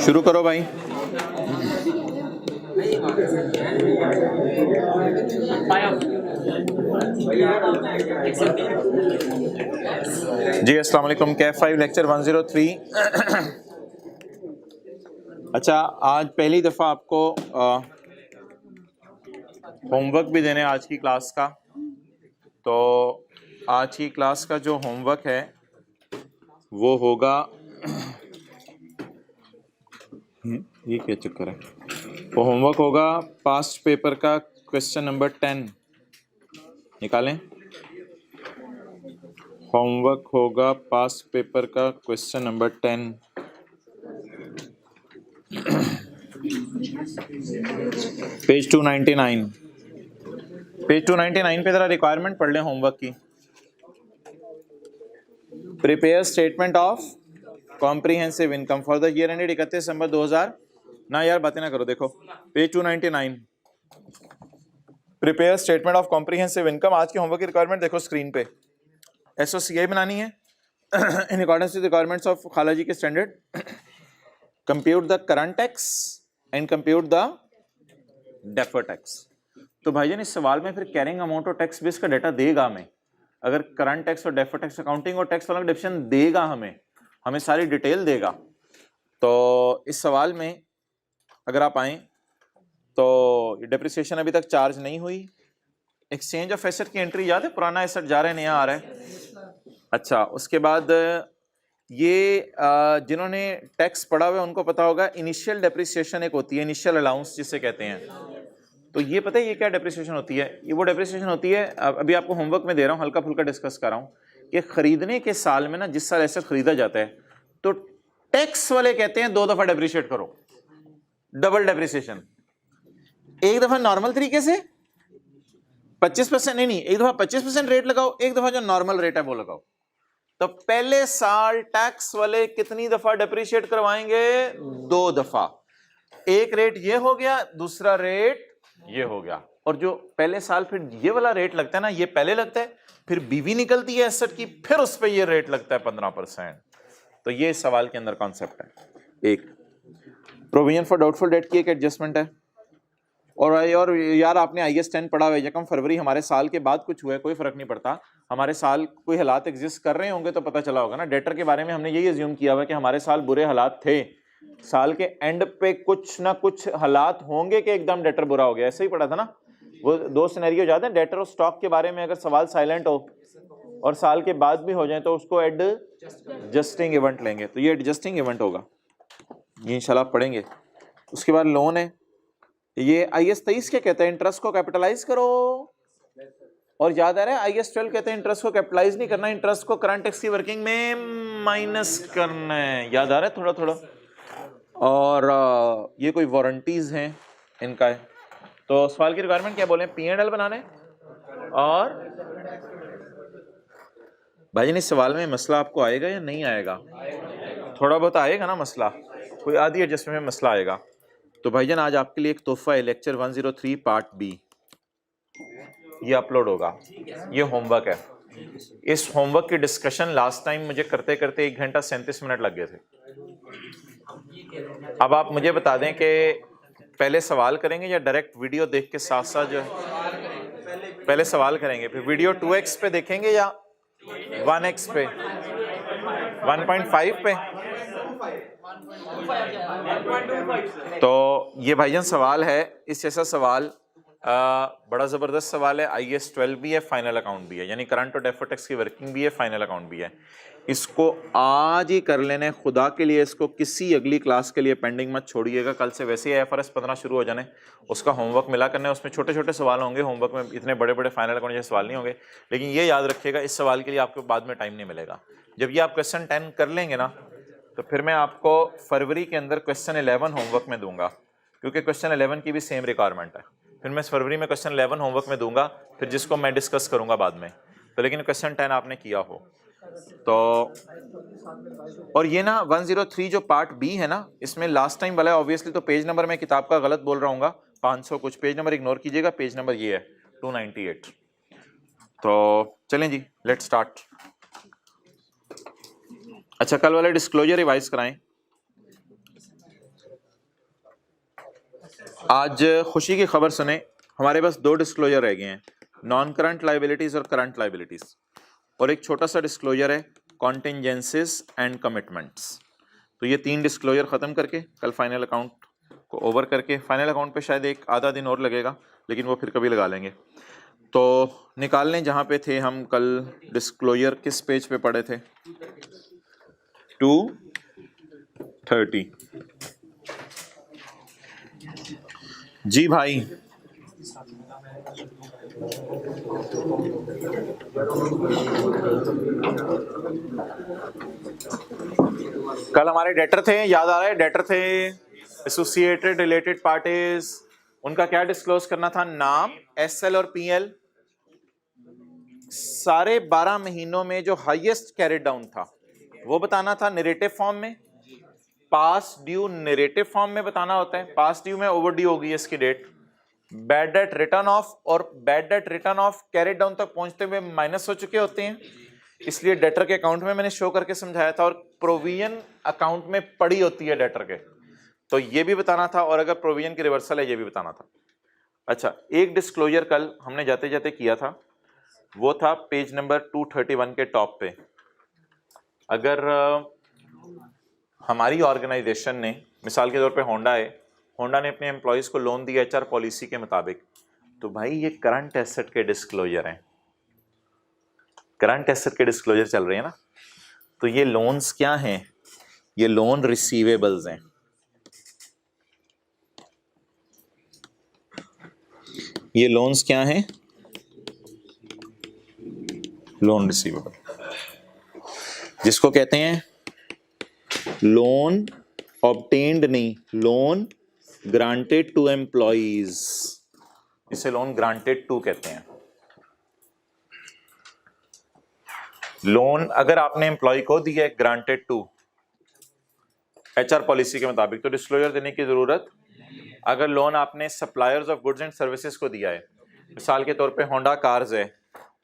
शुरू करो भाई। जी अस्सलाम वालेकुम। कैफ 5 लेक्चर 103। अच्छा, आज पहली दफ़ा आपको होमवर्क भी देने आज की क्लास का। तो आज की क्लास का जो होमवर्क है वो होगा ये क्या चक्कर है, वो होमवर्क होगा पास्ट पेपर का क्वेश्चन नंबर 10 निकालें। होमवर्क होगा पास्ट पेपर का क्वेश्चन नंबर 10। पेज 299 पे जरा रिक्वायरमेंट पढ़ लें होमवर्क की। Prepare statement of comprehensive income for the year ended 31 दिसंबर 2000। ना यार बातें ना करो, देखो page 299 prepare statement of comprehensive income. आज की होमवर्क की रिक्वायरमेंट देखो स्क्रीन पे। एसओसीआई बनानी है इन अकॉर्डेंस विद रिक्वायरमेंट्स ऑफ खाला जी के standard. Compute the current tax and compute the deferred tax. तो भाईजान इस सवाल में फिर कैरिंग अमाउंट और टैक्स बेस का डाटा देगा हमें। अगर करंट टैक्स और डेफर्ड टैक्स अकाउंटिंग और टैक्स वाला डिफिनेशन देगा हमें सारी डिटेल देगा। तो इस सवाल में अगर आप आए तो डेप्रिसिएशन अभी तक चार्ज नहीं हुई। एक्सचेंज ऑफ एसेट की एंट्री याद है, पुराना एसेट जा रहा है नया आ रहा है। अच्छा, उसके बाद ये जिन्होंने टैक्स पढ़ा हुआ है उनको पता होगा इनिशियल डेप्रिसिएशन एक होती है, इनिशियल अलाउंस जिसे कहते हैं। तो ये पता है ये क्या डेप्रिसिएशन होती है? ये वो डेप्रिसिएशन होती है, अभी आपको होमवर्क में दे रहा हूँ, हल्का फुल्का डिस्कस कर रहा हूँ कि खरीदने के साल में ना जिस साल एसेट खरीदा जाता है तो टैक्स वाले कहते हैं 2 दफा डेप्रिशिएट करो, डबल डेप्रिसिएशन। एक दफा नॉर्मल तरीके से 25%, नहीं एक दफा 25% रेट लगाओ, एक दफा जो नॉर्मल रेट है वो लगाओ। तो पहले साल टैक्स वाले कितनी दफा डेप्रिशिएट करवाएंगे? 2 दफा। एक रेट ये हो गया, दूसरा रेट ये हो गया। और जो पहले साल फिर ये वाला रेट लगता है ना, ये पहले लगता है, फिर बीवी निकलती है एसेट की, फिर उस पर ये रेट लगता है 15%। तो ये सवाल के अंदर कॉन्सेप्ट है। एक प्रोविजन फॉर डाउटफुल डेट की एक एडजस्टमेंट है। और यार आपने IAS 10 पढ़ा हुआ है, यकम फरवरी हमारे साल के बाद कुछ हुआ है, कोई फर्क नहीं पड़ता। हमारे साल कोई हालात एग्जिस्ट कर रहे होंगे तो पता चला होगा ना। डेटर के बारे में हमने यही अज्यूम किया हुआ कि हमारे साल बुरे हालात थे, साल के एंड पे कुछ ना कुछ हालात होंगे कि एकदम डेटर बुरा हो गया। ऐसे ही पढ़ा था ना, वो 2 सिनेरियो याद है। डेटर और स्टॉक के बारे में अगर सवाल साइलेंट हो और साल के बाद भी हो जाए तो उसको एडजस्टिंग इवेंट लेंगे। तो ये एडजस्टिंग इवेंट होगा, ये इंशाल्लाह पढ़ेंगे। उसके बाद लोन है, ये IAS 23 क्या कहते हैं? इंटरेस्ट को कैपिटलाइज करो। और याद आ रहा है IAS 12 कहते हैं इंटरेस्ट को कैपिटलाइज नहीं करना, इंटरेस्ट को करंट टैक्स की वर्किंग में माइनस करना है। याद आ रहा है थोड़ा थोड़ा। और ये कोई वारंटीज हैं इनका है। तो सवाल की रिक्वायरमेंट क्या बोले? P&L बनाने। और भाई इस सवाल में मसला आपको आएगा या नहीं आएगा? थोड़ा बहुत आएगा ना मसला, कोई आधी एडजस्टमेंट में मसला आएगा। तो भाईजान आज आपके लिए एक तोहफा है, लेक्चर 103 पार्ट बी, ये अपलोड होगा। ये होमवर्क है। इस होमवर्क की डिस्कशन लास्ट टाइम मुझे करते करते 1 घंटा 37 मिनट लग गए थे। अब आप मुझे बता दें कि पहले सवाल करेंगे या डायरेक्ट वीडियो देख के साथ साथ जो पहले सवाल करेंगे, फिर वीडियो 2x पे देखेंगे या 1x पे, 1.5 पे। तो ये भाईजान सवाल है, इस जैसा सवाल बड़ा जबरदस्त सवाल है। IAS 12 भी है, फाइनल अकाउंट भी है, यानी करंट और डेफर्ड टैक्स की वर्किंग भी है, फाइनल अकाउंट भी है। इसको आज ही कर लेने खुदा के लिए, इसको किसी अगली क्लास के लिए पेंडिंग मत छोड़िएगा। कल से वैसे ही IFRS 15 शुरू हो जाने, उसका होमवर्क मिला करने, उसमें छोटे छोटे सवाल होंगे। होमवर्क में इतने बड़े बड़े फाइनल अकाउंट जैसे सवाल नहीं होंगे। लेकिन ये याद रखिएगा, इस सवाल के लिए आपको बाद में टाइम नहीं मिलेगा। जब ये आप क्वेश्चन 10 कर लेंगे ना, तो फिर मैं आपको फरवरी के अंदर क्वेश्चन 11 होमवर्क में दूंगा, क्योंकि क्वेश्चन 11 की भी सेम रिक्वायरमेंट है। फिर मैं फरवरी में क्वेश्चन 11 होमवर्क में दूंगा, फिर जिसको मैं डिस्कस करूंगा बाद में। तो लेकिन क्वेश्चन 10 आपने किया हो तो। और ये ना 103 जो पार्ट बी है ना, इसमें लास्ट टाइम वाला है ऑब्वियसली। तो पेज नंबर मैं किताब का गलत बोल रहा हूँ, 500 कुछ, पेज नंबर इग्नोर कीजिएगा। पेज नंबर ये है 298। तो चलें जी, लेट्स स्टार्ट। अच्छा, कल वाले डिस्क्लोजर रिवाइज कराएं। आज खुशी की खबर सुने, हमारे पास दो डिस्क्लोजर रह गए हैं, नॉन करंट लाइबिलिटीज और करंट लाइबिलिटीज, और एक छोटा सा डिस्क्लोजर है कॉन्टिंजेंसीज एंड कमिटमेंट्स। तो ये तीन डिस्क्लोजर खत्म करके कल फाइनल अकाउंट को ओवर करके, फाइनल अकाउंट पे शायद एक आधा दिन और लगेगा लेकिन वो फिर कभी लगा लेंगे। तो निकाल लें जहाँ पे थे हम कल, डिस्क्लोजर किस पेज पे पढ़े थे, 230। जी भाई, कल हमारे डेटर थे, याद आ रहा है, डेटर थे एसोसिएटेड रिलेटेड पार्टीज, उनका क्या डिस्क्लोज करना था, नाम, एसएल और पीएल, सारे 12 महीनों में जो हाईएस्ट कैरिड डाउन था वो बताना था नरेटिव फॉर्म में, पास ड्यू नरेटिव फॉर्म में बताना होता है, पास ड्यू में ओवर ड्यू होगी इसकी debt, bad debt written off, और bad debt written off carried down तक पहुंचते हुए माइनस हो चुके होते हैं, इसलिए डेटर के अकाउंट में मैंने शो करके समझाया था, और प्रोविजन अकाउंट में पड़ी होती है डेटर के, तो ये भी बताना था, और अगर प्रोविजन की रिवर्सल है ये भी बताना था। अच्छा, एक डिस्क्लोजर कल हमने जाते जाते किया था, वो था पेज नंबर 231 के टॉप पे। अगर हमारी ऑर्गेनाइजेशन ने, मिसाल के तौर पे होंडा है, होंडा ने अपने एम्प्लॉयज को लोन दिया एचआर पॉलिसी के मुताबिक, तो भाई ये करंट एसेट के डिस्क्लोजर हैं, करंट एसेट के डिस्क्लोजर चल रहे हैं ना, तो ये लोन्स क्या हैं, ये लोन रिसीवेबल्स हैं, ये लोन्स क्या हैं, लोन रिसीवेबल, जिसको कहते हैं लोन ऑब्टेन्ड नहीं, लोन ग्रांटेड टू एम्प्लॉइज, इसे लोन ग्रांटेड टू कहते हैं। लोन अगर आपने एम्प्लॉय को दिया है ग्रांटेड टू एचआर पॉलिसी के मुताबिक, तो डिस्क्लोजर देने की जरूरत। अगर लोन आपने suppliers of goods and services को दिया है, मिसाल के तौर पे होंडा कार्स है,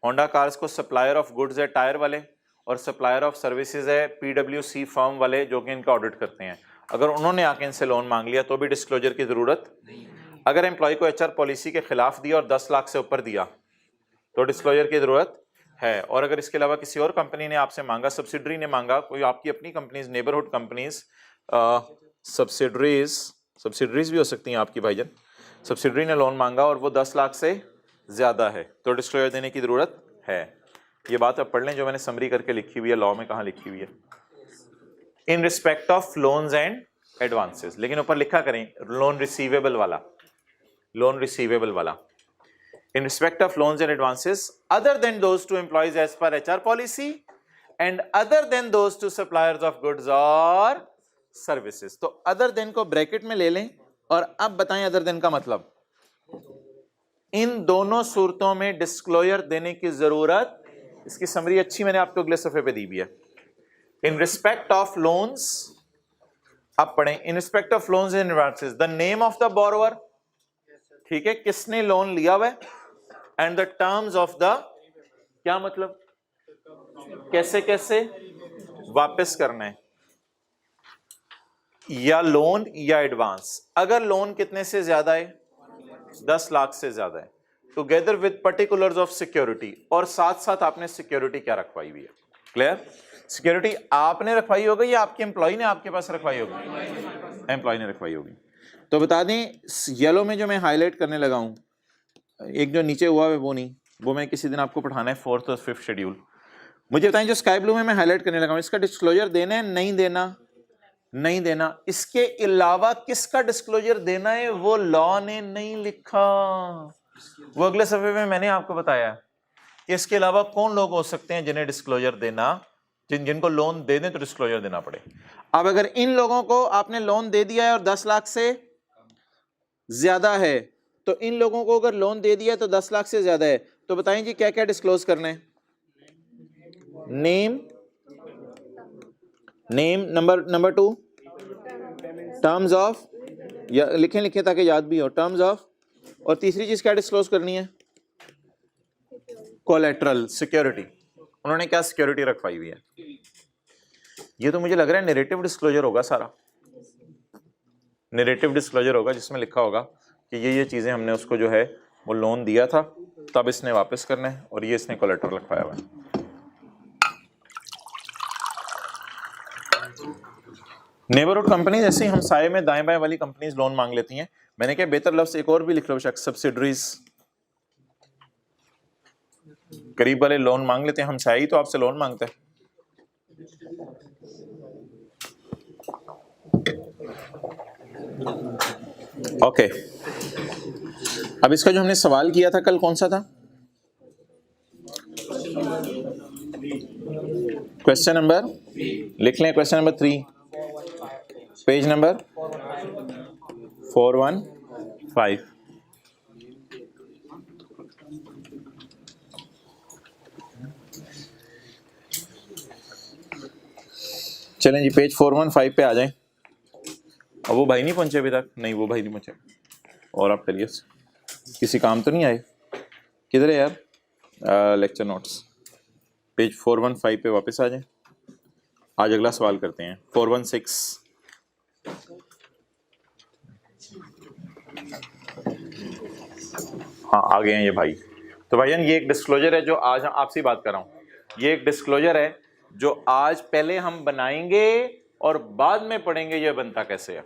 होंडा कार्स को सप्लायर ऑफ गुड्स है टायर वाले, और सप्लायर ऑफ सर्विसेज है पीडब्ल्यूसी फर्म वाले जो कि इनका ऑडिट करते हैं, अगर उन्होंने आके इनसे लोन मांग लिया तो भी डिस्क्लोजर की जरूरत। अगर एम्प्लॉय को एचआर पॉलिसी के खिलाफ दिया और 10 लाख से ऊपर दिया तो डिस्क्लोजर की जरूरत है। और अगर इसके अलावा किसी और कंपनी ने आपसे मांगा, सब्सिडरी ने मांगा, कोई आपकी अपनी कंपनीज, नेबरहुड कंपनीज, सब्सिडरीज भी हो सकती हैं आपकी भाईजान, सब्सिडरी ने लोन मांगा और वो 10 लाख से ज्यादा है तो डिस्क्लोजर देने की जरूरत है। ये बात आप पढ़ लें जो मैंने समरी करके लिखी हुई है, लॉ में कहाँ लिखी हुई है, इन respect of loans and advances, लेकिन ऊपर लिखा करें लोन रिसीवेबल वाला, लोन रिसीवेबल वाला, in respect of loans and advances other than those to employees as per HR policy and other than those to suppliers of goods or services। तो other than को bracket में ले लें और अब बताएं other than का मतलब। इन दोनों सूरतों में डिस्क्लोजर देने की जरूरत, इसकी समरी अच्छी मैंने आपको अगले सफे पे दी भी है। इन रिस्पेक्ट ऑफ लोन्स, अब पढ़ें, इन respect of loans and advances the name of the borrower, ठीक है, किसने लोन लिया हुआ है, and the terms of the, क्या मतलब, कैसे कैसे वापस करना है, या लोन या एडवांस। अगर लोन कितने से ज्यादा है, 10 लाख से ज्यादा है, together with particulars of security, और साथ साथ आपने सिक्योरिटी क्या रखवाई हुई है, क्लियर, सिक्योरिटी आपने रखवाई होगी या आपके एम्प्लॉय ने आपके पास रखवाई होगी, एम्प्लॉय ने रखवाई होगी। तो बता दें येलो में जो मैं हाईलाइट करने लगा हूं, एक जो नीचे हुआ है वो नहीं, वो मैं किसी दिन आपको पढ़ाना है 4th और 5th शेड्यूल। मुझे बताएं जो स्काई ब्लू में मैं हाईलाइट करने लगा हूं, इसका डिस्क्लोजर देना है नहीं देना, नहीं देना, इसके अलावा किसका डिस्क्लोजर देना है वो लॉ ने नहीं लिखा, वो अगले सफे में मैंने आपको बताया कि इसके अलावा कौन लोग हो सकते हैं जिन्हें डिस्क्लोजर देना, जिनको लोन दे दें तो डिस्क्लोजर देना पड़े। अब अगर इन लोगों को आपने लोन दे दिया है और 10 लाख से ज्यादा है, तो इन लोगों को अगर लोन दे दिया तो 10 लाख से ज्यादा है, तो बताएं जी क्या क्या डिस्क्लोज करना है, name, name, number 2 terms of, या लिखें लिखें ताकि याद भी हो, टर्म्स ऑफ, और तीसरी चीज क्या डिस्क्लोज करनी है, कोलेटरल, सिक्योरिटी, उन्होंने क्या सिक्योरिटी रखवाई हुई है। ये तो मुझे लग रहा है नैरेटिव डिस्क्लोजर होगा सारा, नरेटिव डिस्क्लोजर होगा जिसमें लिखा होगा कि ये चीज़ें हमने उसको जो है वो लोन दिया था, तब इसने वापस करना है और ये इसने कोलेटरल रखवाया हुआ है। नेबरहुड कंपनी जैसे ही हम साए में दाएं बाएं वाली कंपनीज लोन मांग लेती हैं, मैंने क्या बेहतर लफ्ज एक और भी लिख लो, सब्सिडरीज, करीब वाले लोन मांग लेते हैं, हम साए ही तो आपसे लोन मांगते हैं। ओके, अब इसका जो हमने सवाल किया था कल कौन सा था? क्वेश्चन नंबर, लिख लें क्वेश्चन नंबर 3, पेज नंबर 415। चलें जी, पेज 415 पे आ जाएं। अब वो भाई नहीं पहुंचे अभी तक? नहीं, वो भाई नहीं पहुंचे। और आप करिए, किसी काम तो नहीं आए? किधर है यार लेक्चर नोट्स? पेज 415 पे वापस आ जाएं। आज अगला सवाल करते हैं 416। हाँ, आ गए हैं ये भाई। तो भाईजान ये एक डिस्क्लोजर है जो आज आपसे बात कर रहा हूं। ये एक डिस्क्लोजर है जो आज पहले हम बनाएंगे और बाद में पढ़ेंगे ये बनता कैसे है।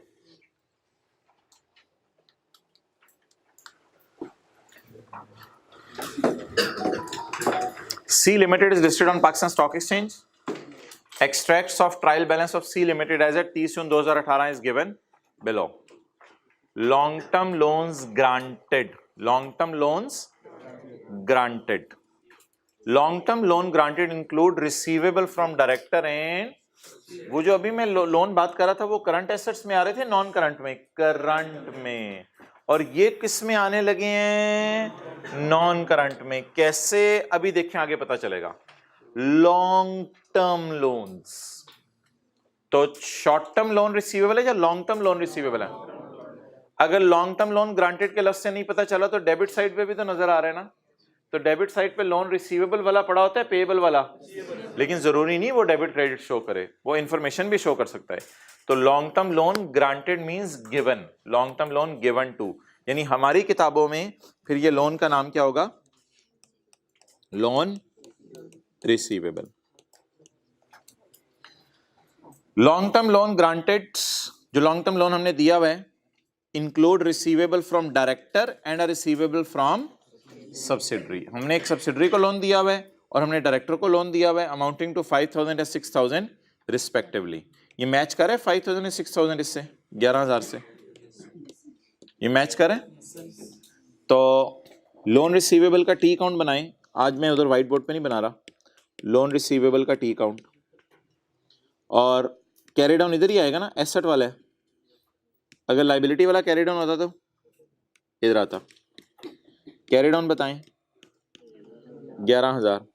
C Limited is listed on Pakistan Stock Exchange. Extracts of trial balance of C Limited as at 30 June 2018 is given below. Long-term loans granted. Long-term loans granted. Long-term loan granted include receivable from director and वो जो अभी मैं loan बात कर रहा था वो current assets में आ रहे थे, नॉन करंट में? करंट में। और ये किस में आने लगे हैं? नॉन करंट में। कैसे? अभी देखें, आगे पता चलेगा। लॉन्ग टर्म लोन्स, तो शॉर्ट टर्म लोन रिसीवेबल है या लॉन्ग टर्म लोन रिसीवेबल है? अगर लॉन्ग टर्म लोन ग्रांटेड के लफ्ज से नहीं पता चला तो डेबिट साइड पे भी तो नजर आ रहा है ना। तो डेबिट साइड पे लोन रिसीवेबल वाला पड़ा होता है, पेएबल वाला, लेकिन जरूरी नहीं वो डेबिट क्रेडिट शो करे, वो इंफॉर्मेशन भी शो कर सकता है। तो long term loan granted means given, long term loan given to, यानी हमारी किताबों में फिर ये लोन का नाम क्या होगा? Loan receivable. Long term loan granted, जो लॉन्ग टर्म लोन हमने दिया हुआ है, include receivable from director and a receivable from subsidiary. हमने एक सब्सिडरी को लोन दिया हुआ है और हमने डायरेक्टर को लोन दिया हुआ है, अमाउंटिंग टू 5000 एंड 6000 रिस्पेक्टिवली। ये मैच करे 5000 एंड 6000 इससे, 11000 से ये मैच करे। तो लोन रिसीवेबल का टी अकाउंट बनाएं। आज मैं उधर व्हाइट बोर्ड पे नहीं बना रहा, लोन रिसीवेबल का टी अकाउंट। और कैरी डाउन इधर ही आएगा ना, एसेट वाला है। अगर लाइबिलिटी वाला कैरी डाउन होता तो इधर आता। कैरी डाउन बताएं, 11000।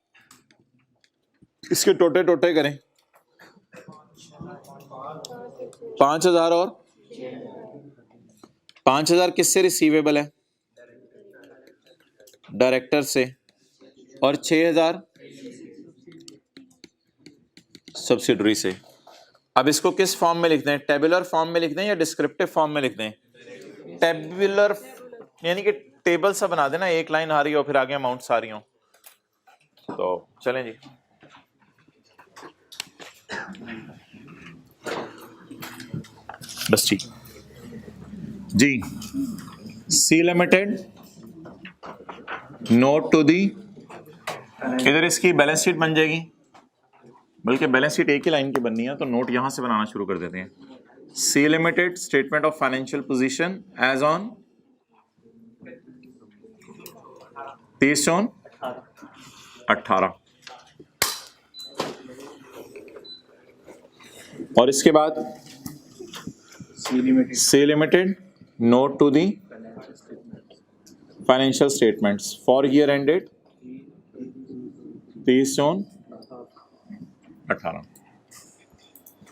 इसके टोटे टोटे करें, 5000 और 5000 किससे रिसीवेबल है? डायरेक्टर से। और 6000 सब्सिडरी से। अब इसको किस फॉर्म में लिख दें? टेबुलर फॉर्म में लिख दें या डिस्क्रिप्टिव फॉर्म में लिख दें? टेबुलर, यानी कि टेबल सा बना देना, एक लाइन आ रही हो फिर आगे अमाउंट्स आ रही हो। तो चलें जी, बस ठीक जी। C limited note to the, इधर इसकी बैलेंस शीट बन जाएगी, बल्कि बैलेंस शीट एक ही लाइन की बननी है तो नोट यहां से बनाना शुरू कर देते हैं। C limited statement of financial position as on 30 June 18। और इसके बाद C limited note to the financial statements for year ended 30 June 18।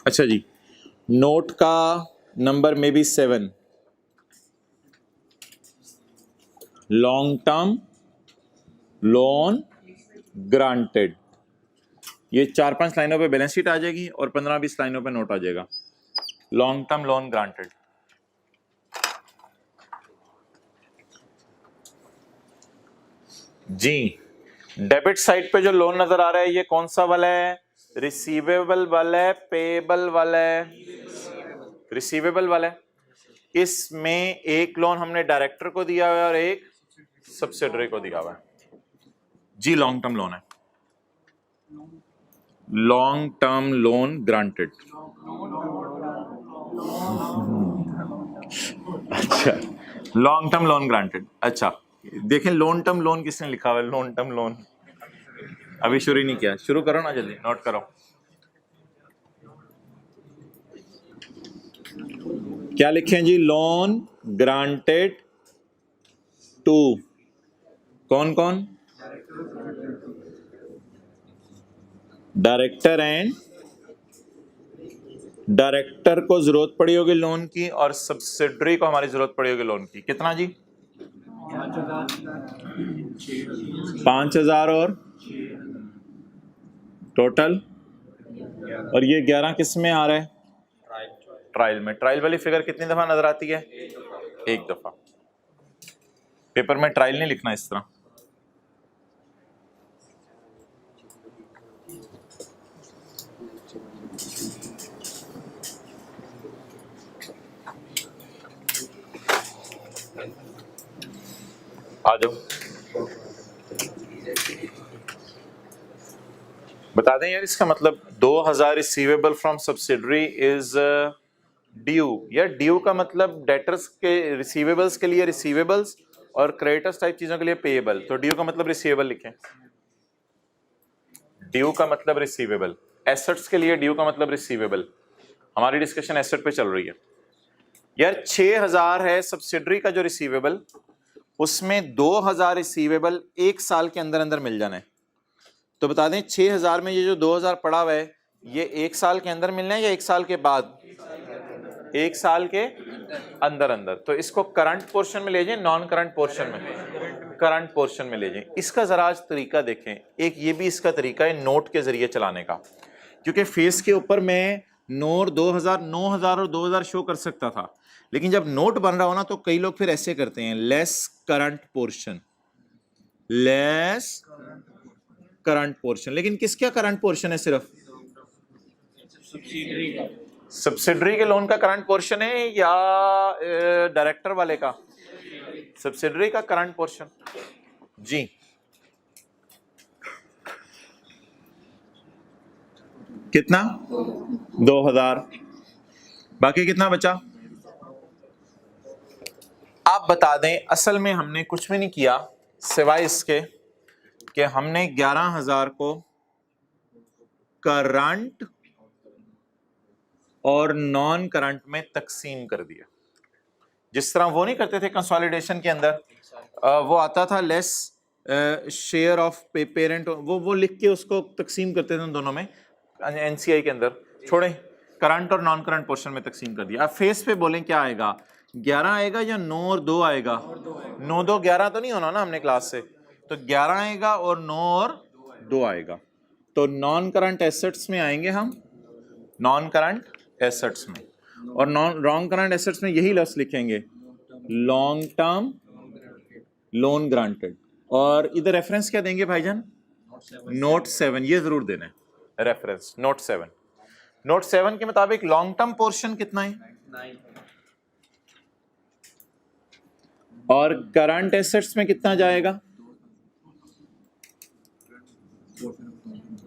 अच्छा जी, नोट का नंबर में भी 7, लॉन्ग टर्म लोन ग्रांटेड। ये 4-5 लाइनों पे बैलेंस शीट आ जाएगी और 15-20 लाइनों पे नोट आ जाएगा। Long term loan granted. जी डेबिट साइड पे जो लोन नजर आ रहा है ये कौन सा वाला है? रिसीवेबल वाला है, पेएबल वाला है? रिसीवेबल वाला है। इसमें एक लोन हमने डायरेक्टर को दिया हुआ है और एक सब्सिडरी को दिया हुआ है। जी लॉन्ग टर्म लोन है, लॉन्ग टर्म लोन ग्रांटेड। अच्छा लॉन्ग टर्म लोन ग्रांटेड। अच्छा देखें लोन टर्म लोन किसने लिखा हुआ है? लोन टर्म लोन अभी शुरू ही नहीं किया, शुरू करो ना जल्दी, नोट करो। क्या लिखे जी? लोन ग्रांटेड टू कौन कौन? डायरेक्टर एंड डायरेक्टर को जरूरत पड़ी होगी लोन की और सब्सिडरी को हमारी जरूरत पड़ी होगी लोन की। कितना जी? 5,000 और टोटल, और ये 11 किस में आ रहा है? ट्रायल में। ट्रायल वाली फिगर कितनी दफा नजर आती है? एक दफा। पेपर में ट्रायल नहीं लिखना इस तरह। आ जाओ बता दें यार इसका मतलब 2000 receivable from subsidiary is due. यार ड्यू का मतलब डेटर्स के रिसीवेबल्स के लिए रिसीवेबल्स और क्रेडिटर्स टाइप चीजों के लिए पेएबल। तो ड्यू का मतलब रिसीवेबल लिखें। ड्यू का मतलब रिसीवेबल। एसेट्स के लिए ड्यू का मतलब रिसीवेबल। हमारी डिस्कशन एसेट पे चल रही है। यार 6000 है सब्सिडरी का जो रिसीवेबल, उसमें 2000 रिसीवेबल एक साल के अंदर अंदर मिल जाना है। तो बता दें 6000 में ये जो 2000 पड़ा हुआ है ये एक साल के अंदर मिलना है या एक साल के बाद? एक साल के अंदर अंदर। तो इसको करंट पोर्शन में ले जाएं, नॉन करंट पोर्शन में? करंट पोर्शन में ले जाएं। इसका जरा आज तरीका देखें। एक ये भी इसका तरीका है नोट के जरिए चलाने का, क्योंकि फेस के ऊपर मैं नोट 2000 9000 और 2000 शो कर सकता था, लेकिन जब नोट बन रहा हो ना तो कई लोग फिर ऐसे करते हैं less current portion, less current portion. लेकिन किसका करंट पोर्शन है? सिर्फ सब्सिडरी के लोन का करंट पोर्शन है या डायरेक्टर वाले का? सब्सिडरी का करंट पोर्शन। जी कितना? 2000। बाकी कितना बचा? आप बता दें। असल में हमने कुछ भी नहीं किया सिवाय इसके कि हमने 11,000 को करंट और नॉन करंट में तकसीम कर दिया। जिस तरह वो नहीं करते थे कंसोलिडेशन के अंदर, वो आता था लेस शेयर ऑफ पेरेंट, वो लिख के उसको तकसीम करते थे उन दोनों में एनसीआई के अंदर। छोड़े, करंट और नॉन करंट पोर्शन में तकसीम कर दिया। अब फेस पे बोलें क्या आएगा? 11 आएगा या 9 और 2 आएगा? 9 2 11 तो नहीं होना ना हमने क्लास से, तो 11 आएगा और 9 और 2 आएगा। तो नॉन करंट एसेट्स में आएंगे हम, नॉन करंट एसेट्स में, और नॉन करंट एसेट्स में यही लफ्ज लिखेंगे लॉन्ग टर्म लोन ग्रांटेड। और इधर रेफरेंस क्या देंगे भाईजान? नोट 7, ये जरूर देना है रेफरेंस। नोट 7, नोट 7 के मुताबिक लॉन्ग टर्म पोर्शन कितना है 9 और करंट एसेट्स में कितना जाएगा?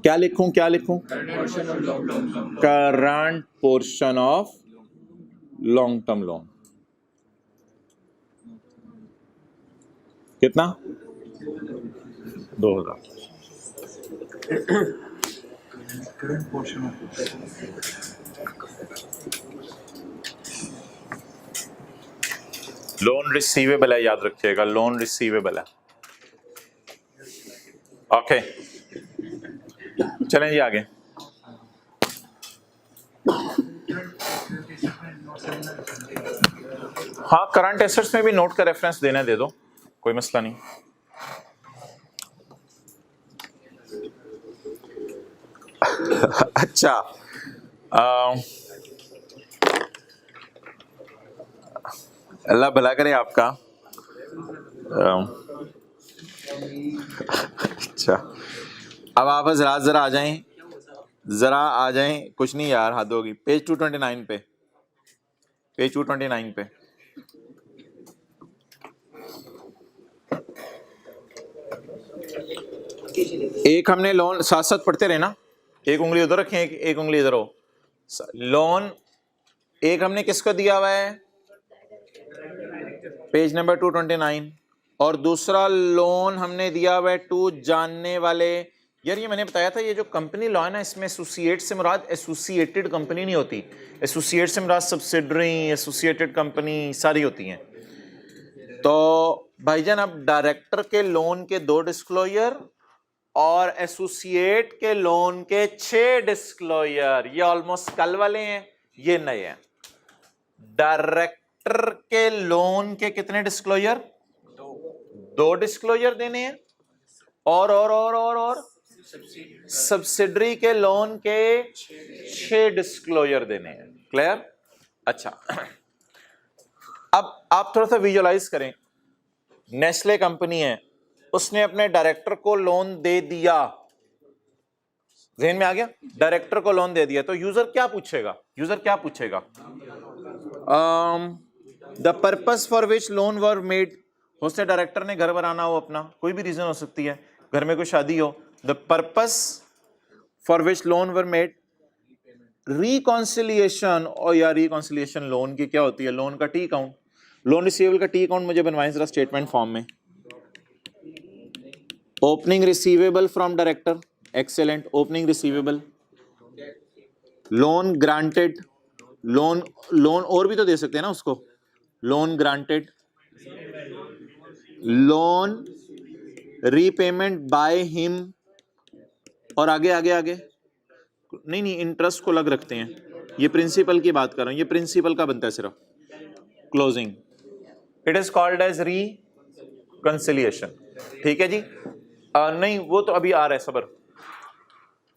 क्या लिखूं क्या लिखूं? Current portion of long term loan कितना? 2000। लोन रिसीवेबल है, याद रखिएगा लोन रिसीवेबल है। ओके चलें जी आगे। हाँ करंट एसेट्स में भी नोट का रेफरेंस देने दे दो, कोई मसला नहीं। अच्छा अल्लाह भला करे आपका। अच्छा, अब आप जरा आ जाएं, जरा आ जाएं, कुछ नहीं यार, हद होगी। पेज 229 पे, पेज 229 पे एक हमने लोन, साथ साथ पढ़ते रहे ना, एक उंगली उधर रखें, एक उंगली इधर हो। लोन एक हमने किसको दिया हुआ है, पेज नंबर 229, और दूसरा लोन हमने दिया हुआ है टू जानने वाले। यार ये मैंने बताया था, ये जो कंपनी लॉ है ना, इसमें एसोसिएट से मुराद एसोसिएटेड कंपनी नहीं होती, एसोसिएट से मुराद सब्सिडरी, एसोसिएटेड कंपनी सारी होती हैं। तो भाईजान अब डायरेक्टर के लोन के 2 डिस्क्लोजर और एसोसिएट के लोन के 6 डिस्क्लोजर, ये ऑलमोस्ट कल वाले हैं, ये नए हैं। डायरेक्टर के लोन के कितने डिस्क्लोजर, 2 डिस्क्लोजर देने हैं, और सब्सिडरी के लोन के 6 डिस्क्लोजर देने हैं। क्लियर? अच्छा, अब आप थोड़ा सा विजुअलाइज करें, नेस्ले कंपनी है, उसने अपने डायरेक्टर को लोन दे दिया, ज़हन में आ गया, डायरेक्टर को लोन दे दिया, तो यूजर क्या पूछेगा, the purpose for which loan were made. हो सकता है डायरेक्टर ने घर बनाना हो अपना, कोई भी रीजन हो सकती है, घर में कोई शादी हो, the purpose for which loan were made, reconciliation. और या रिकॉन्सिलिएशन लोन की क्या होती है, लोन का टी अकाउंट, लोन रिसीवेबल का टी अकाउंट मुझे बनवाएं जरा स्टेटमेंट फॉर्म में। Opening receivable from director, excellent, opening receivable. Loan granted, loan और भी तो दे सकते हैं ना उसको, loan granted, loan repayment by him, और आगे नहीं इंटरेस्ट को अलग रखते हैं, ये प्रिंसिपल की बात कर रहा हूं, ये प्रिंसिपल का बनता है सिर्फ। Closing, it is called as reconciliation. ठीक है जी, नहीं वो तो अभी आ रहा है, सबर।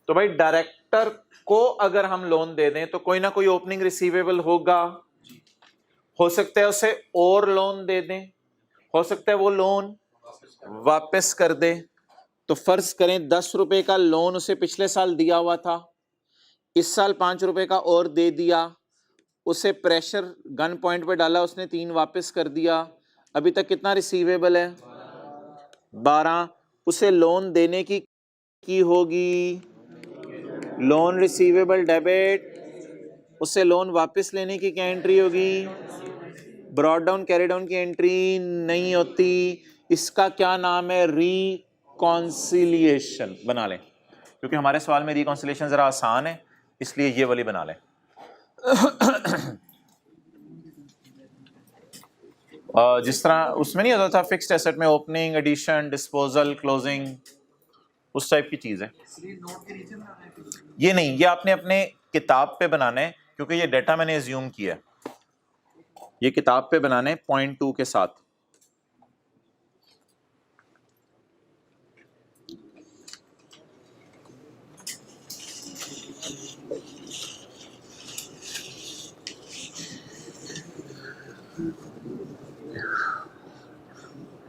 तो भाई डायरेक्टर को अगर हम लोन दे दें तो कोई ना कोई ओपनिंग रिसीवेबल होगा, हो सकता है उसे और लोन दे दें, हो सकता है वो लोन वापस कर दे। तो फर्ज करें 10 रुपए का लोन उसे पिछले साल दिया हुआ था, इस साल 5 रुपए का और दे दिया, उसे प्रेशर गन पॉइंट पे डाला, उसने 3 वापस कर दिया, अभी तक कितना रिसीवेबल है, 12। उसे लोन देने की होगी लोन रिसीवेबल डेबिट, उसे लोन वापस लेने की क्या एंट्री होगी, ब्रॉड डाउन कैरी डाउन की एंट्री नहीं होती। इसका क्या नाम है, रिकॉन्सिलिएशन। बना लें, क्योंकि हमारे सवाल में रिकॉन्सिलिएशन जरा आसान है, इसलिए ये वाली बना लें। जिस तरह उसमें नहीं होता था फिक्स्ड एसेट में ओपनिंग, एडिशन, डिस्पोजल, क्लोजिंग, उस टाइप की चीज है। ये नहीं, ये आपने अपने किताब पे बनाना है, क्योंकि ये डेटा मैंने एज्यूम किया है, ये किताब पे बनाने पॉइंट 2 के साथ।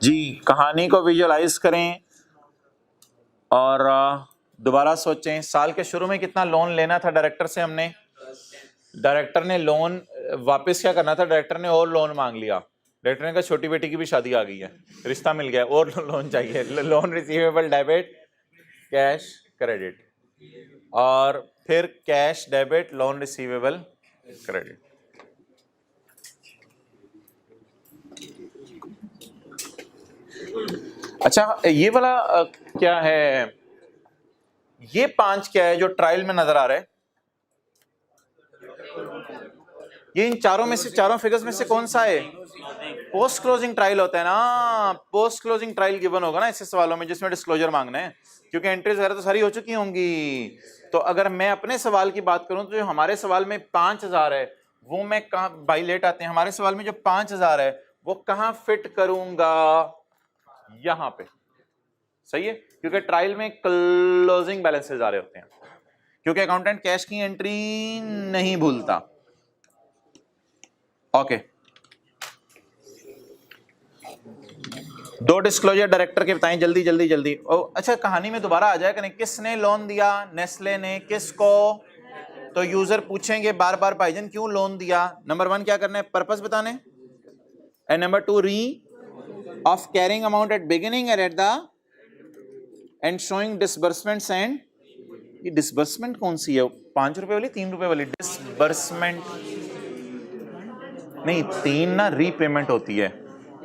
जी, कहानी को विजुअलाइज करें और दोबारा सोचें, साल के शुरू में कितना लोन लेना था डायरेक्टर से हमने, डायरेक्टर ने लोन वापस क्या करना था, डायरेक्टर ने और लोन मांग लिया, डायरेक्टर ने कहा छोटी बेटी की भी शादी आ गई है, रिश्ता मिल गया, और लोन चाहिए, loan receivable debit, cash credit, और फिर cash debit, loan receivable credit. अच्छा, ये वाला क्या है, ये 5 क्या है जो ट्रायल में नजर आ रहा है, ये इन चारों में से, चारों फिगर्स में से कौन सा है, पोस्ट क्लोजिंग ट्रायल होता है ना, पोस्ट क्लोजिंग ट्रायल गिवन होगा ना ऐसे सवालों में जिसमें डिस्क्लोजर मांगना है, क्योंकि एंट्रीज वगैरह तो सारी हो चुकी होंगी। तो अगर मैं अपने सवाल की बात करूं तो जो हमारे सवाल में 5000 है वो मैं कहां, बाई लेट आते हैं, हमारे सवाल में जो 5000 है वो कहां फिट करूंगा, यहां पे, सही है, क्योंकि ट्रायल में क्लोजिंग बैलेंसेस आ रहे होते हैं, क्योंकि अकाउंटेंट कैश की एंट्री नहीं भूलता। ओके, दो डिस्क्लोजर डायरेक्टर के बताएं जल्दी जल्दी जल्दी। अच्छा कहानी में दोबारा आ जाए करें, किसने लोन दिया? नेस्ले ने। किसको? तो यूजर पूछेंगे बार बार भाईजान क्यों लोन दिया। नंबर 1 क्या करना है? पर्पस बताने। एंड नंबर 2 री of carrying amount at beginning and at the end showing disbursements and. ये डिसबर्समेंट कौन सी है? 5 रुपए वाली 3 रुपए वाली? डिसबर्समेंट नहीं, 3 ना रीपेमेंट होती है,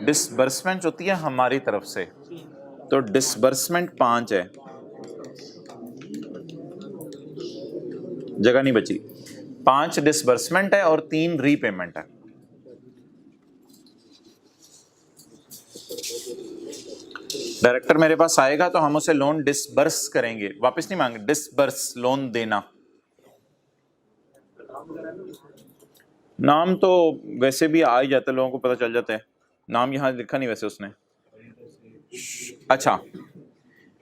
डिसबर्समेंट होती है हमारी तरफ से। तो डिसबर्समेंट 5 है, जगह नहीं बची। 5 डिसबर्समेंट है और 3 रीपेमेंट है। डायरेक्टर मेरे पास आएगा तो हम उसे लोन डिसबर्स करेंगे, वापस नहीं मांगे, डिसबर्स लोन देना। नाम तो वैसे भी आ ही जाते, लोगों को पता चल जाता है। नाम यहां लिखा नहीं वैसे उसने। अच्छा,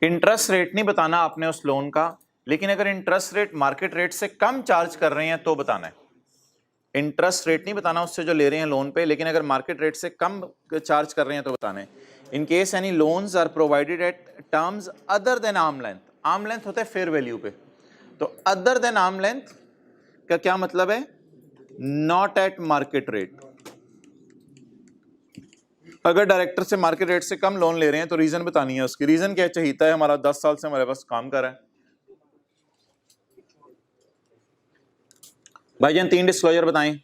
इंटरेस्ट रेट नहीं बताना आपने उस लोन का, लेकिन अगर इंटरेस्ट रेट मार्केट रेट से कम चार्ज कर रहे हैं तो बताना है। इंटरेस्ट रेट नहीं बताना उससे जो ले रहे हैं लोन पे, लेकिन अगर मार्केट रेट से कम चार्ज कर रहे हैं तो बताना है। In case any loans are provided at terms other than arm length. Arm length होता है फेयर वैल्यू पे, तो अदर देन आर्म लेंथ का क्या मतलब है? Not at market rate. अगर डायरेक्टर से मार्केट रेट से कम लोन ले रहे हैं तो रीजन बतानी है उसकी। रीजन क्या चाहिए है? हमारा 10 साल से हमारे पास काम कर रहा है। भाईजान 3 डिस्क्लोजर बताएं।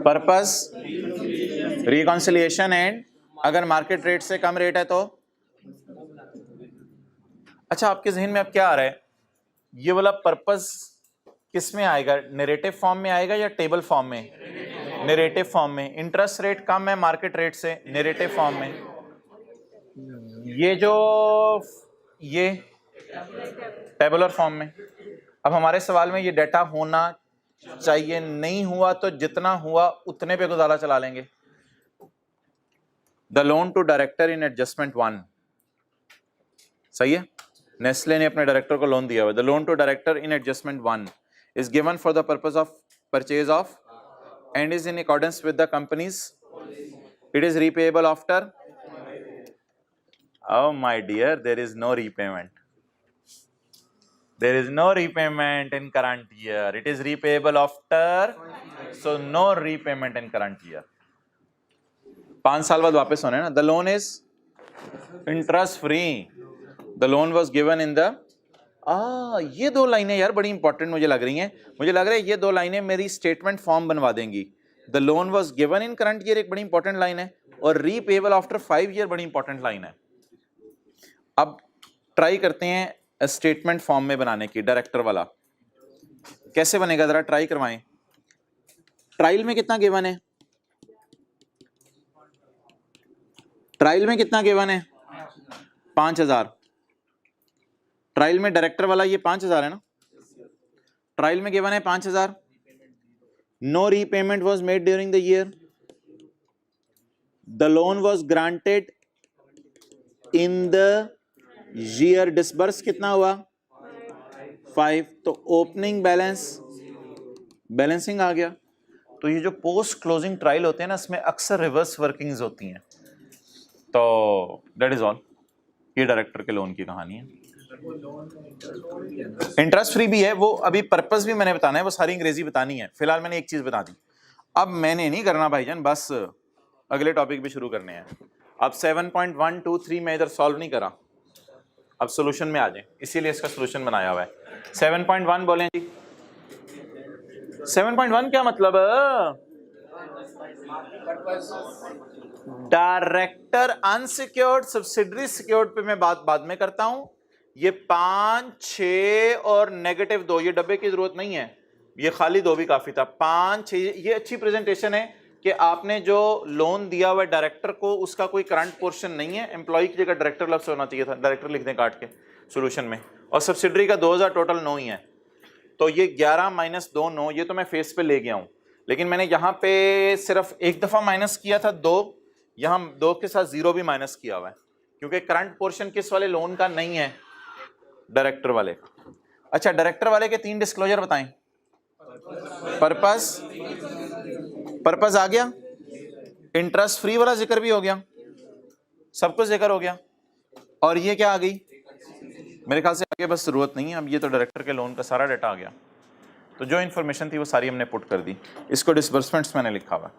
पर्पस, रिकॉन्सिलिएशन एंड अगर मार्केट रेट से कम रेट है तो। अच्छा, आपके जहन में अब क्या आ रहा है? ये वाला पर्पस किस में आएगा? नैरेटिव फॉर्म में आएगा या टेबल फॉर्म में? नैरेटिव फॉर्म में। इंटरेस्ट रेट कम है मार्केट रेट से, नैरेटिव फॉर्म में। ये टेबुलर फॉर्म में। अब हमारे सवाल में ये डाटा होना चाहिए, नहीं हुआ तो जितना हुआ उतने पे गुजारा चला लेंगे। The loan to director in adjustment 1, सही है। नेस्ले ने अपने डायरेक्टर को लोन दिया हुआ। The loan to director in adjustment 1 is given for the purpose of purchase of and is in accordance with the company's. It is repayable after. Oh my dear, there is no repayment. There is no repayment in current year. It is repayable after. So no repayment in current year. 5 साल बाद वापस होने ना। The loan is interest free. The loan was given in the ये 2 लाइनें यार बड़ी important मुझे लग रही हैं। मुझे लग रहा है ये 2 लाइनें मेरी स्टेटमेंट फॉर्म बनवा देंगी। The loan was given in current year एक बड़ी इंपॉर्टेंट लाइन है, और रीपेबल आफ्टर 5 ईयर बड़ी इंपॉर्टेंट लाइन है। अब ट्राई करते हैं स्टेटमेंट फॉर्म में बनाने की। डायरेक्टर वाला कैसे बनेगा जरा ट्राई करवाएं। ट्रायल में कितना गिवन है? ट्रायल में कितना गिवन है? 5000। ट्रायल में डायरेक्टर वाला ये 5000 है ना। ट्रायल में गिवन है 5000। No repayment was made during the year. The loan was granted in the year. Disburse कितना हुआ? 5। तो ओपनिंग बैलेंस, बैलेंसिंग आ गया। तो ये जो पोस्ट क्लोजिंग ट्रायल होते हैं ना, इसमें अक्सर रिवर्स वर्किंग्स होती हैं। तो दैट इज ऑल। ये डायरेक्टर के लोन की कहानी है। इंटरेस्ट फ्री भी है वो, अभी पर्पस भी मैंने बताना है, वो सारी अंग्रेजी बतानी है। फिलहाल मैंने एक चीज बता दी। अब मैंने नहीं करना भाईजान, बस अगले टॉपिक भी शुरू करने हैं। अब 7.123 में इधर सॉल्व नहीं करा, अब सॉल्यूशन में आ जाए, इसीलिए इसका सॉल्यूशन बनाया हुआ है। 7.1 बोलें जी। 7.1 क्या मतलब? डायरेक्टर अनसिक्योर्ड, सब्सिडरी सिक्योर्ड पे मैं बात बाद में करता हूं। ये 5, 6 और -2, ये डब्बे की जरूरत नहीं है, ये खाली 2 भी काफी था। 5, 6 ये अच्छी प्रेजेंटेशन है कि आपने जो लोन दिया हुआ डायरेक्टर को, उसका कोई करंट पोर्शन नहीं है। एम्प्लॉय की जगह डायरेक्टर लफ्ज होना चाहिए था, डायरेक्टर लिख दें काट के सॉल्यूशन में। और सब्सिडरी का 2000 टोटल 9 ही है, तो ये 11 - 2 9। ये तो मैं फेस पे ले गया हूं, लेकिन मैंने यहाँ पे सिर्फ एक दफा माइनस किया था 2, यहाँ 2 के साथ 0 भी माइनस किया हुआ है, क्योंकि करंट पोर्शन किस वाले लोन का नहीं है? डायरेक्टर वाले का। अच्छा, डायरेक्टर वाले के 3 डिस्क्लोजर बताएं। पर्पस आ गया, इंटरेस्ट फ्री वाला जिक्र भी हो गया, सब कुछ देकर हो गया। और ये क्या आ गई, मेरे ख्याल से आगे बस जरूरत नहीं है, अब ये तो डायरेक्टर के लोन का सारा डाटा आ गया। तो जो इन्फॉर्मेशन थी वो सारी हमने पुट कर दी। इसको डिसबर्समेंट्स मैंने लिखा हुआ,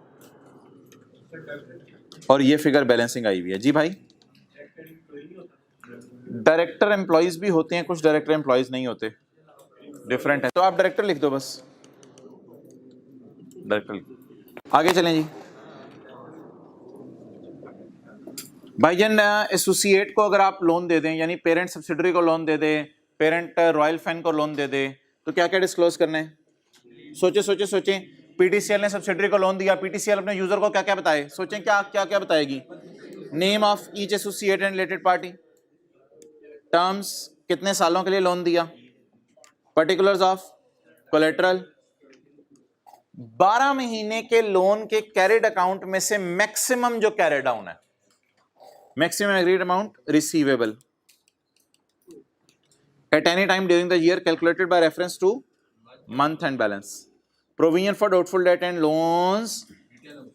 और ये फिगर बैलेंसिंग आई हुई है। जी भाई, डायरेक्टर एम्प्लॉइज भी होते हैं, कुछ डायरेक्टर एम्प्लॉइज नहीं होते, डिफरेंट है। तो आप डायरेक्टर लिख दो बस, डायरेक्टर। आगे चलें जी। भाईजान एसोसिएट को अगर आप लोन दे दें, यानी पेरेंट सब्सिडरी को लोन दे दे, पेरेंट रॉयल फैन को लोन दे दे, तो क्या क्या डिस्क्लोज करना है? सोचे सोचे सोचे। पीटीसीएल ने सब्सिडरी को लोन दिया, पीटीसीएल अपने यूजर को क्या क्या बताए? सोचें क्या क्या क्या बताएगी? Name of each associate and related party, terms, कितने सालों के लिए लोन दिया, पर्टिकुलर्स ऑफ कोलेटरल, 12 महीने के लोन के कैरिड अकाउंट में से मैक्सिमम जो कैरी डाउन है, maximum agreed amount receivable at any time during the year calculated by reference to month and balance, provision for doubtful debt and loans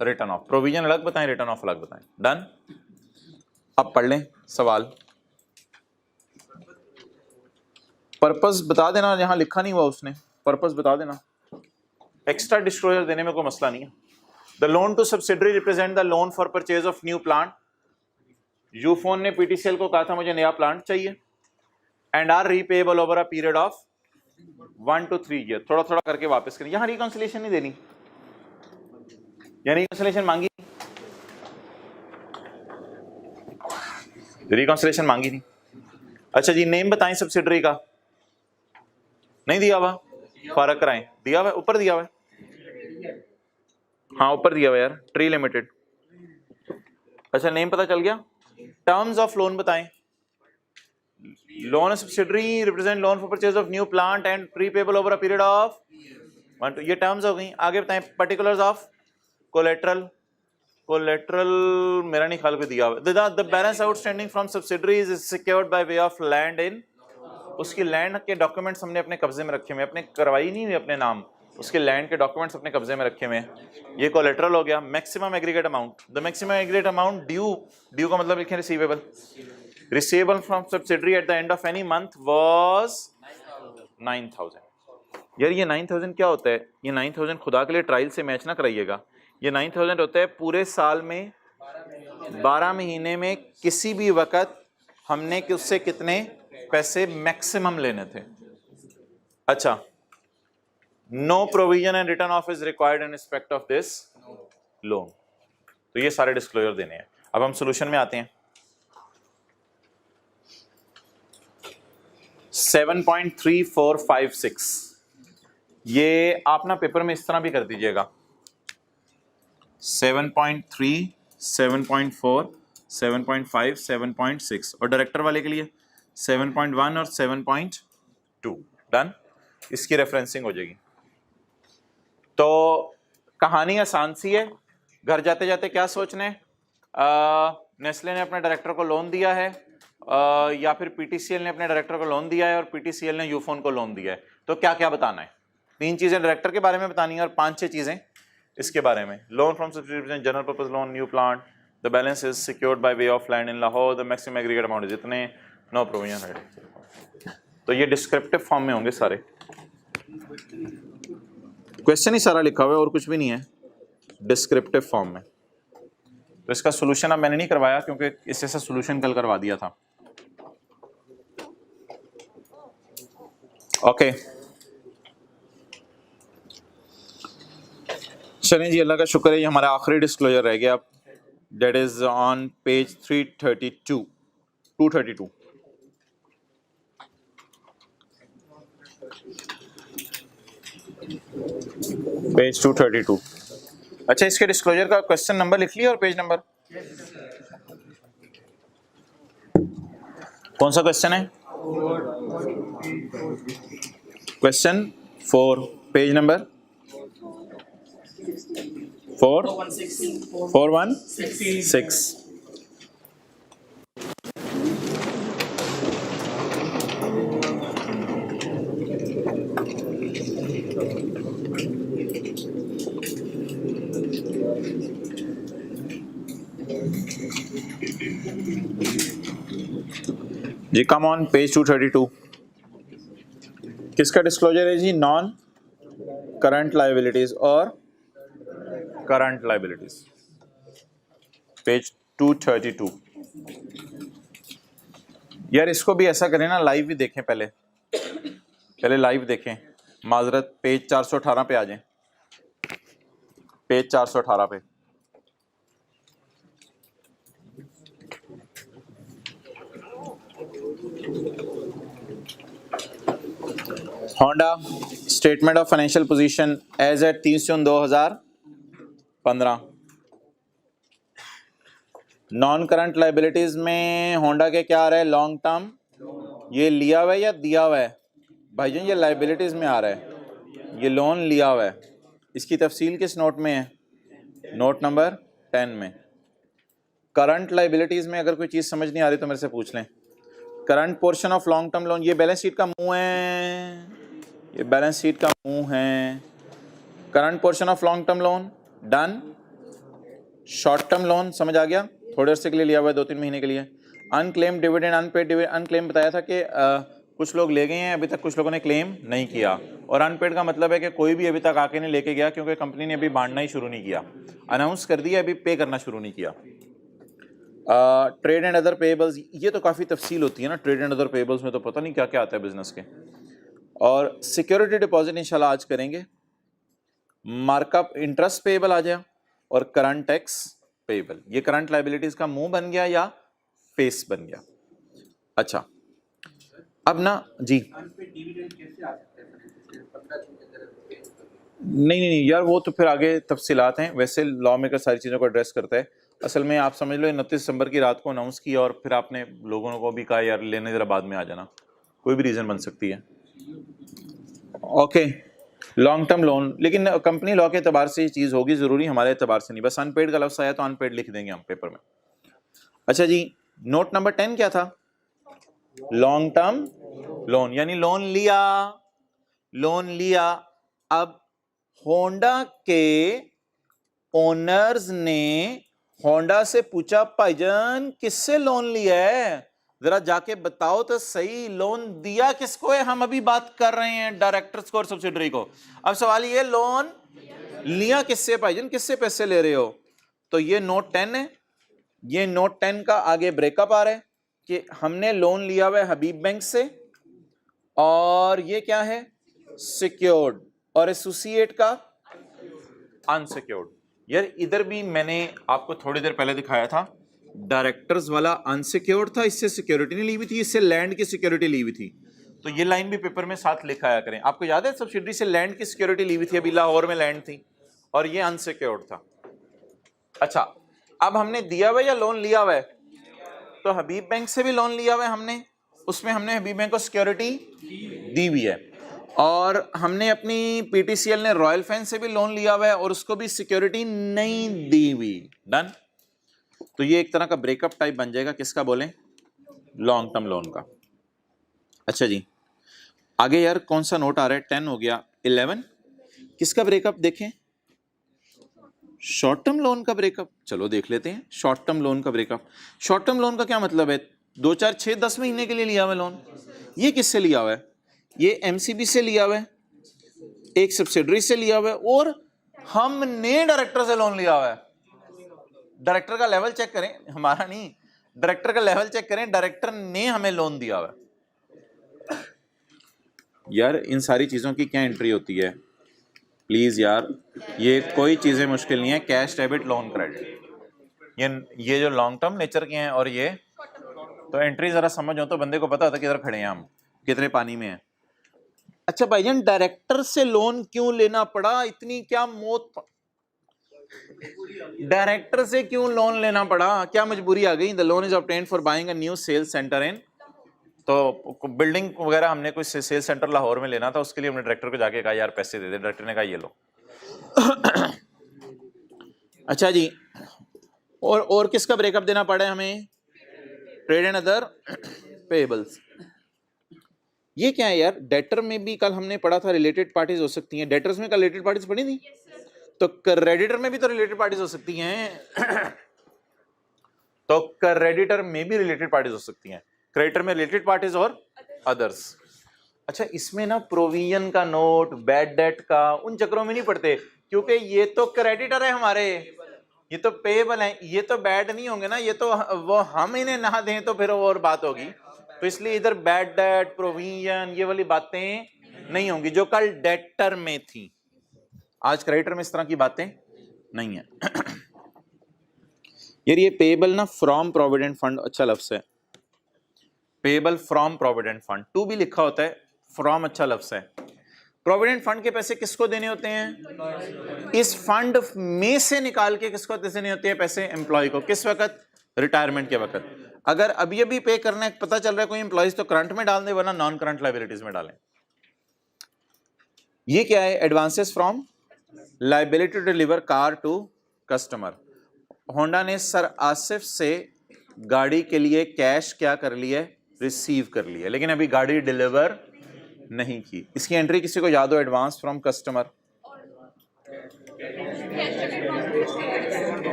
written off, provision अलग बताएं, written off अलग बताएं। Done. अब पढ़ लें सवाल। Purpose बता देना, यहां लिखा नहीं हुआ उसने, पर्पस बता देना। एक्स्ट्रा डिस्क्लोजर देने में कोई मसला नहीं है। The loan to subsidiary represent the loan for purchase of new plant. Ufone ने पीटीसीएल को कहा था मुझे नया प्लांट चाहिए, and are repayable over a period of 1 to 3 year. थोड़ा थोड़ा करके वापस करें। यहां रिकंसिलिएशन नहीं देनी, यानी रिकंसिलिएशन मांगी, रिकंसिलिएशन मांगी नहीं। अच्छा जी, नेम बताएं सब्सिडरी का, नहीं दिया हुआ, फर्क कराएं, दिया हुआ ऊपर, दिया हुआ, हाँ ऊपर दिया हुआ यार, ट्री लिमिटेड। अच्छा नेम पता चल गया। टर्म्स ऑफ लोन बताएं। Loan subsidiary represent loan for purchase of new plant and prepayable over a period of 1 to, ये टर्म्स हो गई। आगे बताएं पर्टिकुलर्स ऑफ कोलेटरल। कोलेटरल मेरा नहीं ख्याल कोई दिया हुआ। The balance outstanding from subsidiaries is secured by way of land in, उसकी लैंड के डॉक्यूमेंट्स हमने अपने कब्जे में रखे हुए, अपने करवाई नहीं हुई अपने नाम, उसके लैंड के डॉक्यूमेंट्स अपने कब्जे में रखे हुए हैं। ये कोलेटरल हो गया। Maximum aggregate amount, the maximum aggregate amount due, due का मतलब लिखें receivable, receivable from subsidiary at the end of any month was 9,000। यार ये 9,000 क्या होता है? ये 9,000 खुदा के लिए ट्रायल से मैच ना कराइएगा। ये 9,000 होता है पूरे साल में 12 महीने में किसी भी वक्त हमने उससे कितने पैसे मैक्सिमम लेने थे। अच्छा, no provision and return of is required in respect of this loan. तो ये सारे डिस्क्लोजर देने हैं। अब हम सॉल्यूशन में आते हैं। 7.3456 ये आप ना पेपर में इस तरह भी कर दीजिएगा, 7.3, 7.4, 7.5, 7.6, और डायरेक्टर वाले के लिए 7.1 और 7.2। डन। इसकी रेफरेंसिंग हो जाएगी। तो कहानी आसान सी है। घर जाते जाते क्या सोचने, नेस्ले ने अपने डायरेक्टर को लोन दिया है, या फिर पीटीसीएल ने अपने डायरेक्टर को लोन दिया है और पीटीसीएल ने यूफोन को लोन दिया है। तो क्या क्या बताना है? 3 चीजें डायरेक्टर के बारे में बतानी है और 5-6 चीजें इसके बारे में। Loan from subsidiary general purpose loan, new plant, the balance is secured by way of land in Lahore, the maximum aggregate amount is इतने, नो प्रोविजन। तो ये डिस्क्रिप्टिव फॉर्म में होंगे सारे। क्वेश्चन ही सारा लिखा हुआ है और कुछ भी नहीं है, डिस्क्रिप्टिव फॉर्म में। तो इसका सॉल्यूशन अब मैंने नहीं करवाया क्योंकि इससे सॉल्यूशन कल करवा दिया था। ओके चलें जी, अल्लाह का शुक्र है, ये हमारा आखिरी डिस्क्लोजर रह गया। That is on page 232। Page 232। अच्छा, इसके डिस्क्लोजर का क्वेश्चन नंबर लिख लिया और पेज नंबर। कौन सा क्वेश्चन है? Question 4, page number 416। जी कम ऑन पेज 232, किसका डिस्क्लोजर है जी? नॉन करंट लाइबिलिटीज और करंट लाइबिलिटीज, पेज 232। यार इसको भी ऐसा करें ना, लाइव भी देखें, पहले लाइव देखें। माजरत, पेज 418 पे आ जाएं, पेज 418 पे। Honda statement of financial position as at 30/6/2015। Non current liabilities में होंडा के क्या आ रहा है? Long term. ये लिया हुआ है या दिया हुआ है? भाईजान ये लाइबिलिटीज में आ रहा है, ये लोन लिया हुआ है। इसकी तफसील किस नोट में है? नोट नंबर 10 में। करंट लाइबिलिटीज में अगर कोई चीज समझ नहीं आ रही तो मेरे से पूछ लें। Current portion of long term loan, ये बैलेंस शीट का मुंह है, ये बैलेंस शीट का मुंह है। Current portion of long term loan done. Short term loan समझ आ गया, थोड़े अर्से के लिए लिया हुआ है, 2-3 महीने के लिए। Unclaimed dividend, unpaid dividend. Unclaimed बताया था कि कुछ लोग ले गए हैं अभी तक, कुछ लोगों ने क्लेम नहीं किया। और अनपेड का मतलब है कि कोई भी अभी तक आके नहीं लेके गया, क्योंकि कंपनी ने अभी बांटना ही शुरू नहीं किया, अनाउंस कर दिया, अभी पे करना शुरू नहीं किया। ट्रेड एंड अदर पेएबल्स, ये तो काफ़ी तफसील होती है ना, ट्रेड एंड अदर पेएबल्स में तो पता नहीं क्या क्या आता है बिजनेस के। और सिक्योरिटी डिपॉजिट इंशाल्लाह आज करेंगे। मार्कअप इंटरेस्ट पेएबल आ जाए और करंट टैक्स पेएबल। ये करंट लाइबिलिटीज का मुंह बन गया या फेस बन गया? अच्छा अब ना जी, नहीं यार, वो तो फिर आगे तफसीलात हैं। वैसे लॉ मेकर सारी चीज़ों को एड्रेस करता है। असल में आप समझ लो 29 दिसंबर की रात को अनाउंस किया और फिर आपने लोगों को भी कहा यार लेने जरा बाद में आ जाना, कोई भी रीज़न बन सकती है। ओके, लॉन्ग टर्म लोन, लेकिन कंपनी लॉ के एतबार से ये चीज़ होगी ज़रूरी, हमारे एतबार से नहीं। बस अनपेड का लफ्ज़ आया तो अनपेड लिख देंगे हम पेपर में। अच्छा जी, नोट नंबर 10 क्या था? लॉन्ग टर्म लोन, यानी लोन लिया, लोन लिया। अब होंडा के ओनर्स ने होंडा से पूछा भाईजान किससे लोन लिया है, जरा जाके बताओ तो सही, लोन दिया किसको है? हम अभी बात कर रहे हैं डायरेक्टर्स को और सब्सिडरी को। अब सवाल ये, लोन लिया किससे भाईजान, किससे पैसे ले रहे हो? तो ये नोट 10 है, ये नोट 10 का आगे ब्रेकअप आ रहा है कि हमने लोन लिया हुआ है हबीब बैंक से, और ये क्या है? सिक्योर्ड, और एसोसिएट का अनसिक्योर्ड। यार इधर भी मैंने आपको थोड़ी देर पहले दिखाया था, डायरेक्टर्स वाला अनसिक्योर्ड था, इससे सिक्योरिटी नहीं ली हुई थी, इससे लैंड की सिक्योरिटी ली हुई थी। तो ये लाइन भी पेपर में साथ लिखा आया करें। आपको याद है सब्सिडरी से लैंड की सिक्योरिटी ली हुई थी, अभी लाहौर में लैंड थी, और ये अनसिक्योर्ड था। अच्छा, अब हमने दिया हुआ या लोन लिया हुआ है? तो हबीब बैंक से भी लोन लिया हुआ है हमने, उसमें हमने हबीब बैंक को सिक्योरिटी दी हुई है, और हमने अपनी पीटीसीएल ने रॉयल फैंस से भी लोन लिया हुआ है और उसको भी सिक्योरिटी नहीं दी हुई। डन। तो ये एक तरह का ब्रेकअप टाइप बन जाएगा, किसका बोलें? लॉन्ग टर्म लोन का। अच्छा जी, आगे यार कौन सा नोट आ रहा है? 10 हो गया, 11 किसका ब्रेकअप देखें? शॉर्ट टर्म लोन का ब्रेकअप। चलो देख लेते हैं शॉर्ट टर्म लोन का ब्रेकअप। शॉर्ट टर्म लोन का क्या मतलब है? 2, 4, 6, 10 महीने के लिए लिया हुआ लोन। ये किससे लिया हुआ है? ये एमसीबी से लिया हुआ है, एक सब्सिडरी से लिया हुआ है, और हमने डायरेक्टर से लोन लिया हुआ है। डायरेक्टर का लेवल चेक करें, हमारा नहीं, डायरेक्टर का लेवल चेक करें, डायरेक्टर ने हमें लोन दिया हुआ है। यार इन सारी चीजों की क्या एंट्री होती है प्लीज यार, ये कोई चीजें मुश्किल नहीं है। कैश, डेबिट, लोन, क्रेडिट, ये जो लॉन्ग टर्म नेचर के हैं, और ये तो एंट्री जरा समझ हो तो बंदे को पता होता है किधर खड़े हैं हम, कितने पानी में है। अच्छा भाईजान, डायरेक्टर से लोन क्यों लेना पड़ा? इतनी क्या मौत, डायरेक्टर से क्यों लोन लेना पड़ा? क्या मजबूरी आ गई? The loan is obtained for buying a new sales centre in, तो बिल्डिंग वगैरह हमने कोई सेल्स सेंटर लाहौर में लेना था, उसके लिए हमने डायरेक्टर को जाके कहा यार पैसे दे दे, डायरेक्टर ने कहा ये लो। अच्छा जी, और किसका ब्रेकअप देना पड़ा है हमें? Trade and other payables. ये क्या है यार? डेटर में भी कल हमने पढ़ा था रिलेटेड पार्टीज हो सकती हैं, डेटर्स में कल रिलेटेड पार्टीज पढ़ी थी, तो क्रेडिटर में भी तो रिलेटेड पार्टीज हो सकती हैं। तो क्रेडिटर में भी रिलेटेड पार्टीज हो सकती हैं, क्रेडिटर में रिलेटेड पार्टीज और अदर्स। अच्छा, इसमें ना प्रोविजन का नोट, बैड डेट का, उन चक्करों में नहीं पड़ते, क्योंकि ये तो क्रेडिटर है हमारे, ये तो पेएबल है, ये तो बैड नहीं होंगे ना, ये तो वो हम इन्हें ना दें तो फिर और बात होगी। तो इसलिए इधर बैड डेट, प्रोविजन, ये वाली बातें नहीं होंगी जो कल डेटर में थी। आज क्रेडिटर में इस तरह की बातें नहीं है। यार ये पेएबल ना फ्रॉम प्रोविडेंट फंड अच्छा लफ्ज है, payable from provident fund, to भी लिखा होता है, फ्रॉम अच्छा लफ्ज है। प्रोविडेंट फंड के पैसे किसको देने होते हैं? इस फंड में से निकाल के किसको देने होते हैं पैसे? एम्प्लॉय को। किस वक्त? रिटायरमेंट के वक्त। अगर अभी अभी पे करना है, पता चल रहा है कोई एम्प्लॉइज, तो करंट में डाल दे, वरना नॉन करंट लायबिलिटीज में डालें। ये क्या है? Advances from liability to deliver car to customer. Honda ने सर आसिफ से गाड़ी के लिए कैश क्या कर लिया है? रिसीव कर लिया, लेकिन अभी गाड़ी डिलीवर नहीं की। इसकी एंट्री किसी को याद हो? Advance from customer.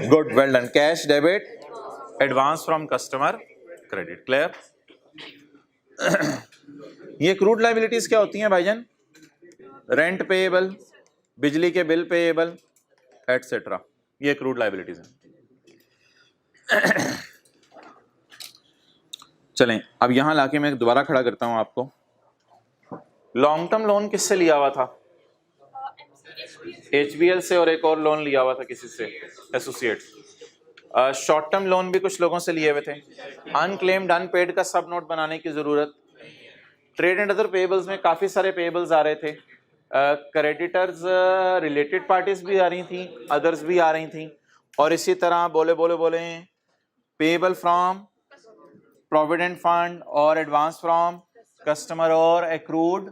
Good, well done. Cash debit, advance from customer, credit. Clear? ये क्रूड लायबिलिटीज क्या होती हैं भाईजान? रेंट पेएबल, बिजली के बिल पेएबल, एटसेट्रा, ये क्रूड लायबिलिटीज हैं। चलें, अब यहां लाके मैं दोबारा खड़ा करता हूं आपको। लॉन्ग टर्म लोन किससे लिया हुआ था? HBL से, और एक और लोन लिया हुआ था किसी से, एसोसिएट्स। शॉर्ट टर्म लोन भी कुछ लोगों से लिए हुए थे। अनक्लेम्ड अनपेड का सब नोट बनाने की जरूरत। ट्रेड एंड अदर पेएबल्स में काफी सारे पेएबल्स आ रहे थे। क्रेडिटर्स रिलेटेड पार्टीज भी आ रही थी, अदर्स भी आ रही थी, और इसी तरह बोले पेएबल फ्रॉम प्रोविडेंट फंड और एडवांस फ्रॉम कस्टमर और एक्रूड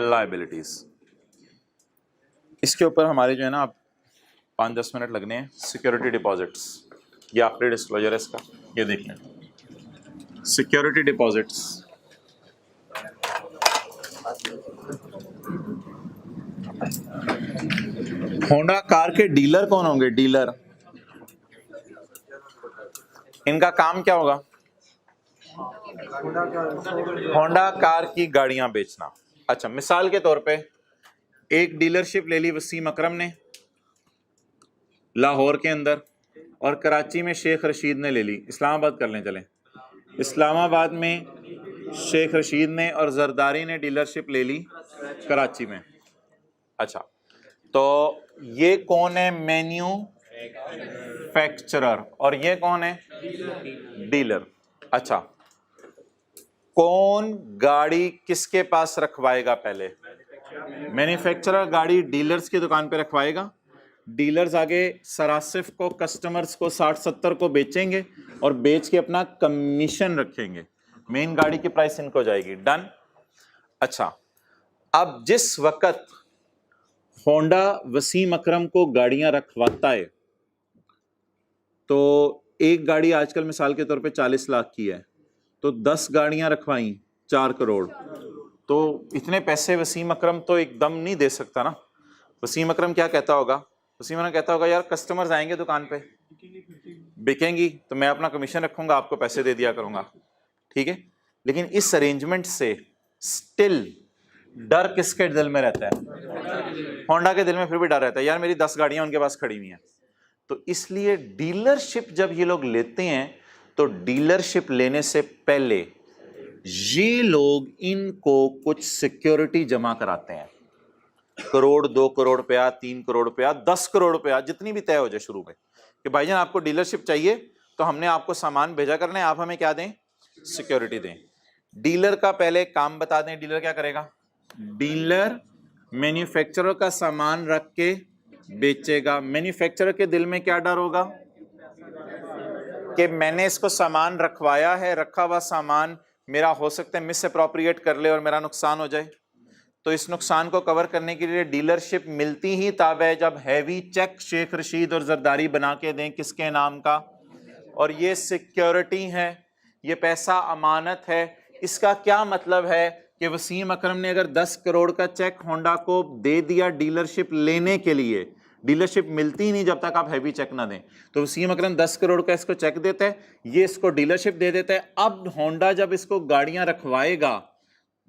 लायबिलिटीज। इसके ऊपर हमारे जो है ना 5-10 मिनट लगने हैं। सिक्योरिटी डिपॉजिट्स, ये आखिरी डिस्क्लोजर है इसका, ये देख लें। सिक्योरिटी डिपॉजिट्स, होंडा कार के डीलर कौन होंगे? डीलर, इनका काम क्या होगा? होंडा कार की गाड़ियां बेचना। अच्छा, मिसाल के तौर पे एक डीलरशिप ले ली वसीम अकरम ने लाहौर के अंदर, और कराची में शेख रशीद ने ले ली। इस्लामाबाद कर लें, चलें। इस्लामाबाद में शेख रशीद ने और जरदारी ने डीलरशिप ले ली कराची में। अच्छा, तो ये कौन है? मैन्युफैक्चरर, और ये कौन है? डीलर। अच्छा, कौन गाड़ी किसके पास रखवाएगा? पहले मैन्युफैक्चरर गाड़ी डीलर्स की दुकान पे रखवाएगा, डीलर्स आगे सरासिफ को, कस्टमर्स को 60-70 को बेचेंगे, और बेच के अपना कमीशन रखेंगे। मेन गाड़ी की प्राइस इनको जाएगी। डन। अच्छा, अब जिस वक्त होंडा वसीम अकरम को गाड़ियां रखवाता है, तो एक गाड़ी आजकल मिसाल के तौर पे 40 लाख की है, तो 10 गाड़ियां रखवाई 4 करोड़, तो इतने पैसे वसीम अकरम तो एकदम नहीं दे सकता ना। वसीम अकरम क्या कहता होगा? वसीम अकरम कहता होगा, यार कस्टमर्स आएंगे दुकान पे, बिकेंगी तो मैं अपना कमीशन रखूंगा, आपको पैसे दे दिया करूंगा, ठीक है। लेकिन इस अरेंजमेंट से स्टिल डर किसके दिल में रहता है? होंडा के दिल में फिर भी डर रहता है, यार मेरी 10 गाड़ियां उनके पास खड़ी हुई हैं। तो इसलिए डीलरशिप जब ये लोग लेते हैं, तो डीलरशिप लेने से पहले ये लोग इनको कुछ सिक्योरिटी जमा कराते हैं। करोड़, 2 करोड़ रुपया, 3 करोड़ रुपया, 10 करोड़ रुपया, जितनी भी तय हो जाए शुरू में, कि भाईजान आपको डीलरशिप चाहिए तो हमने आपको सामान भेजा करना है, आप हमें क्या दें? सिक्योरिटी दें। डीलर का पहले काम बता दें, डीलर क्या करेगा? डीलर मैन्युफैक्चरर का सामान रख के बेचेगा। मैन्युफैक्चरर के दिल में क्या डर होगा? कि मैंने इसको सामान रखवाया है, रखा हुआ सामान मेरा हो सकता है मिस अप्रोप्रिएट कर ले और मेरा नुकसान हो जाए। तो इस नुकसान को कवर करने के लिए डीलरशिप मिलती ही तब है जब हैवी चेक शेख रशीद और जरदारी बना के दें किसके नाम का, और ये सिक्योरिटी है, ये पैसा अमानत है। इसका क्या मतलब है कि वसीम अकरम ने अगर 10 करोड़ का चेक होंडा को दे दिया डीलरशिप लेने के लिए, डीलरशिप मिलती ही नहीं जब तक आप हैवी चेक ना दें। तो वसीम अकरम 10 करोड़ का इसको चेक देता है, ये इसको डीलरशिप दे देता है। अब होंडा जब इसको गाड़ियां रखवाएगा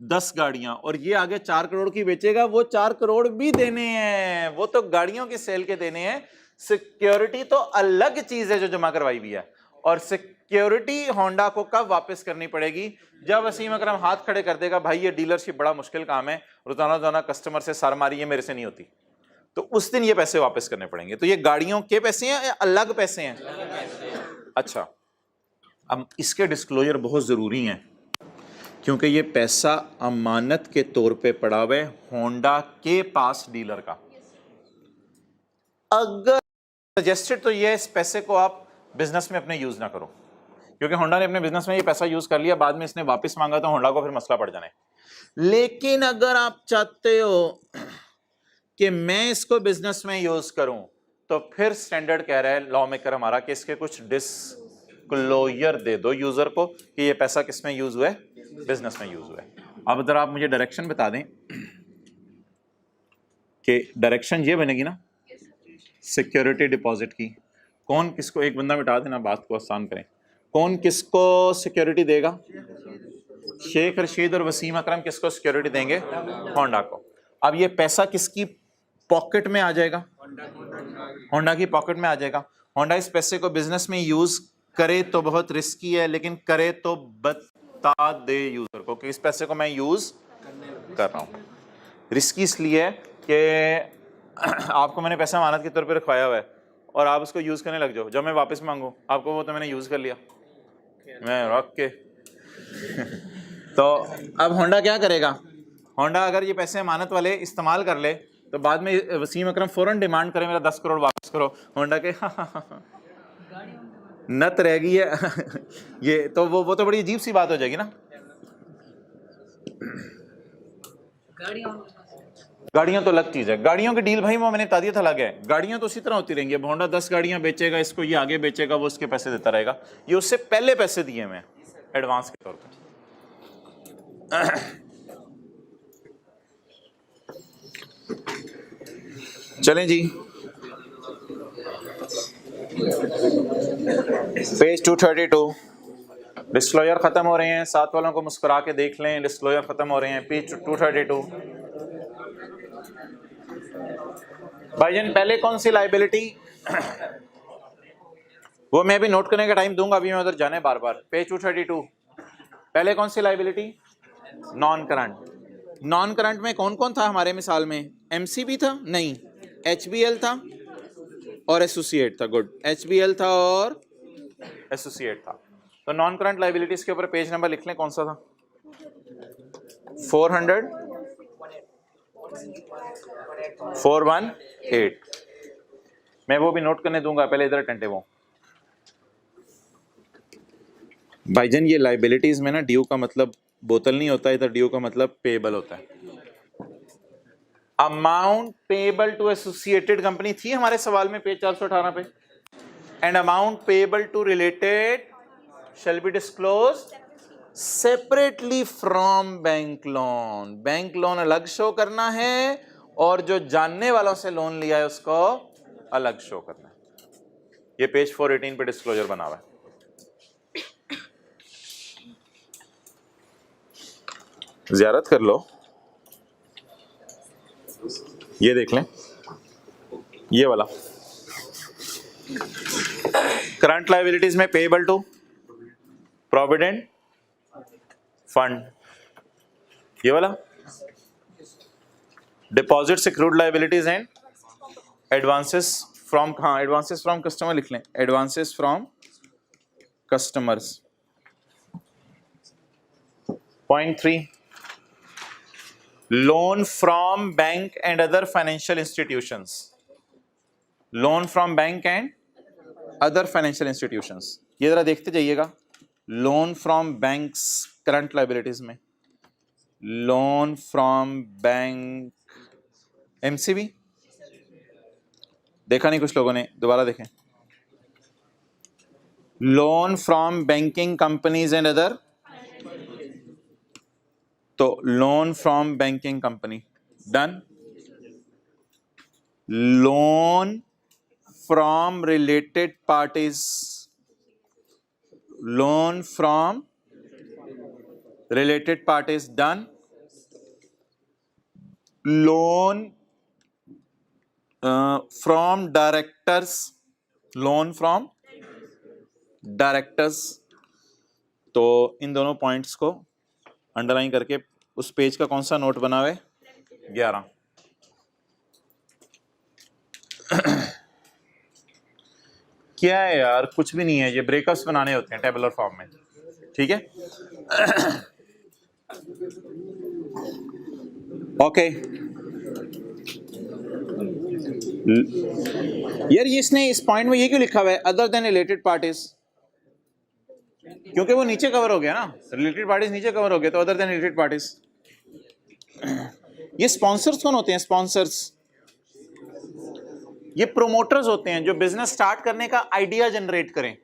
10 गाड़ियां और ये आगे 4 करोड़ की बेचेगा, वो 4 करोड़ भी देने हैं, वो तो गाड़ियों के सेल के देने हैं। सिक्योरिटी तो अलग चीज है जो जमा करवाई हुई है, और सिक्योरिटी होंडा को कब वापस करनी पड़ेगी? जब वसीम अकरम हाथ खड़े कर देगा, भाई ये डीलरशिप बड़ा मुश्किल काम है, रोजाना रोजाना कस्टमर से सर मारी, ये मेरे से नहीं होती, तो उस दिन ये पैसे वापस करने पड़ेंगे। तो ये गाड़ियों के पैसे हैं या अलग पैसे हैं? अच्छा, अब इसके डिस्क्लोजर बहुत जरूरी हैं, क्योंकि ये पैसा अमानत के तौर पे पड़ा हुआ है होंडा के पास डीलर का। अगर सजेस्टेड तो ये इस पैसे को आप बिजनेस में अपने यूज ना करो, क्योंकि होंडा ने अपने बिजनेस में ये पैसा यूज कर लिया, बाद में इसने वापस मांगा तो होंडा को फिर मसला पड़ जाने। लेकिन अगर आप चाहते हो कि मैं इसको बिजनेस में यूज करूं, तो फिर स्टैंडर्ड कह रहा है लॉ मेकर हमारा कि इसके कुछ डिस्क्लोजर दे दो यूजर को कि ये पैसा किस में यूज हुआ है, बिजनेस में यूज हुआ है। अब अगर आप मुझे डायरेक्शन बता दें कि डायरेक्शन ये बनेगी ना सिक्योरिटी डिपॉजिट की, कौन किसको, एक बंदा मिटा देना बात को आसान करें, कौन किसको सिक्योरिटी देगा? शेख रशीद और वसीम अकरम किसको सिक्योरिटी देंगे? होंडा को। अब ये पैसा किसकी पॉकेट में आ जाएगा? होंडा की पॉकेट में आ जाएगा। होंडा इस पैसे को बिजनेस में यूज करे तो बहुत रिस्की है, लेकिन करे तो बता दे यूजर को कि इस पैसे को मैं यूज कर रहा हूं। रिस्की इसलिए कि आपको मैंने पैसा अमानत के तौर पे रखवाया हुआ है और आप उसको यूज करने लग जाओ, जब मैं वापस मांगू आपको वो तो मैंने यूज कर लिया, मैं रख के तो अब होंडा क्या करेगा? होंडा अगर ये पैसे अमानत वाले इस्तेमाल कर ले तो बाद में वसीम अकरम फौरन डिमांड करे मेरा 10 करोड़ वापस करो, होंडा के नत रह गई है ये तो वो तो बड़ी अजीब सी बात हो जाएगी ना। गाड़ियां तो अलग चीज है, गाड़ियों की डील भाई वो मैंने बता दिया था अलग है, गाड़ियां तो उसी तरह होती रहेंगी। अब होंडा 10 गाड़ियां बेचेगा, इसको ये आगे बेचेगा, वो उसके पैसे देता रहेगा, ये उससे पहले पैसे दिए मैं एडवांस के तौर पर। चलें जी, पेज 232 डिस्क्लोजर खत्म हो रहे हैं, साथ वालों को मुस्कुरा के देख लें, डिस्क्लोजर खत्म हो रहे हैं। पेज 232 भाईजान, पहले कौन सी लाइबिलिटी वो मैं भी नोट करने का टाइम दूंगा, अभी मैं उधर जाने बार बार। पेज 232 पहले कौन सी liability? Non current. Non current में कौन कौन था हमारे मिसाल में? एमसीबी था? नहीं, एचबीएल था और एसोसिएट था। गुड, एचबीएल था और एसोसिएट था। तो नॉन करंट लाइबिलिटीज के ऊपर पेज नंबर लिख लें, कौन सा था? 418। मैं वो भी नोट करने दूंगा, पहले इधर अटेंटिव हो भाईजान। ये लाइबिलिटीज में ना ड्यू का मतलब बोतल नहीं होता, इधर ड्यू का मतलब पेएबल होता है। Amount payable to associated company थी हमारे सवाल में पेज 418 पे, and amount payable to related shall be disclosed separately from bank loan. Bank loan अलग शो करना है और जो जानने वालों से लोन लिया है उसको अलग शो करना है। ये पेज 418 पे डिस्क्लोजर बना हुआ है। ज़ियारत कर लो, ये देख लें, ये वाला करंट लायबिलिटीज में पेएबल टू प्रोविडेंट फंड, ये वाला deposits accrued liabilities and advances from, हाँ एडवांसेस फ्रॉम कस्टमर लिख लें, advances from customers. Point 3 loan from bank and other financial institutions. Loan from bank and other financial institutions, ये जरा देखते जाइएगा। Loan from banks current liabilities में, loan from bank MCB देखा नहीं कुछ लोगों ने, दोबारा देखें। Loan from banking companies and other, तो loan from banking company done. loan from related parties, loan from related parties done, loan from directors, loan from directors। तो इन दोनों पॉइंट्स को अंडरलाइन करके उस पेज का कौन सा नोट बना हुआ है? 11। क्या है यार, कुछ भी नहीं है, ये ब्रेकअप्स बनाने होते हैं टेबुलर फॉर्म में, ठीक है। ओके यार, ये इसने इस पॉइंट में ये क्यों लिखा हुआ है अदर देन रिलेटेड पार्टीज? क्योंकि वो नीचे कवर हो गया ना, रिलेटेड पार्टीज नीचे कवर हो गया, तो अदर देन रिलेटेड पार्टीज। ये स्पॉन्सर्स कौन होते हैं? स्पॉन्सर्स ये प्रोमोटर्स होते हैं जो बिजनेस स्टार्ट करने का आइडिया जनरेट करें।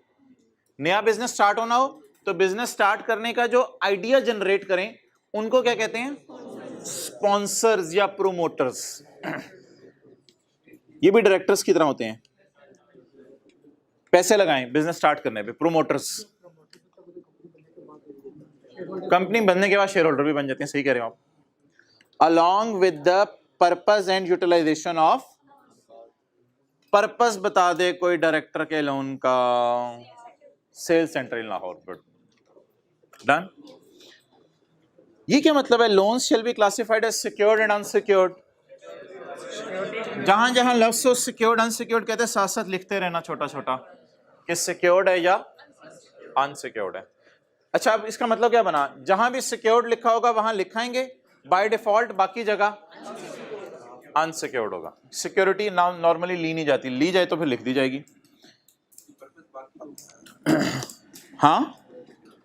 नया बिजनेस स्टार्ट होना हो तो बिजनेस स्टार्ट करने का जो आइडिया जनरेट करें, उनको क्या कहते हैं? स्पॉन्सर्स या प्रोमोटर्स। ये भी डायरेक्टर्स की तरह होते हैं, पैसे लगाएं बिजनेस स्टार्ट करने पे, प्रोमोटर्स। कंपनी बनने के बाद शेयर होल्डर भी बन जाते हैं, सही कह रहे हो आप। Along with the purpose and utilization of, purpose बता दे कोई डायरेक्टर के लोन का, sales centre in Lahore. Good, done. ये क्या मतलब है? Loans shall be classified as secured and unsecured. जहां जहां लफ्ज हो सिक्योर्ड अनसिक्योर्ड कहते हैं, साथ साथ लिखते रहना छोटा छोटा कि सिक्योर्ड है या अनसिक्योर्ड है। अच्छा, अब इसका मतलब क्या बना? जहां भी सिक्योर्ड लिखा होगा वहां लिखाएंगे बाय डिफॉल्ट, बाकी जगह अनसिक्योर्ड होगा। सिक्योरिटी नॉर्मली ली नहीं जाती, ली जाए तो फिर लिख दी जाएगी। हाँ,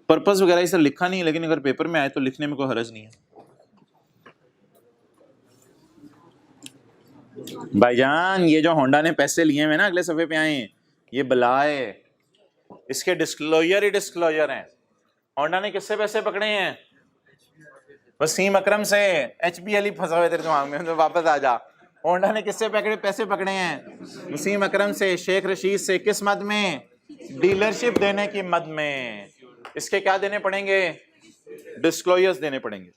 पर्पस वगैरह इसे लिखा नहीं, लेकिन अगर पेपर में आए तो लिखने में कोई हर्ज नहीं है। भाईजान, ये जो होंडा ने पैसे लिए हैं ना, अगले सफे पे आए, ये बलाए, इसके डिस्क्लोजर ही डिस्क्लोजर हैं। होंडा ने किससे पैसे पकड़े हैं? वसीम अकरम से। HBL ही फंसा हुआ तेरे दिमाग में, तो वापस आ जा। होंडा ने किससे पैसे पकड़े हैं? वसीम अकरम से, शेख रशीद से। किस मद में? डीलरशिप देने की मद में। इसके क्या देने पड़ेंगे? डिस्क्लोजर्स देने पड़ेंगे।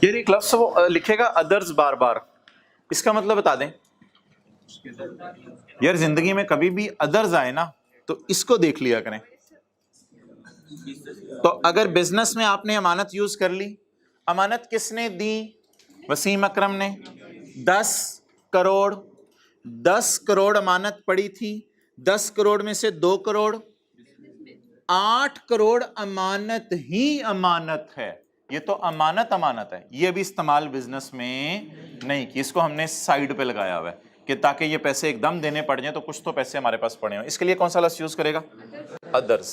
ये एक लफ्ज़ वो लिखेगा अदर्स बार बार, इसका मतलब बता दें यार। जिंदगी में कभी भी अदर्स आए ना तो इसको देख लिया करें। तो अगर बिजनेस में आपने अमानत यूज कर ली, अमानत किसने दी? वसीम अकरम ने। 10 करोड़, 10 करोड़ अमानत पड़ी थी। 10 करोड़ में से 2 करोड़, 8 करोड़ अमानत ही अमानत है। ये तो अमानत है, ये भी इस्तेमाल बिजनेस में नहीं की, इसको हमने साइड पे लगाया हुआ है कि ताकि ये पैसे एकदम देने पड़ जाए तो कुछ तो पैसे हमारे पास पड़े हो। इसके लिए कौन सा लफ्ज़ यूज करेगा? अदर्स।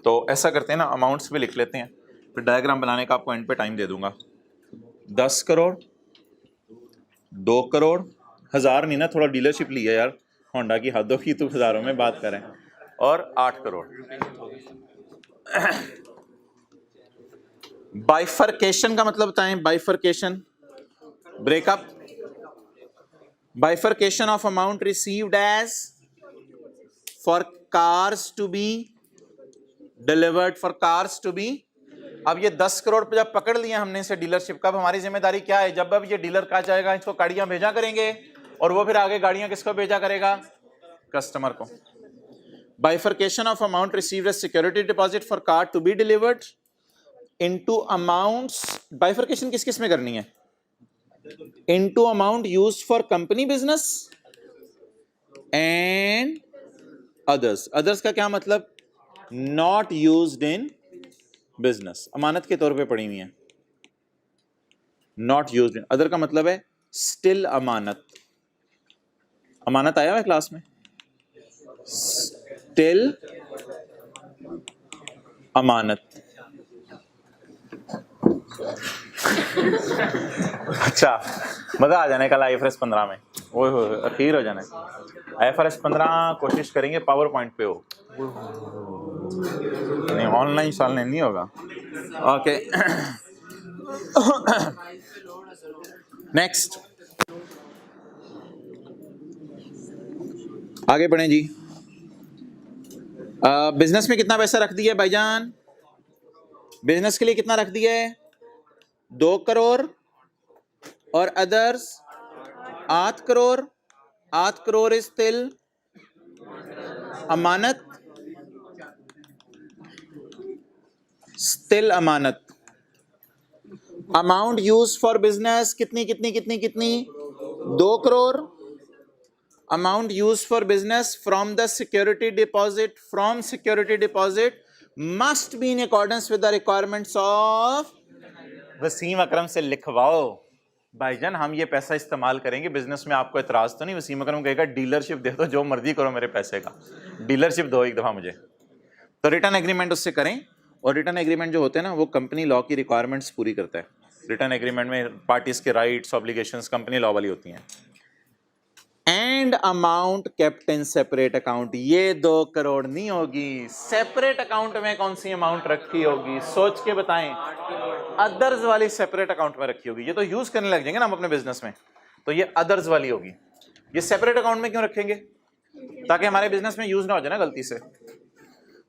तो ऐसा करते हैं ना, अमाउंट्स पे लिख लेते हैं, फिर डायग्राम बनाने का आपको एंड पे टाइम दे दूंगा। 10 करोड़, 2 करोड़, 1000 नहीं ना, थोड़ा डीलरशिप लिया यार, होंडा की हदों की, तो हजारों में बात करें, और 8 करोड़। बाइफरकेशन का मतलब बताएं। Bifurcation, breakup. Bifurcation of amount received as for cars to be delivered, for cars to be. अब ये 10 करोड़ पे जब पकड़ लिया हमने इसे डीलरशिप का, हमारी जिम्मेदारी क्या है? जब अब ये डीलर कहा जाएगा इसको गाड़ियां भेजा करेंगे, और वो फिर आगे गाड़ियां किसको भेजा करेगा? कस्टमर को। Bifurcation of amount received as security deposit for car to be delivered into amounts. Bifurcation किस किस में करनी है? Into amount used for company business and others. Others का क्या मतलब? नॉट यूज्ड इन बिजनेस, अमानत के तौर पे पड़ी हुई है, नॉट यूज्ड इन। अदर का मतलब है स्टिल अमानत। अमानत आया हुआ है क्लास में? स्टिल अमानत। अच्छा, मजा आ जाने कल IFRS 15 में, ओए हो अखीर हो जाना। IFRS 15 कोशिश करेंगे पावर पॉइंट पे हो, नहीं ऑनलाइन साल नहीं होगा। ओके नेक्स्ट, आगे बढ़ें जी। बिजनेस में कितना पैसा रख दिया भाईजान? बिजनेस के लिए कितना रख दिया है? 2 करोड़ और others 8 crore. 8 crore is still अमानत, स्टिल अमानत। अमाउंट यूज फॉर बिजनेस कितनी कितनी कितनी कितनी? 2 crore. Amount use for business from the security deposit, from security deposit must be in accordance with the requirements of Wasim Akram से लिखवाओ भाईजान, हम ये पैसा इस्तेमाल करेंगे बिजनेस में, आपको एतराज तो नहीं? वसीम अकरम कहेगा डीलरशिप दे दो, जो मर्जी करो मेरे पैसे का, डीलरशिप दो एक दफा मुझे। तो रिटर्न एग्रीमेंट उससे करें, और रिटर्न एग्रीमेंट जो होते हैं ना वो कंपनी लॉ की रिक्वायरमेंट्स पूरी करता है। रिटर्न एग्रीमेंट में पार्टीज के राइट्स ऑब्लिगेशंस कंपनी लॉ वाली होती हैं। And amount kept in separate account, ये 2 करोड़ नहीं होगी। सेपरेट अकाउंट में कौन सी अमाउंट रखी होगी? सोच के बताएं। अदर्स वाली सेपरेट अकाउंट में रखी होगी। ये तो यूज करने लग जाएंगे ना हम अपने बिजनेस में, तो ये अदर्स वाली होगी। ये सेपरेट अकाउंट में क्यों रखेंगे? ताकि हमारे बिजनेस में यूज ना हो जाए ना गलती से।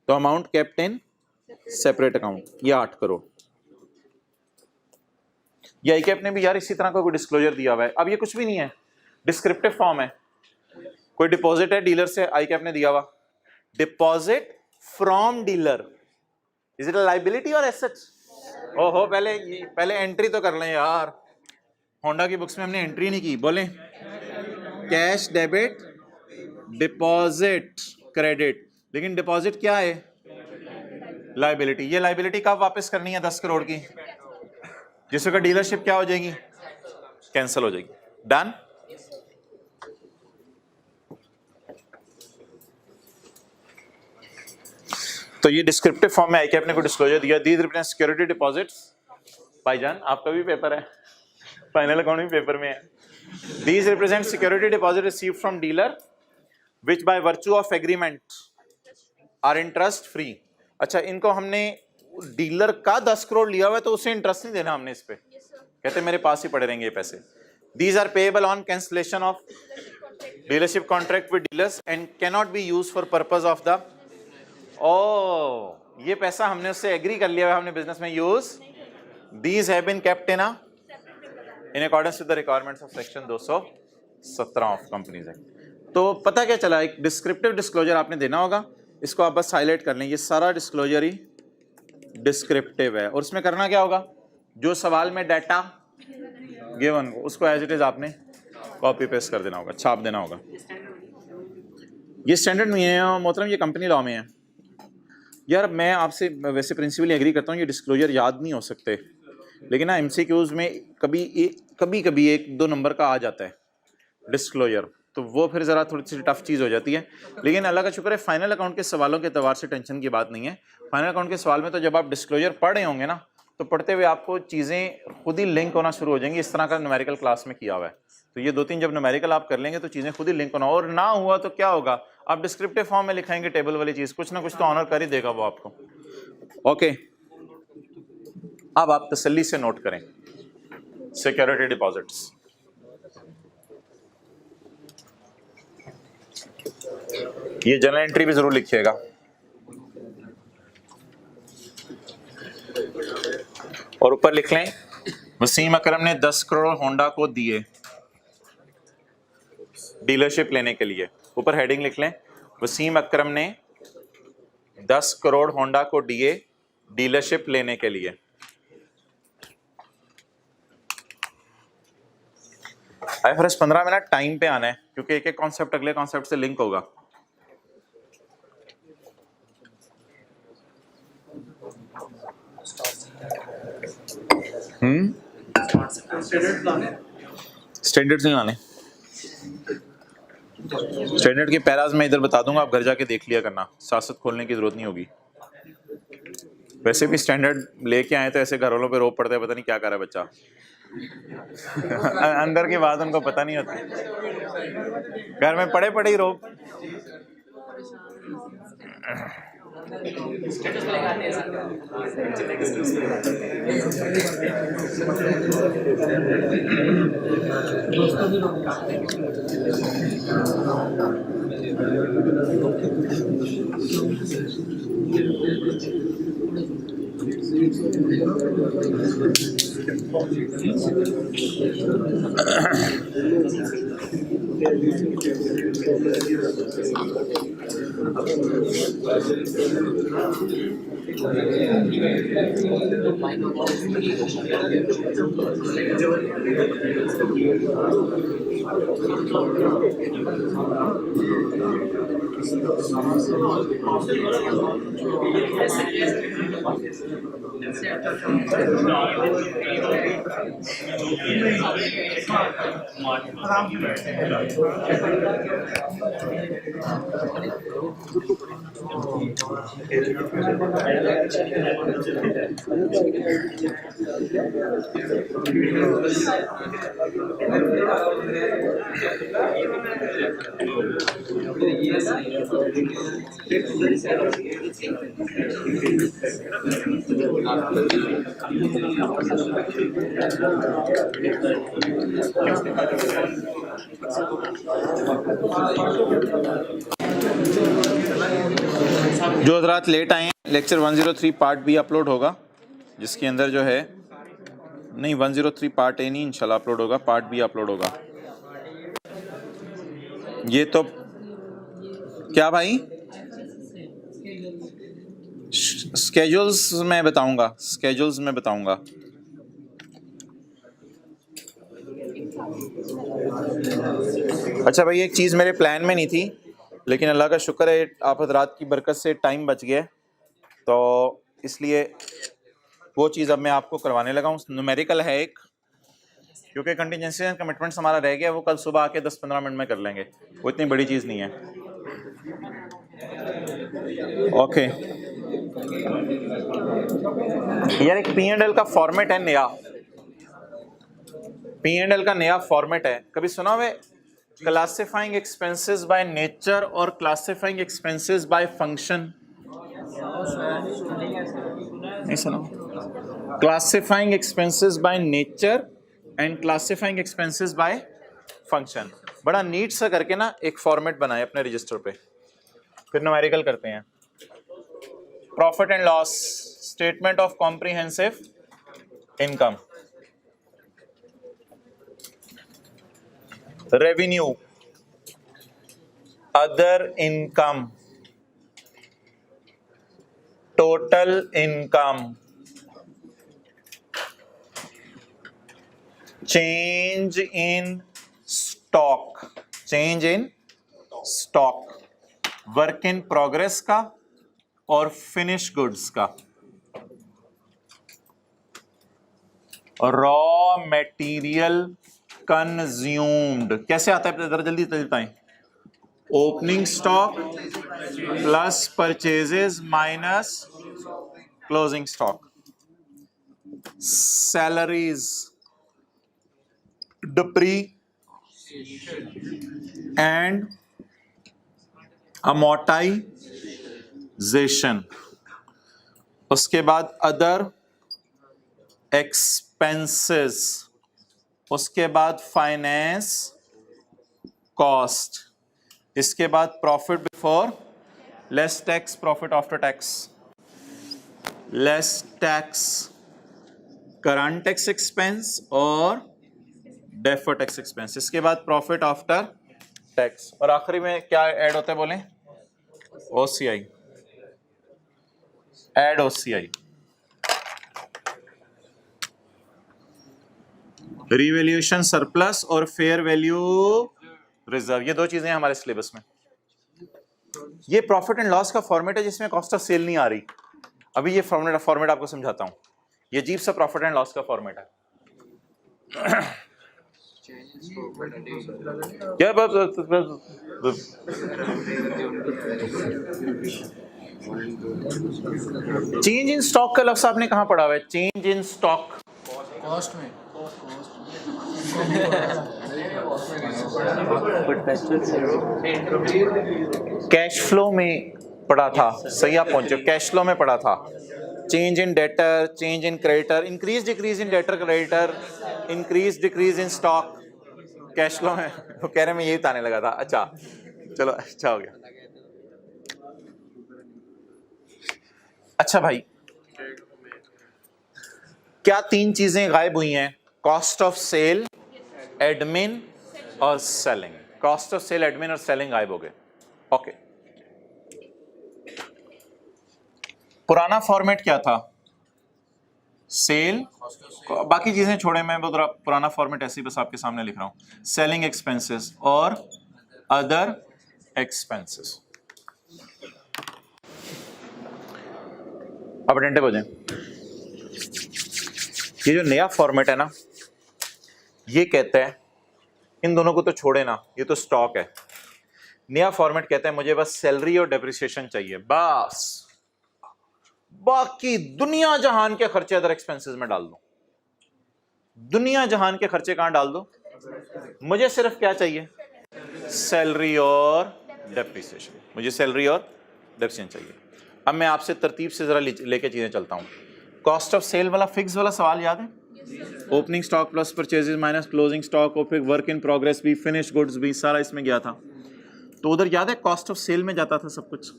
तो amount kept in separate account, ये 8 करोड़। ये आईकैप ने भी यार इसी तरह का कोई डिस्क्लोजर दिया हुआ है। अब ये कुछ भी नहीं है, डिस्क्रिप्टिव फॉर्म है। कोई डिपॉजिट है डीलर से, आईकैप ने दिया हुआ deposit from dealer, is it a liability और एसेट? ओहो, पहले एंट्री तो कर लें यार। होंडा की बुक्स में हमने एंट्री नहीं की। बोले कैश डेबिट डिपॉजिट क्रेडिट, लेकिन डिपॉजिट क्या है? लायबिलिटी। ये लायबिलिटी कब वापस करनी है? 10 करोड़ की, जिसका डीलरशिप क्या हो जाएगी? कैंसिल हो जाएगी। डन। तो ये डिस्क्रिप्टिव फॉर्म में आईकैप ने कोई डिस्क्लोजर दिया, दीज रिप्रेजेंट सिक्योरिटी डिपॉजिट्स। भाईजान आपका भी पेपर है, फाइनल अकाउंट भी पेपर में है। These represent security deposit received from dealer which by virtue of agreement are interest free. अच्छा, इनको हमने डीलर का 10 करोड़ लिया हुआ है तो उसे इंटरेस्ट नहीं देना हमने इस पे, कहते मेरे पास ही पड़े रहेंगे ये पैसे। These are payable on cancellation of dealership contract with dealers and can not be used for purpose of the. Oh, ये पैसा हमने उससे एग्री कर लिया है, हमने बिजनेस में use. These have been kept in accordance with the requirements of section 217 of companies act. तो पता क्या चला, एक डिस्क्रिप्टिव डिस्क्लोजर आपने देना होगा, इसको आप बस हाईलाइट कर लें। ये सारा डिस्क्लोजर ही डिस्क्रिप्टिव है, और उसमें करना क्या होगा? जो सवाल में डाटा गिवन उसको एज इट इज आपने कॉपी पेस्ट कर देना होगा, छाप देना होगा। ये स्टैंडर्ड नहीं है मोहतरम, ये कंपनी लॉ में है। यार मैं आपसे वैसे प्रिंसिपली एग्री करता हूँ, ये डिस्क्लोजर याद नहीं हो सकते, लेकिन ना एमसीक्यूज में कभी कभी 1-2 नंबर का आ जाता है डिस्क्लोजर, तो वो फिर ज़रा थोड़ी सी टफ चीज़ हो जाती है। लेकिन अल्लाह का शुक्र है फाइनल अकाउंट के सवालों के एतबार से टेंशन की बात नहीं है। फाइनल अकाउंट के सवाल में तो जब आप डिस्क्लोजर पढ़ रहे होंगे ना, तो पढ़ते हुए आपको चीज़ें खुद ही लिंक होना शुरू हो जाएंगी। इस तरह का न्यूमेरिकल क्लास में किया हुआ है, तो ये 2-3 जब न्यूमेरिकल आप कर लेंगे तो चीज़ें खुद ही लिंक होना। और ना हुआ तो क्या होगा, आप डिस्क्रिप्टिव फॉर्म में लिखाएंगे टेबल वाली चीज़, कुछ ना कुछ तो ऑनर कर ही देगा वो आपको। ओके, अब आप तसल्ली से नोट करें सिक्योरिटी डिपॉजिट्स। ये जर्नल एंट्री भी जरूर लिखिएगा। और ऊपर लिख लें वसीम अकरम ने 10 करोड़ होंडा को दिए डीलरशिप लेने के लिए। ऊपर हेडिंग लिख लें वसीम अकरम ने 10 करोड़ होंडा को दिए डीलरशिप लेने के लिए। IFRS 15 में ना टाइम पे आना है, क्योंकि एक एक कॉन्सेप्ट अगले कॉन्सेप्ट से लिंक होगा। स्टैंडर्ड्स नहीं लाने, स्टैंडर्ड के पैराज में इधर बता दूंगा, आप घर जाके देख लिया करना, साथ साथ खोलने की जरूरत नहीं होगी। वैसे भी स्टैंडर्ड लेके आए तो ऐसे घर वालों पे रोप पड़ते हैं, पता नहीं क्या कर रहा है बच्चा। अंदर की बात उनको पता नहीं होती, घर में पड़े पड़े ही रोप। जो हजरात लेट आए हैं, लेक्चर 103 पार्ट बी अपलोड होगा, जिसके अंदर जो है नहीं 103 पार्ट ए नहीं इंशाल्लाह अपलोड होगा, पार्ट बी अपलोड होगा। ये तो क्या भाई, स्केड्यूल्स में बताऊंगा, स्केड्यूल्स में बताऊंगा। अच्छा भाई, एक चीज़ मेरे प्लान में नहीं थी, लेकिन अल्लाह का शुक्र है आप हजरात की बरकत से टाइम बच गया, तो इसलिए वो चीज़ अब मैं आपको करवाने लगा हूँ। न्यूमेरिकल है एक, क्योंकि कंटिजेंसी एंड कमिटमेंट्स हमारा रह गया, वो कल सुबह आके 10-15 मिनट में कर लेंगे, वो इतनी बड़ी चीज़ नहीं है। ओके यार, एक P&L का फॉर्मेट है नया, P&L का नया फॉर्मेट है, कभी सुना हुआ? क्लासिफाइंग एक्सपेंसेस बाय नेचर और क्लासिफाइंग एक्सपेंसेस बाय फंक्शन, नहीं सुना? Classifying expenses by nature and classifying expenses by function, बड़ा नीट सा करके ना एक फॉर्मेट बनाए अपने रजिस्टर पे। फिर न्यूमेरिकल करते हैं। Profit and loss, statement of comprehensive income, revenue, other income, total income, change in stock, change in stock, work in progress का और फिनिश गुड्स का, रॉ मटेरियल कंज्यूम्ड। कैसे आता है जरा जल्दी बताएं? Opening stock plus purchases minus closing stock, salaries, depreciation and amortization, उसके बाद अदर एक्सपेंसेस, उसके बाद फाइनेंस कॉस्ट, इसके बाद profit before less tax, profit after tax, less tax, current tax expense और डेफर्ड टैक्स एक्सपेंस, इसके बाद प्रॉफिट आफ्टर टैक्स, और आखिरी में क्या ऐड होता है बोलें? OCI, add OCI। Revaluation surplus और फेयर वैल्यू रिजर्व, ये दो चीजें हैं हमारे सिलेबस में। ये प्रॉफिट एंड लॉस का फॉर्मेट है जिसमें कॉस्ट ऑफ सेल नहीं आ रही। अभी ये फॉर्मेट आपको समझाता हूं। ये अजीब सा प्रॉफिट एंड लॉस का फॉर्मेट है। क्या चेंज इन स्टॉक का लफ्ज आपने कहां पढ़ा हुआ है? चेंज इन स्टॉक कॉस्ट में कैश फ्लो में पढ़ा था, सही आप पहुंचे, कैश फ्लो में पढ़ा था। Change in debtor, change in creditor, increase decrease in debtor creditor, increase decrease in stock, cash flow में। वो कह रहे मैं यही बताने लगा था। अच्छा चलो, अच्छा हो गया। अच्छा भाई, क्या तीन चीजें गायब हुई हैं? कॉस्ट ऑफ सेल, एडमिन और selling. Cost of sale, admin और सेलिंग गायब हो गए। ओके, पुराना फॉर्मेट क्या था? सेल, बाकी चीजें छोड़े, मैं पुराना फॉर्मेट ऐसे ही बस आपके सामने लिख रहा हूं। सेलिंग एक्सपेंसेस और अदर एक्सपेंसेस। अब अटेंटिव हो जाएं। ये जो नया फॉर्मेट है ना, ये कहता है, इन दोनों को तो छोड़े ना, ये तो स्टॉक है। नया फॉर्मेट कहता है मुझे बस सैलरी और डेप्रिसिएशन चाहिए, बस बाकी दुनिया जहान के खर्चे अदर एक्सपेंसेस में डाल दो। दुनिया जहान के खर्चे कहां डाल दो, मुझे सिर्फ क्या चाहिए? सैलरी और डेप्रिसिएशन। मुझे सैलरी और डेप्रिसिएशन चाहिए। अब मैं आपसे तरतीब से जरा लेके चीजें चलता हूं। कॉस्ट ऑफ सेल वाला फिक्स वाला सवाल याद है? Opening stock plus purchases minus closing stock और फिर वर्क इन प्रोग्रेस भी, फिनिश गुड्स भी, सारा इसमें गया था। तो उधर याद है कॉस्ट ऑफ सेल में जाता था सब कुछ।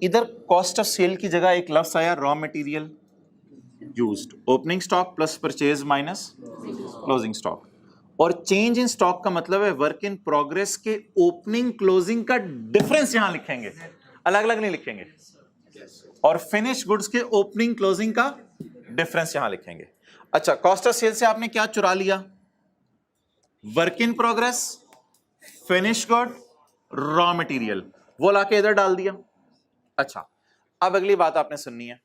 इधर कॉस्ट ऑफ सेल की जगह एक लफ्ज आया raw material used. Opening stock plus purchase minus closing stock. और चेंज इन स्टॉक का मतलब है वर्क इन प्रोग्रेस के ओपनिंग क्लोजिंग का डिफरेंस यहां लिखेंगे, अलग अलग नहीं लिखेंगे। और फिनिश गुड्स के ओपनिंग क्लोजिंग का डिफरेंस यहां लिखेंगे। अच्छा, कॉस्ट ऑफ सेल से आपने क्या चुरा लिया? Work in progress, finish good, raw material, वो लाके इधर डाल दिया। अच्छा, अब अगली बात आपने सुननी है।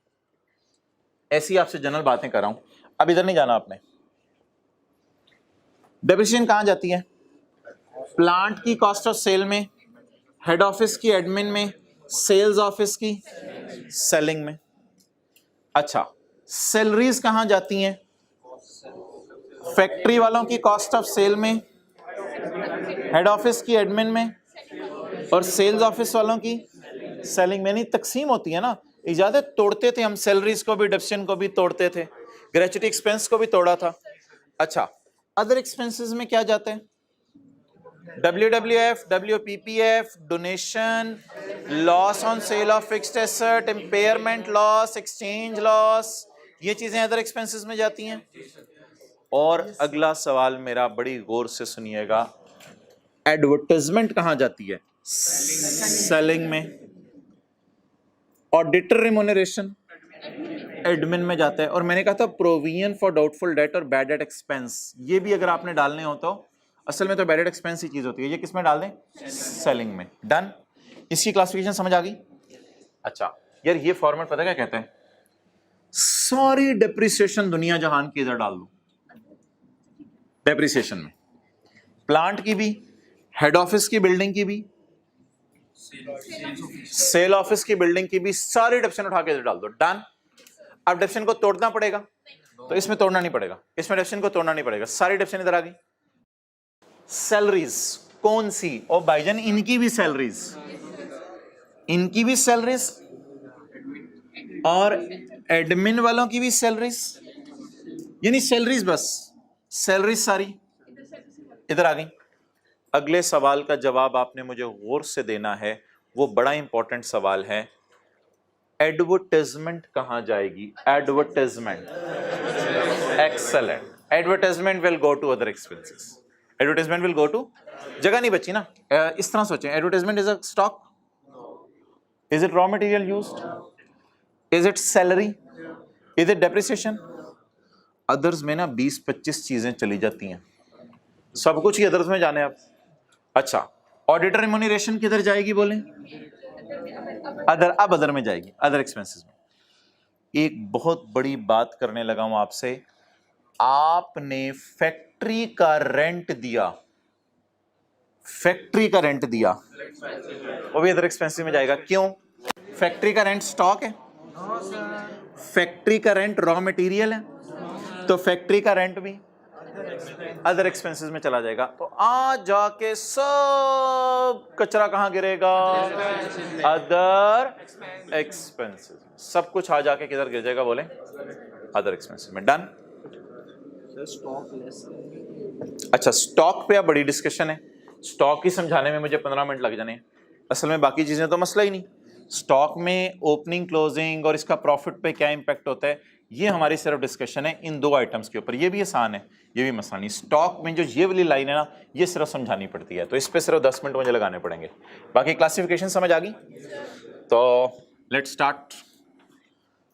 ऐसी आपसे जनरल बातें कर रहा हूं, अब इधर नहीं जाना आपने। डेप्रिसिएशन कहां जाती है? प्लांट की कॉस्ट ऑफ सेल में, हेड ऑफिस की एडमिन में, सेल्स ऑफिस की सेलिंग में। अच्छा, सैलरीज कहां जाती हैं? फैक्ट्री वालों की कॉस्ट ऑफ सेल में, हेड ऑफिस की एडमिन में और सेल्स ऑफिस वालों की सेलिंग में। नहीं, तकसीम होती है ना, इजाजत तोड़ते थे हम, सैलरीज को भी, डेप्रिसिएशन को भी तोड़ते थे, ग्रेचुटी एक्सपेंस को भी तोड़ा था। अच्छा, अदर एक्सपेंसेस में क्या जाते हैं? WWF, WPPF, donation, loss on sale of fixed asset, impairment loss, exchange loss, ये चीजें अदर एक्सपेंसेस में जाती हैं। और अगला सवाल मेरा बड़ी गौर से सुनिएगा, एडवर्टाइजमेंट कहां जाती है? सेलिंग में। ऑडिटर रिम्यूनरेशन एडमिन में जाता है। और मैंने कहा था प्रोविजन फॉर डाउटफुल डेट और बैड डेट एक्सपेंस, ये भी अगर आपने डालने हो तो असल में तो बैड डेट एक्सपेंस ही चीज होती है, ये किस में डाल दें? सेलिंग में। डन, इसकी क्लासिफिकेशन समझ आ गई? अच्छा यार, ये फॉर्मेट पता क्या कहते हैं? सारी डेप्रिसिएशन दुनिया जहान की इधर डाल दो। डेप्रिसिएशन में प्लांट की भी, हेड ऑफिस की बिल्डिंग की भी, सेल ऑफिस की बिल्डिंग की भी, सारी डेप्रिसिएशन उठा के इधर डाल दो। डन। अब डेप्रिसिएशन को तोड़ना पड़ेगा, तो इसमें तोड़ना नहीं पड़ेगा, इसमें डेप्रिसिएशन को तोड़ना नहीं पड़ेगा, सारी डेप्रिसिएशन इधर आ गई। सैलरीज कौन सी? ओ भाईजान, इनकी भी सैलरीज, इनकी भी सैलरीज और एडमिन वालों की भी सैलरीज, यानी सैलरीज, बस सैलरीज सारी इधर आ गई। अगले सवाल का जवाब आपने मुझे गौर से देना है, वो बड़ा इंपॉर्टेंट सवाल है। एडवर्टाइजमेंट कहां जाएगी? Advertisement, excellent. Advertisement will go to other expenses. Advertisement will go to, जगह नहीं बची ना। इस तरह सोचें, advertisement is a stock, is it raw material used, is it salary, is it depreciation? Others में ना 20-25 चीजें चली जाती हैं, सब कुछ ही अदर्स में जाने आप। अच्छा, ऑडिटर रिम्यूनरेशन किधर जाएगी बोलें? अदर, अब अदर में जाएगी, अदर एक्सपेंसेस में। एक बहुत बड़ी बात करने लगा हूं आपसे, आपने फैक्ट्री का रेंट दिया, फैक्ट्री का रेंट दिया, वो भी अदर एक्सपेंसेस में जाएगा। क्यों? फैक्ट्री का रेंट स्टॉक है, फैक्ट्री का रेंट रॉ मटेरियल है, तो फैक्ट्री का रेंट भी अदर एक्सपेंसेस में चला जाएगा। तो आज जाके सब कचरा कहां गिरेगा? Other expenses. सब कुछ आ जाके किधर गिर जाएगा? बोले अदर एक्सपेंसेस में। डन। अच्छा, स्टॉक पे अब बड़ी डिस्कशन है। स्टॉक ही समझाने में मुझे 15 मिनट लग जाने, असल में बाकी चीजें तो मसला ही नहीं। स्टॉक में ओपनिंग, क्लोजिंग और इसका प्रॉफिट पे क्या इंपैक्ट होता है, ये हमारी सिर्फ डिस्कशन है इन दो आइटम्स के ऊपर। ये भी आसान है, ये भी मसला नहीं। स्टॉक में जो ये वाली लाइन है ना, ये सिर्फ समझानी पड़ती है, तो इस पे सिर्फ 10 मिनट मुझे लगाने पड़ेंगे। बाकी क्लासिफिकेशन समझ आ गई? तो लेट्स स्टार्ट।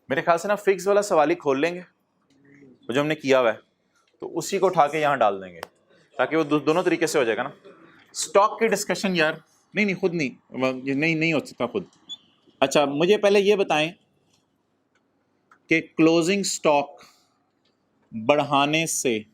मेरे ख्याल से ना फिक्स वाला सवाल ही खोल लेंगे, वो जो हमने किया हुआ है, तो उसी को उठा के यहाँ डाल देंगे, ताकि वो दोनों तरीके से हो जाएगा ना। स्टॉक की डिस्कशन यार नहीं, खुद नहीं हो सकता खुद। अच्छा, मुझे पहले ये बताएं कि क्लोजिंग स्टॉक बढ़ाने से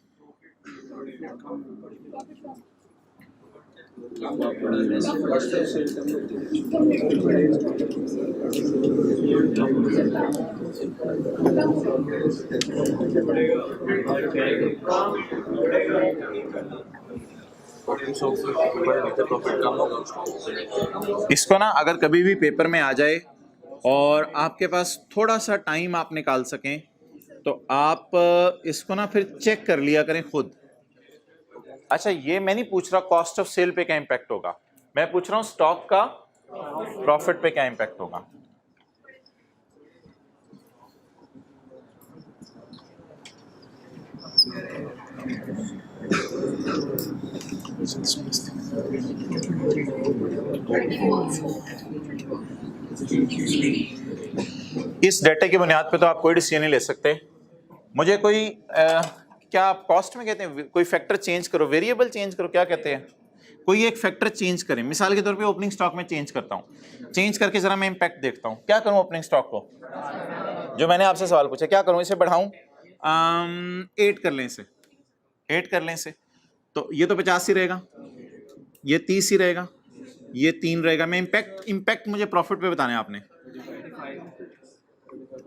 इसको ना अगर कभी भी पेपर में आ जाए और आपके पास थोड़ा सा टाइम आप निकाल सकें, तो आप इसको ना फिर चेक कर लिया करें खुद। अच्छा, ये मैं नहीं पूछ रहा कॉस्ट ऑफ सेल पे क्या इंपैक्ट होगा, मैं पूछ रहा हूं स्टॉक का प्रॉफिट पे क्या इंपैक्ट होगा। इस डेटा की बुनियाद पे तो आप कोई डिसीजन नहीं ले सकते। मुझे कोई क्या आप कॉस्ट में कहते हैं, कोई फैक्टर चेंज करो, वेरिएबल चेंज करो, क्या कहते हैं, कोई एक फैक्टर चेंज करें। मिसाल के तौर पे ओपनिंग स्टॉक में चेंज करता हूं, चेंज करके जरा मैं इंपैक्ट देखता हूं। क्या करूं ओपनिंग स्टॉक को, जो मैंने आपसे सवाल पूछा, क्या करूं, इसे बढ़ाऊं, 8 कर लें, इसे 8 कर लें इसे, तो ये तो 50 ही रहेगा, ये 30 ही रहेगा, ये 3 रहेगा। मैं इंपैक्ट मुझे प्रॉफिट पे बताने आपने।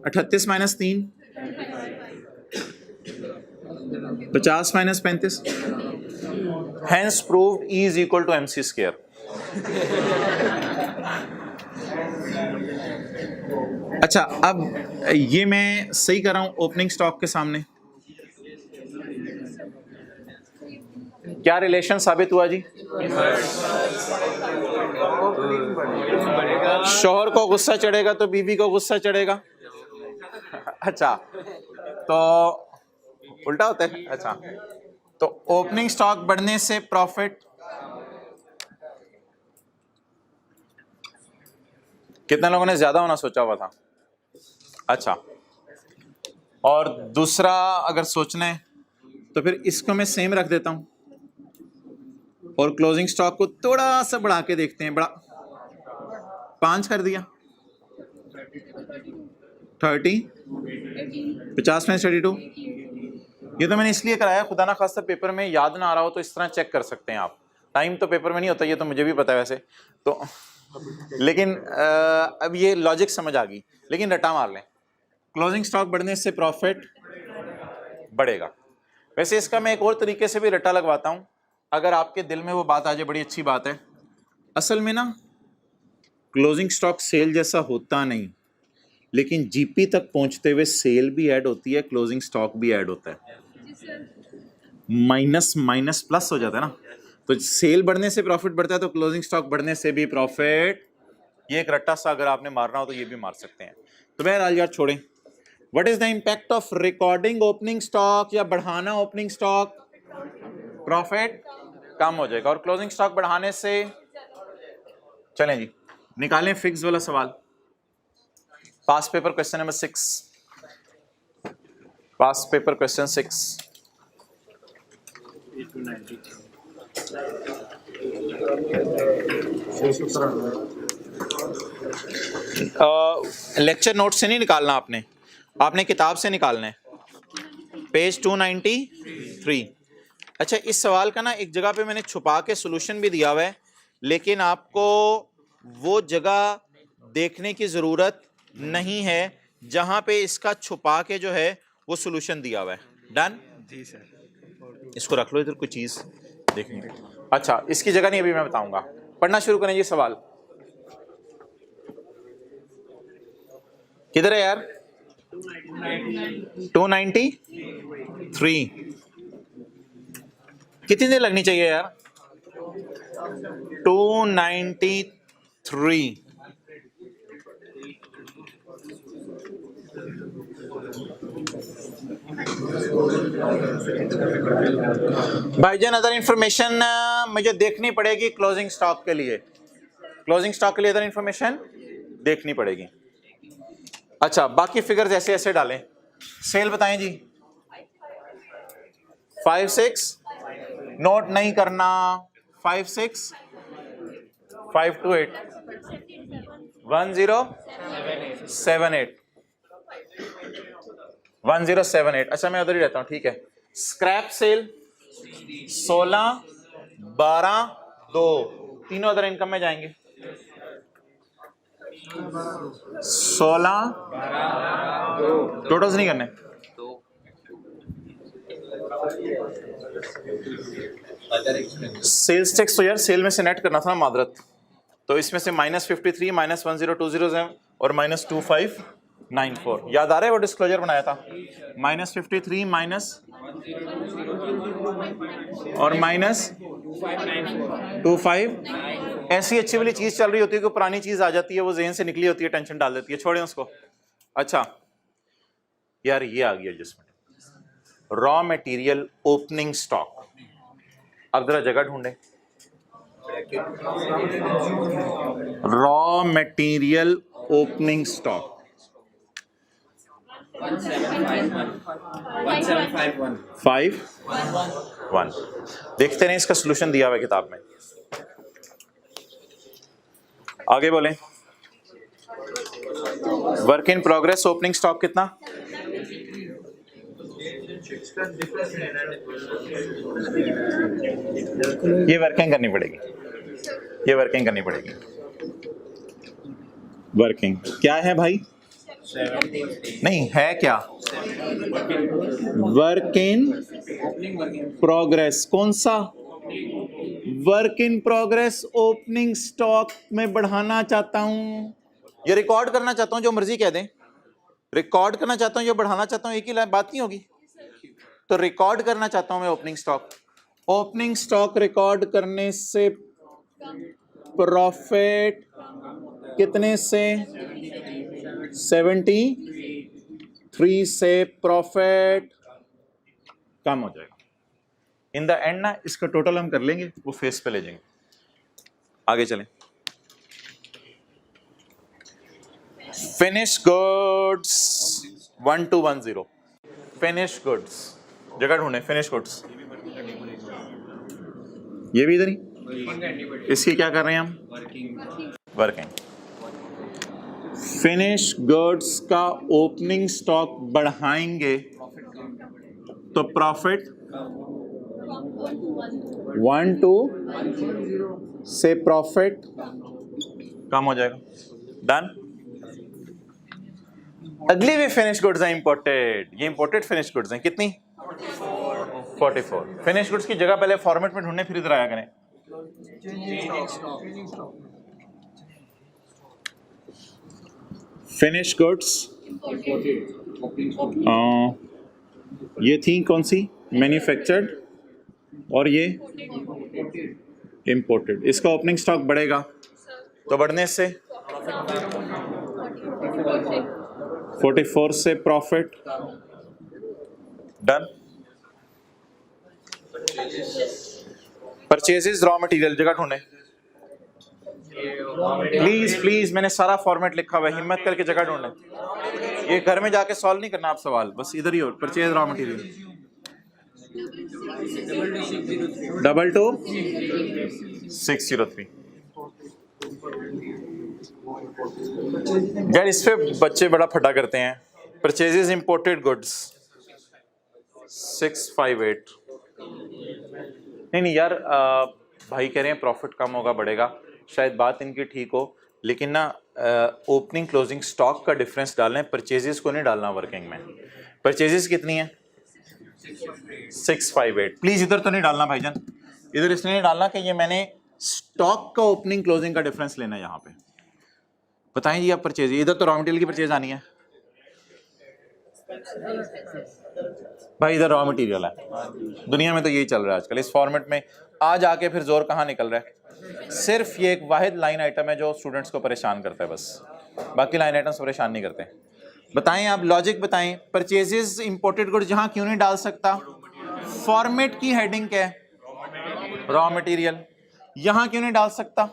38 minus 3, 50 minus 35, hence proved E is equal to MC square. अच्छा, अब ये मैं सही कर रहा हूं ओपनिंग स्टॉक के सामने, क्या रिलेशन साबित हुआ जी? शौहर को गुस्सा चढ़ेगा तो बीवी को गुस्सा चढ़ेगा। अच्छा, तो उल्टा होता है। अच्छा, तो ओपनिंग स्टॉक बढ़ने से प्रॉफिट कितने लोगों ने ज्यादा होना सोचा हुआ था? अच्छा, और दूसरा अगर सोचना है तो फिर इसको मैं सेम रख देता हूं और क्लोजिंग स्टॉक को थोड़ा सा बढ़ा के देखते हैं। बड़ा 5 कर दिया, 30, 50 में 32। ये तो मैंने इसलिए कराया, खुदा ना खास्ता पेपर में याद ना आ रहा हो तो इस तरह चेक कर सकते हैं आप। टाइम तो पेपर में नहीं होता, ये तो मुझे भी पता है वैसे तो, लेकिन अब ये लॉजिक समझ आ गई। लेकिन रटा मार लें, क्लोजिंग स्टॉक बढ़ने से प्रॉफिट बढ़ेगा। वैसे इसका मैं एक और तरीके से भी रटा लगवाता हूं, अगर आपके दिल में वो बात आ जाए, बड़ी अच्छी बात है। असल में ना क्लोजिंग स्टॉक सेल जैसा होता नहीं, लेकिन जीपी तक पहुंचते हुए सेल भी ऐड होती है, क्लोजिंग स्टॉक भी ऐड होता है, माइनस माइनस प्लस हो जाता है ना। तो सेल बढ़ने से प्रॉफिट बढ़ता है, तो क्लोजिंग स्टॉक बढ़ने से भी प्रॉफिट। ये एक रट्टा सा अगर आपने मारना हो तो ये भी मार सकते हैं। तो बहरहाल यार छोड़ें। What is the impact of recording opening stock, या बढ़ाना ओपनिंग स्टॉक? प्रॉफिट कम हो जाएगा, और क्लोजिंग स्टॉक बढ़ाने से, चलें जी निकालें फिक्स वाला सवाल। पास पेपर क्वेश्चन नंबर 6, पास पेपर क्वेश्चन 6। लेक्चर नोट से नहीं निकालना, आपने किताब से निकालना है, पेज 293। अच्छा, इस सवाल का ना एक जगह पे मैंने छुपा के सॉल्यूशन भी दिया हुआ है, लेकिन आपको वो जगह देखने की जरूरत नहीं है, जहां पे इसका छुपा के जो है वो सॉल्यूशन दिया हुआ है। डन जी सर। इसको रख लो इधर, कोई चीज देखेंगे। अच्छा इसकी जगह नहीं, अभी मैं बताऊंगा। पढ़ना शुरू करें जी। सवाल किधर है यार? 293। कितनी देर लगनी चाहिए यार? 293। भाईजान अदर इंफॉर्मेशन मुझे देखनी पड़ेगी क्लोजिंग स्टॉक के लिए। क्लोजिंग स्टॉक के लिए अदर इंफॉर्मेशन देखनी पड़ेगी। अच्छा बाकी फिगर्स ऐसे ऐसे डालें। सेल बताएं जी। 5-6 नोट नहीं करना। 5-6 5-8 1078 1078। अच्छा मैं उधर ही रहता हूं, ठीक है। स्क्रैप सेल 16 12 2 तीनों अदर इनकम में जाएंगे। 16 टोटल्स नहीं करने। सेल्स टैक्स तो यार सेल में से नेट करना था ना, मादरत। तो इसमें से -53 -1020 और -2594 याद आ रहा है वो डिस्क्लोजर बनाया था। -53 माइनस और -25। ऐसी अच्छी वाली चीज चल रही होती है कि पुरानी चीज आ जाती है, वो जेहन से निकली होती है, टेंशन डाल देती है, छोड़ें उसको। अच्छा यार ये आ गया adjustment. Raw material opening stock. अब जरा जगह ढूंढे। Raw material opening stock 5-1। देखते नहीं, इसका सॉल्यूशन दिया हुआ है किताब में। आगे बोलें। Work in progress opening stock कितना? ये वर्किंग करनी पड़ेगी, ये वर्किंग करनी पड़ेगी। वर्किंग क्या है भाई? नहीं है क्या? Work in progress. कौन सा? Work in progress opening stock में बढ़ाना चाहता हूं, ये रिकॉर्ड करना चाहता हूं, जो मर्जी कह दें। रिकॉर्ड करना चाहता हूं, जो बढ़ाना चाहता हूं, एक ही बात नहीं होगी। तो रिकॉर्ड करना चाहता हूं मैं opening stock. Opening stock record करने से प्रॉफिट कितने से? 73 से प्रॉफिट कम हो जाएगा। इन द एंड ना इसका टोटल हम कर लेंगे, वो फेस पे ले जाएंगे। आगे चलें। Finish goods 1210। फिनिश गुड्स जगह ढूंढे। फिनिश गुड्स ये भी इधर ही। इसकी क्या कर रहे हैं हम? वर्किंग। फिनिश गुड्स का ओपनिंग स्टॉक बढ़ाएंगे तो प्रॉफिट 1-2 से प्रॉफिट कम हो जाएगा। डन। अगली भी फिनिश गुड्स हैं इंपोर्टेड। ये इंपोर्टेड फिनिश गुड्स हैं। कितनी? 44। फिनिश गुड्स की जगह पहले फॉर्मेट में ढूंढने, फिर इधर आया करें। फिनिश गुड्स ये थी कौन सी? मैन्युफैक्चर्ड, और ये इंपोर्टेड। इसका ओपनिंग स्टॉक बढ़ेगा तो बढ़ने से 44 से profit. Done. Purchases raw material जगह ढूंढे। प्लीज प्लीज मैंने सारा फॉर्मेट लिखा हुआ है, हिम्मत करके जगह ढूंढे। ये घर में जाके सॉल्व नहीं करना आप सवाल, बस इधर ही हो। Purchase raw material 222603। यार इस पे बच्चे बड़ा फटा करते हैं। Purchases imported goods 658। नहीं यार भाई कह रहे हैं प्रॉफिट कम होगा बढ़ेगा, शायद बात इनकी ठीक हो। लेकिन ना ओपनिंग क्लोजिंग स्टॉक का डिफरेंस डालना है, परचेजेस को नहीं डालना वर्किंग में। परचेजेस कितनी है? 658। प्लीज इधर तो नहीं डालना भाईजान, इधर इसलिए नहीं डालना कि ये मैंने स्टॉक का ओपनिंग क्लोजिंग का डिफरेंस लेना है यहाँ पे। बताएं जी आप परचेज, इधर तो रॉ मटेरियल की परचेज आनी है भाई, इधर रॉ मटेरियल है। दुनिया में तो यही चल रहा है आजकल इस फॉर्मेट में। आज आके फिर जोर कहाँ निकल रहा है? सिर्फ ये एक वाहिद लाइन आइटम है जो स्टूडेंट्स को परेशान करता है बस, बाकी लाइन आइटम्स परेशान नहीं करते। बताएं आप लॉजिक बताएं, परचेजेस इंपोर्टेड गुड्स जहां क्यों नहीं डाल सकता? फॉर्मेट की हेडिंग क्या है? Raw material. यहां क्यों नहीं डाल सकता?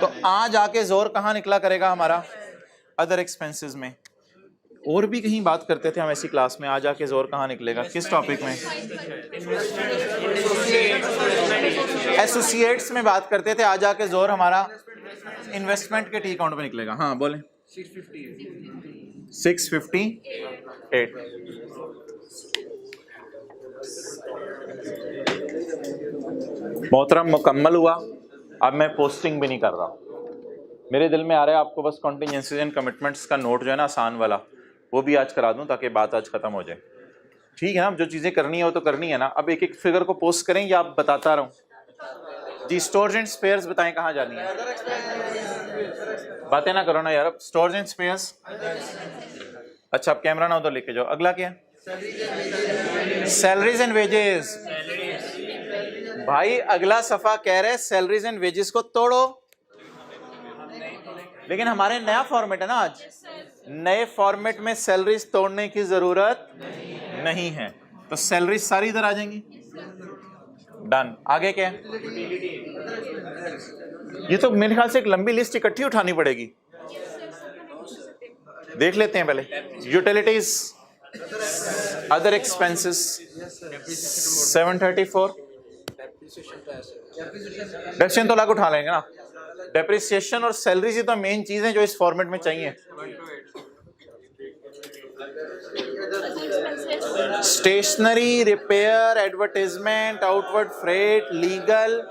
तो आज आके जोर कहां निकला करेगा हमारा? अदर एक्सपेंसेस में। और भी कहीं बात करते थे हम ऐसी क्लास में, आज आके जोर कहां निकलेगा? किस टॉपिक में? एसोसिएट्स में बात करते थे, आज आके जोर हमारा इन्वेस्टमेंट के टी अकाउंट में निकलेगा। हाँ बोले। 658। मोहतरम मुकम्मल हुआ। अब मैं पोस्टिंग भी नहीं कर रहा, मेरे दिल में आ रहा है आपको बस कॉन्टिजेंसीज एंड कमिटमेंट्स का नोट जो है ना आसान वाला, वो भी आज करा दूं ताकि बात आज खत्म हो जाए। ठीक है ना, जो चीजें करनी है वो तो करनी है ना। अब एक एक फिगर को पोस्ट करें या आप बताता रहूं? जी स्टोर्स एंड स्पेयर्स बताएं कहाँ जानी है? बातें ना करो ना यार, अब स्टोर्स एंड स्पेयर्स। अच्छा अब कैमरा ना उधर लेके जाओ। अगला क्या है? Salaries and wages. भाई अगला सफा कह रहे सैलरीज एंड वेजेस को तोड़ो, लेकिन हमारे नया फॉर्मेट है ना आज, नए फॉर्मेट में सैलरीज तोड़ने की जरूरत नहीं है, तो सैलरीज सारी इधर आ जाएंगी। डन। आगे क्या है? ये तो मेरे ख्याल से एक लंबी लिस्ट इकट्ठी उठानी पड़ेगी, देख लेते हैं पहले। Utilities, other expenses 734। डेप्रिसिएशन तो अलग उठा लेंगे ना, डेप्रिसिएशन और सैलरीज ही तो मेन चीज है जो इस फॉर्मेट में चाहिए। Stationery, repair, advertisement, outward freight, legal,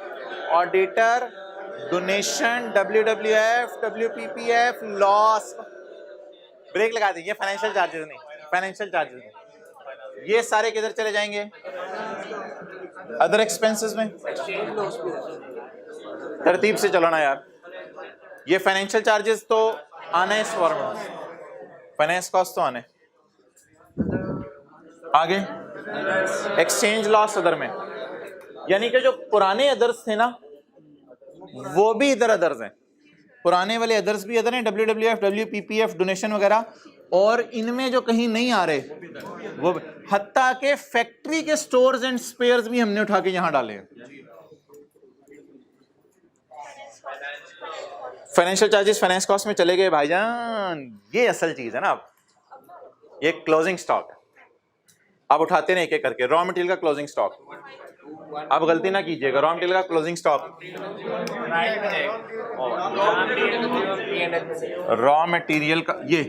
auditor, donation, WWF, WPPF, loss. Break लगा दीजिए, फाइनेंशियल चार्जेस नहीं, फाइनेंशियल चार्जेस नहीं, ये सारे किधर चले जाएंगे? अदर एक्सपेंसेस में। तरतीब से चलो ना यार, ये फाइनेंशियल चार्जेस तो आने इस फॉर्मेट में, फाइनेंस कॉस्ट तो आने। आगे एक्सचेंज लॉस अदर में, यानी कि जो पुराने अदर्स थे ना वो भी इधर अदर्स हैं, पुराने वाले अदर्स भी अदर हैं, WWF, WPPF, डोनेशन वगैरह, और इनमें जो कहीं नहीं आ रहे वो, हत्ता के फैक्ट्री के स्टोर्स एंड स्पेयर्स भी हमने उठा के यहां डाले हैं। फाइनेंशियल चार्जेस फाइनेंस कॉस्ट में चले गए भाईजान, ये असल चीज है ना। अब ये क्लोजिंग स्टॉक है, अब उठाते हैं एक एक करके। रॉ मटेरियल का क्लोजिंग स्टॉक, अब गलती ना कीजिएगा, रॉ मटेरियल का क्लोजिंग स्टॉक, रॉ मटेरियल का ये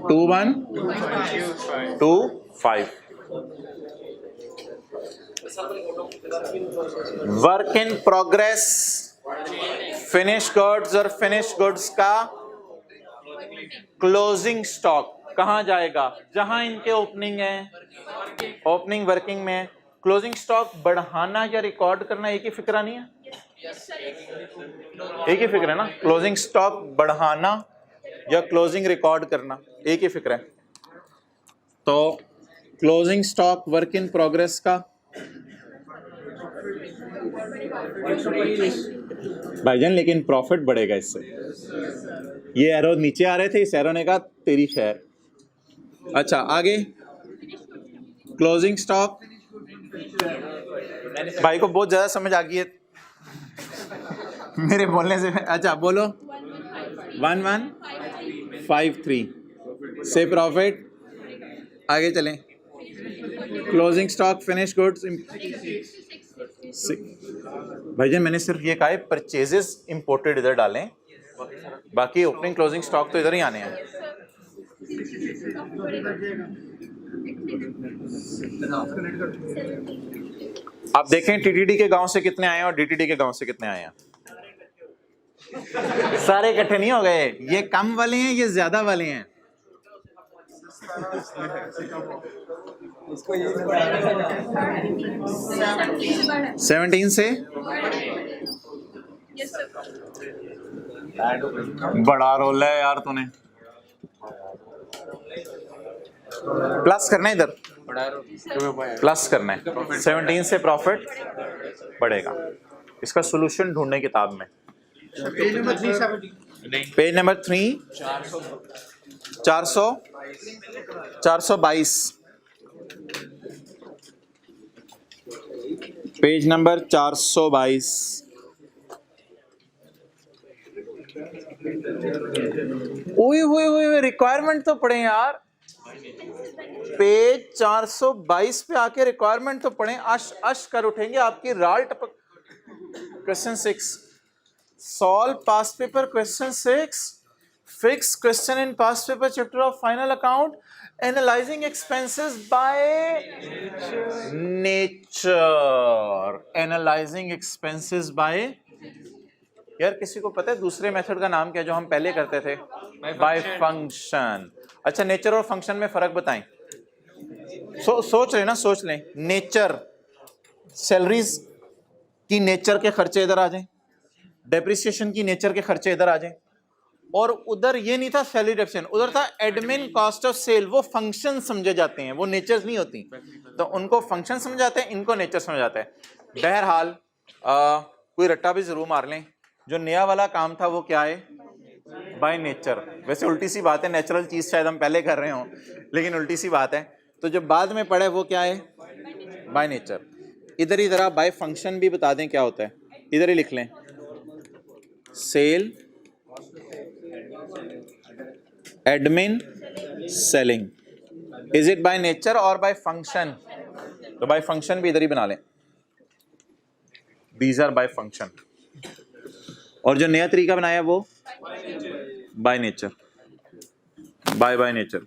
2125। Work in progress, finish goods और फिनिश गुड्स का क्लोजिंग स्टॉक कहां जाएगा? जहां इनके ओपनिंग है, ओपनिंग वर्किंग में। क्लोजिंग स्टॉक बढ़ाना या रिकॉर्ड करना एक ही फिक्रा नहीं है? एक ही फिक्र है ना, क्लोजिंग स्टॉक बढ़ाना या क्लोजिंग रिकॉर्ड करना एक ही फिक्र है। तो closing stock work in progress का भाईजान, लेकिन प्रॉफिट बढ़ेगा इससे। ये एरो नीचे आ रहे थे, इस एरो ने कहा तेरी खैर। अच्छा आगे क्लोजिंग स्टॉक, भाई को बहुत ज्यादा समझ आ गई है मेरे बोलने से। अच्छा बोलो 1153 से प्रॉफिट। आगे चलें, क्लोजिंग स्टॉक फिनिश गुड्स। भाईजान मैंने सिर्फ ये कहा है परचेजेस इंपोर्टेड इधर डालें, बाकी ओपनिंग क्लोजिंग स्टॉक तो इधर ही आने हैं। आप देखें टीटीडी के गांव से कितने आए हैं और डीटीडी के गांव से कितने आए हैं। सारे इकट्ठे नहीं हो गए, ये कम वाले हैं, ये ज्यादा वाले हैं। इसको ये 17 से बड़ा रोल है यार तूने। प्लस करना है, इधर प्लस करना है। 17 से प्रॉफिट बढ़ेगा। इसका सॉल्यूशन ढूंढने किताब में। Page number 370 page number 3 422 page number 422। ओए रिक्वायरमेंट तो पढ़े यार। पेज 422 पे आके रिक्वायरमेंट तो पढ़े। अश अश कर उठेंगे आपकी राल टपक। Question 6, solve past paper question 6, fix question in past paper chapter of final account, analysing expenses by nature. Analysing expenses by, यार किसी को पता है दूसरे मेथड का नाम क्या जो हम पहले करते थे? By function. अच्छा, नेचर और फंक्शन में फर्क बताएं। सोच लें ना, सोच लें। नेचर, सैलरीज की नेचर के खर्चे इधर आ जाएं, डेप्रिसिएशन की नेचर के खर्चे इधर आ जाएं, और उधर ये नहीं था सैलरी डेप्रिसिएशन, उधर था एडमिन कॉस्ट ऑफ सेल। वो फंक्शन समझे जाते हैं, वो नेचर्स नहीं होती। तो उनको फंक्शन समझ जाते हैं, इनको नेचर समझ जाता है। बहरहाल कोई रट्टा भी जरूर मार लें। जो नया वाला काम था वो क्या है? By nature. वैसे उल्टी सी बात है, नेचुरल चीज शायद हम पहले कर रहे हो, लेकिन उल्टी सी बात है। तो जो बाद में पढ़े वो क्या है? By nature. इधर ही जरा बाय फंक्शन भी बता दें क्या होता है, इधर ही लिख लें। Sale, admin, selling. Is it by nature और बाय फंक्शन? तो बाय फंक्शन भी इधर ही बना लें। These are by function. और जो नया तरीका बनाया वो by nature. By nature,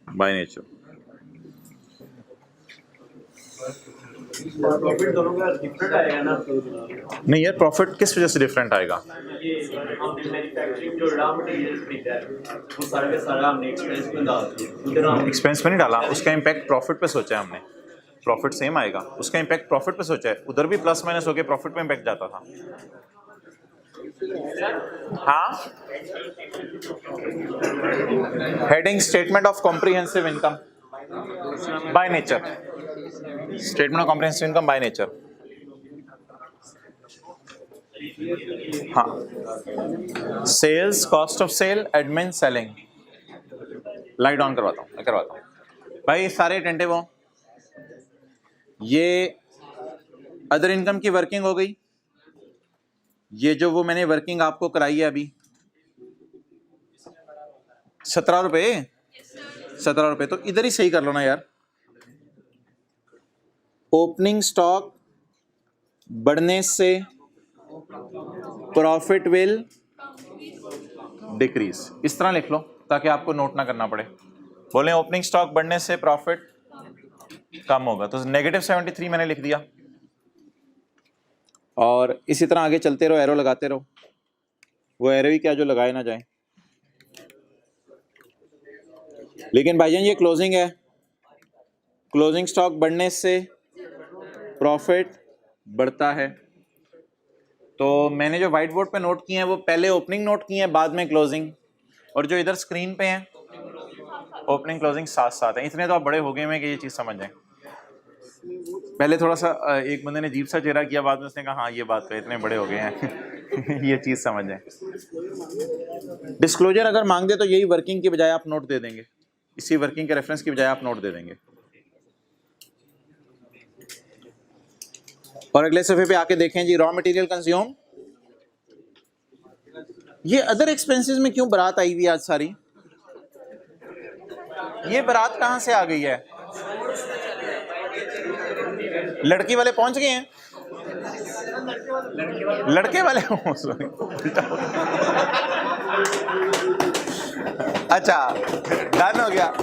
by nature. Profit दोनों का डिफरेंट आएगा ना? नहीं यार, प्रॉफिट किस वजह से डिफरेंट आएगा? हमने मैन्युफैक्चरिंग जो रॉ मटेरियल खरीदा है वो सारा का सारा हमने एक्सपेंस में डाल दिया। एक्सपेंस में नहीं डाला, उसका इम्पैक्ट प्रॉफिट पे सोचा है हमने। प्रॉफिट सेम आएगा, उसका इम्पैक्ट प्रॉफिट पे सोचा है। उधर भी प्लस माइनस होके प्रॉफिट पे इम्पैक्ट जाता था। हाँ, heading statement of comprehensive income by nature. Statement of comprehensive income by nature. हाँ, sales, cost of sale, admin, selling. Light on करवाता हूँ, मैं करवाता हूँ भाई। सारे अटेंटिव हो। ये अदर इनकम की वर्किंग हो गई। ये जो वो मैंने वर्किंग आपको कराई है अभी 17 रुपए, 17 रुपए। तो इधर ही सही कर लो ना यार। ओपनिंग स्टॉक बढ़ने से प्रॉफिट विल डिक्रीज। इस तरह लिख लो ताकि आपको नोट ना करना पड़े। बोले ओपनिंग स्टॉक बढ़ने से प्रॉफिट कम होगा, तो -73 मैंने लिख दिया। और इसी तरह आगे चलते रहो, एरो लगाते रहो। वो एरो ही क्या जो लगाए ना जाए। लेकिन भाईजान ये क्लोजिंग है। क्लोजिंग स्टॉक बढ़ने से प्रॉफिट बढ़ता है। तो मैंने जो व्हाइट बोर्ड पे नोट किए हैं वो पहले ओपनिंग नोट किए हैं, बाद में क्लोजिंग। और जो इधर स्क्रीन पे हैं ओपनिंग क्लोजिंग साथ साथ है। इतने तो आप बड़े हो गए हैं कि ये चीज़ समझ जाए। पहले थोड़ा सा एक बंदे ने अजीब सा चेहरा किया, बाद में उसने कहा हाँ ये बात है, इतने बड़े हो गए हैं ये चीज़ समझ जाए। डिस्क्लोजर अगर मांग दे तो यही वर्किंग की बजाय आप नोट दे देंगे, इसी वर्किंग के रेफरेंस की बजाय आप नोट दे देंगे। और अगले सफे पे आके देखें जी, रॉ मटेरियल कंज्यूम। ये अदर एक्सपेंसेस में क्यों बारात आई हुई आज सारी? ये बारात कहां से आ गई है? लड़की वाले पहुंच गए हैं। लड़के वाले अच्छा, डन हो गया।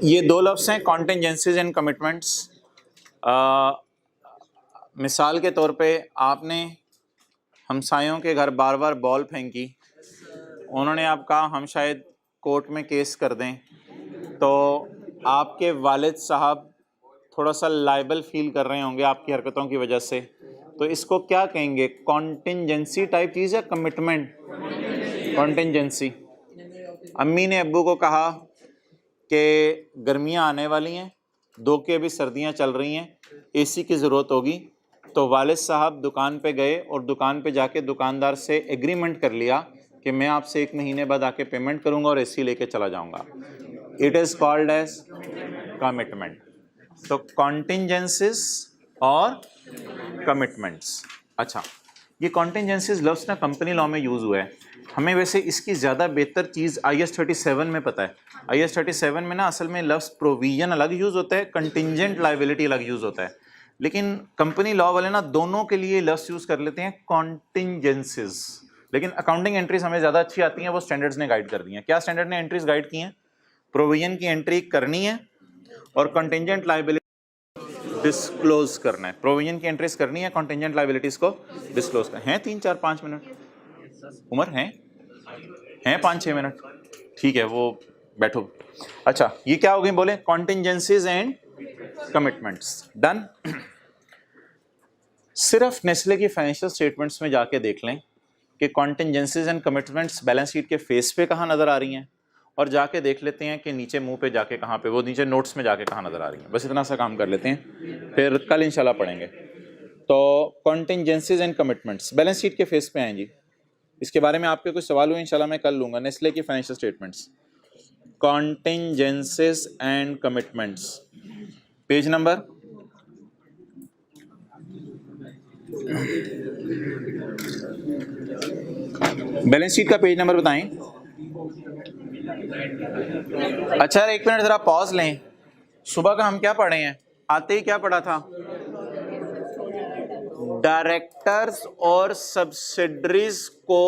ये दो लफ्ज़ हैं कॉन्टिंजेंसीज एंड कमिटमेंट्स। मिसाल के तौर पे आपने हमसायों के घर बार बार बॉल फेंकी, उन्होंने आप कहा हम शायद कोर्ट में केस कर दें, तो आपके वालिद साहब थोड़ा सा लाइबल फील कर रहे होंगे आपकी हरकतों की वजह से, तो इसको क्या कहेंगे? कॉन्टिंजेंसी टाइप चीज़ है, कमिटमेंट? कॉन्टिंजेंसी। अम्मी ने अब्बू को कहा कि गर्मियाँ आने वाली हैं, दो के अभी सर्दियाँ चल रही हैं, एसी की ज़रूरत होगी, तो वालिद साहब दुकान पे गए और दुकान पे जाके दुकानदार से एग्रीमेंट कर लिया कि मैं आपसे 1 महीने बाद आके पेमेंट करूंगा और एसी लेके चला जाऊंगा। It is called as commitment. तो कॉन्टिंजेंसीज और कमिटमेंट्स। अच्छा, ये कॉन्टिंजेंसीज लफ्ज़ ना कंपनी लॉ में यूज़ हुआ है। हमें वैसे इसकी ज़्यादा बेहतर चीज़ IS 37 में पता है। IS 37 में ना असल में लफ्ज़ प्रोविजन अलग यूज़ होता है, कंटिंजेंट लाइबिलिटी अलग यूज़ होता है, लेकिन कंपनी लॉ वाले ना दोनों के लिए लफ्ज़ यूज़ कर लेते हैं कॉन्टिंजेंसीज। लेकिन अकाउंटिंग एंट्रीज हमें ज़्यादा अच्छी आती हैं, वो स्टैंडर्ड्स ने गाइड कर दी हैं। क्या स्टैंडर्ड ने एंट्रीज गाइड की हैं? प्रोविजन की एंट्री करनी है और कंटिंजेंट लाइबिलिटी डिस्क्लोज करना है। प्रोविजन की एंट्रीज करनी है, कंटिंजेंट लाइबिलिटीज को डिस्क्लोज करना है। 3 4 5 मिनट उमर हैं 5-6 मिनट, ठीक है, वो बैठो। अच्छा, ये क्या हो गई बोले? कॉन्टिंजेंसीज एंड कमिटमेंट्स। डन। सिर्फ नेस्ले की फाइनेंशियल स्टेटमेंट्स में जाके देख लें कि कॉन्टिंजेंसीज एंड कमिटमेंट्स बैलेंस शीट के फेस पे कहाँ नज़र आ रही हैं, और जाके देख लेते हैं कि नीचे मुंह पे जाके कहाँ पे, वो नीचे नोट्स में जाके कहाँ नज़र आ रही हैं। बस इतना सा काम कर लेते हैं, फिर कल इंशाल्लाह पढ़ेंगे। तो कॉन्टिंजेंसीज एंड कमिटमेंट्स बैलेंस शीट के फेस पे आएँ जी। इसके बारे में आपके कुछ सवाल हुए इंशाल्लाह मैं कल लूँगा। नेस्ले की financial statements, contingencies and commitments, page number balance sheet का पेज नंबर बताएं। अच्छा, 1 मिनट जरा पॉज लें। सुबह का हम क्या पढ़े हैं? आते ही क्या पढ़ा था? डायरेक्टर्स और सब्सिडरीज को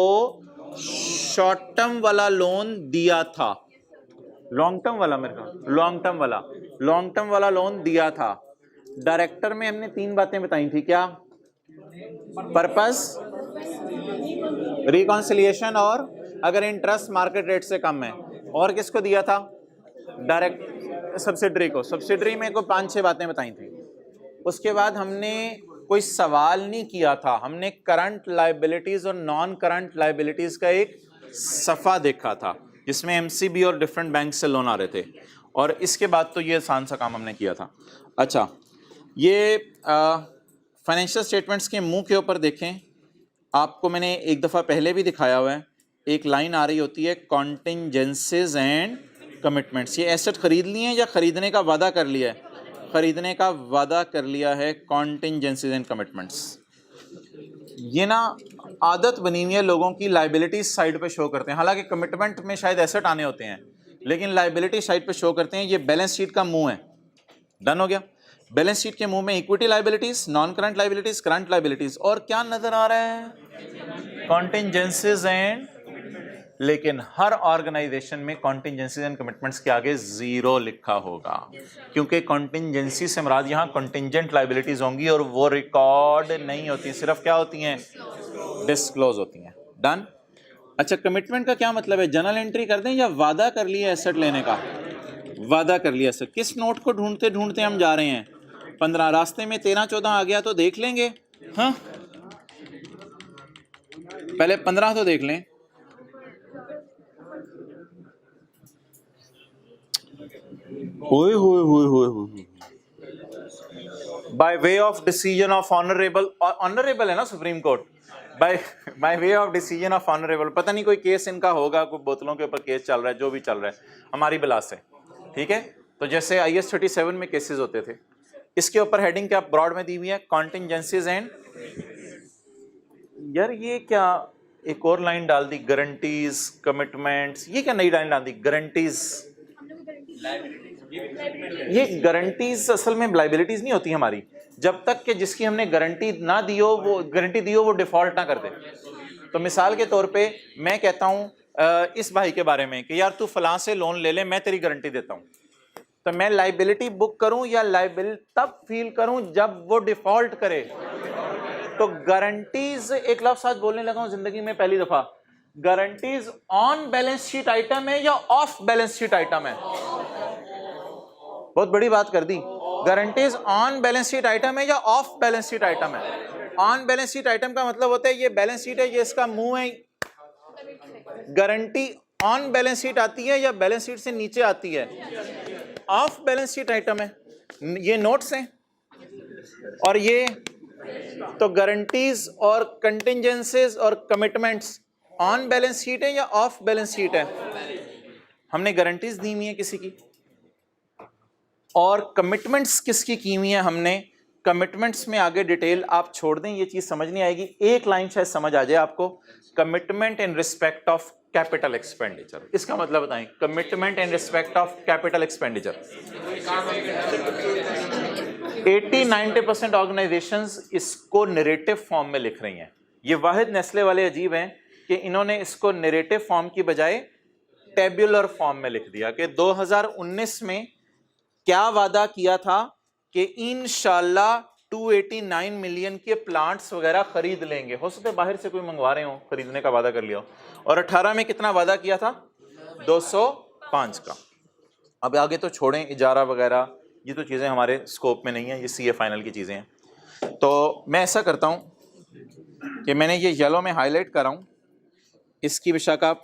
शॉर्ट टर्म वाला लोन दिया था, लॉन्ग टर्म वाला, मेरे को लॉन्ग टर्म वाला लोन दिया था। डायरेक्टर में हमने 3 बातें बताई थी, क्या? पर्पस, रिकॉन्सिलिएशन, और अगर इंटरेस्ट मार्केट रेट से कम है। और किसको दिया था? डायरेक्ट सब्सिडरी को। सब्सिडरी में को 5-6 बातें बताई थी। उसके बाद हमने कोई सवाल नहीं किया था, हमने करंट लायबिलिटीज और नॉन करंट लायबिलिटीज का एक सफ़ा देखा था जिसमें MCB और डिफरेंट बैंक से लोन आ रहे थे, और इसके बाद तो ये आसान सा काम हमने किया था। अच्छा, ये फाइनेंशियल स्टेटमेंट्स के मुंह के ऊपर देखें, आपको मैंने एक दफ़ा पहले भी दिखाया हुआ है, एक लाइन आ रही होती है कॉन्टिंजेंसीज एंड कमिटमेंट्स। ये एसेट खरीद लिए हैं या खरीदने का वादा कर लिया है? खरीदने का वादा कर लिया है, कॉन्टिंजेंसीज एंड कमिटमेंट्स। ये ना आदत बनी हुई है लोगों की, लाइबिलिटीज साइड पे शो करते हैं, हालांकि कमिटमेंट में शायद एसेट आने होते हैं, लेकिन लाइबिलिटी साइड पे शो करते हैं। ये बैलेंस शीट का मुंह है। डन हो गया? बैलेंस शीट के मुंह में equity liabilities, non current liabilities, current liabilities, और क्या नजर आ रहा है? कॉन्टिंजेंसीज एंड। लेकिन हर ऑर्गेनाइजेशन में कॉन्टिंजेंसीज एंड कमिटमेंट्स के आगे 0 लिखा होगा, क्योंकि कॉन्टिंजेंसी से मुराद यहाँ कॉन्टिंजेंट लाइबिलिटीज होंगी और वो रिकॉर्ड नहीं होती, सिर्फ क्या होती हैं? डिस्क्लोज होती हैं। डन। अच्छा, कमिटमेंट का क्या मतलब है? जनरल एंट्री कर दें या वादा कर लिया एसेट लेने का? वादा कर लिया एसेट। किस नोट को ढूंढते ढूंढते हम जा रहे हैं? 15, रास्ते में 13-14 आ गया तो देख लेंगे। हाँ, पहले 15 तो देख लें। By way of decision of honourable, honourable है ना supreme court, by way of decision of honourable, पता नहीं कोई केस इनका होगा, कोई बोतलों के ऊपर केस चल रहा है, जो भी चल रहा है हमारी बिला से, ठीक है। तो जैसे IS 37 में केसेस होते थे, इसके ऊपर हेडिंग क्या ब्रॉड में दी हुई है, कॉन्टिंजेंसीज एंड, यार ये क्या एक और लाइन डाल दी, गारंटीज कमिटमेंट्स, ये क्या नई लाइन डाल दी, गारंटीज। ये गारंटीज असल में लाइबिलिटीज नहीं होती हमारी, जब तक कि जिसकी हमने गारंटी ना दी हो, वो गारंटी दी हो, वो डिफॉल्ट ना कर दे। तो मिसाल के तौर पे मैं कहता हूं इस भाई के बारे में कि यार तू फलां से लोन ले ले, मैं तेरी गारंटी देता हूं, तो मैं लाइबिलिटी बुक करूं या लाइबिलिटी तब फील करूं जब वो डिफॉल्ट करे। तो गारंटीज, एक लफ्ज आज बोलने लगा हूं जिंदगी में पहली दफा, guarantees on balance sheet item है या ऑफ बैलेंस शीट आइटम है? बहुत बड़ी बात कर दी। Guarantees on balance sheet item है या ऑफ बैलेंस शीट आइटम है? ऑन बैलेंस शीट आइटम का मतलब होता है ये बैलेंस शीट है, ये इसका मुंह है। गारंटी ऑन बैलेंस शीट आती है या बैलेंस शीट से नीचे आती है? ऑफ बैलेंस शीट आइटम है। ये नोट्स हैं और ये तो गारंटीज और कंटिंजेंसीज और कमिटमेंट्स ऑन बैलेंस शीट है या ऑफ बैलेंस शीट है? हमने गारंटीज दी हुई है किसी की, और कमिटमेंट्स किसकी की हुई है हमने। कमिटमेंट्स में आगे डिटेल आप छोड़ दें, ये चीज समझ नहीं आएगी, एक लाइन शायद समझ आ जाए आपको। Commitment in respect of capital expenditure, इसका मतलब बताएं, commitment in respect of capital expenditure. 80-90% organisations इसको नरेटिव फॉर्म में लिख रही हैं। ये वाहिद नेस्ले वाले अजीब हैं कि इन्होंने इसको नरेटिव फॉर्म की बजाय टेब्युलर फॉर्म में लिख दिया कि 2019 में क्या वादा किया था कि इंशाल्लाह 289 मिलियन के प्लांट्स वगैरह खरीद लेंगे। हो सकता है बाहर से कोई मंगवा रहे हो, खरीदने का वादा कर लिया हो। और 18 में कितना वादा किया था? 205 का। अब आगे तो छोड़ें, इजारा वगैरह ये तो चीज़ें हमारे स्कोप में नहीं है, ये CA फाइनल की चीज़ें हैं। तो मैं ऐसा करता हूँ कि मैंने ये येलो में हाईलाइट कर रहा हूँ, इसकी बेशक आप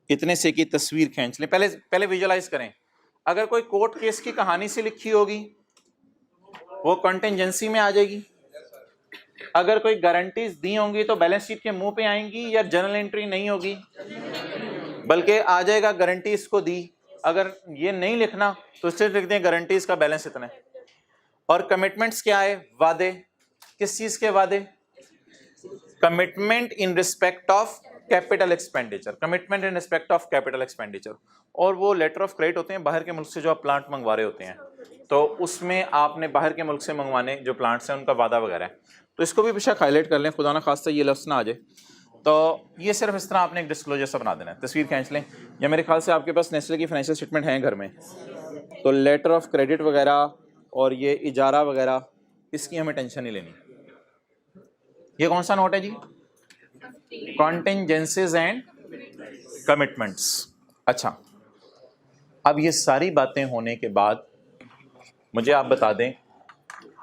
इतने से की तस्वीर खींच लें, पहले विजुअलाइज करें। अगर कोई कोर्ट केस की कहानी से लिखी होगी वो कंटिंजेंसी में आ जाएगी। अगर कोई गारंटीज दी होंगी तो बैलेंस शीट के मुंह पे आएंगी या जर्नल एंट्री नहीं होगी, बल्कि आ जाएगा गारंटी इसको दी। अगर ये नहीं लिखना तो सिर्फ लिख दें गारंटीज का बैलेंस इतना है। और कमिटमेंट्स क्या है? वादे। किस चीज के वादे? Commitment in respect of capital expenditure, commitment in respect of capital expenditure. और वो लेटर ऑफ क्रेडिट होते हैं बाहर के मुल्क से जो आप प्लांट मंगवा रहे होते हैं, तो उसमें आपने बाहर के मुल्क से मंगवाने जो प्लांट्स हैं उनका वादा वगैरह है। तो इसको भी बेशक हाईलाइट कर लें, खुदा ना खास्ता ये लफ्ज़ ना आ जाए। तो ये सिर्फ इस तरह आपने एक डिस्क्लोजर सा बना देना है, तस्वीर खींच लें। या मेरे ख्याल से आपके पास नेस्ले की फाइनेंशियल स्टेटमेंट हैं घर में, तो लेटर ऑफ क्रेडिट वगैरह और ये इजारा वगैरह इसकी हमें टेंशन नहीं लेनी। ये कौन सा नोट है जी? कॉन्टिंजेंसीज एंड कमिटमेंट्स। अच्छा, अब ये सारी बातें होने के बाद मुझे आप बता दें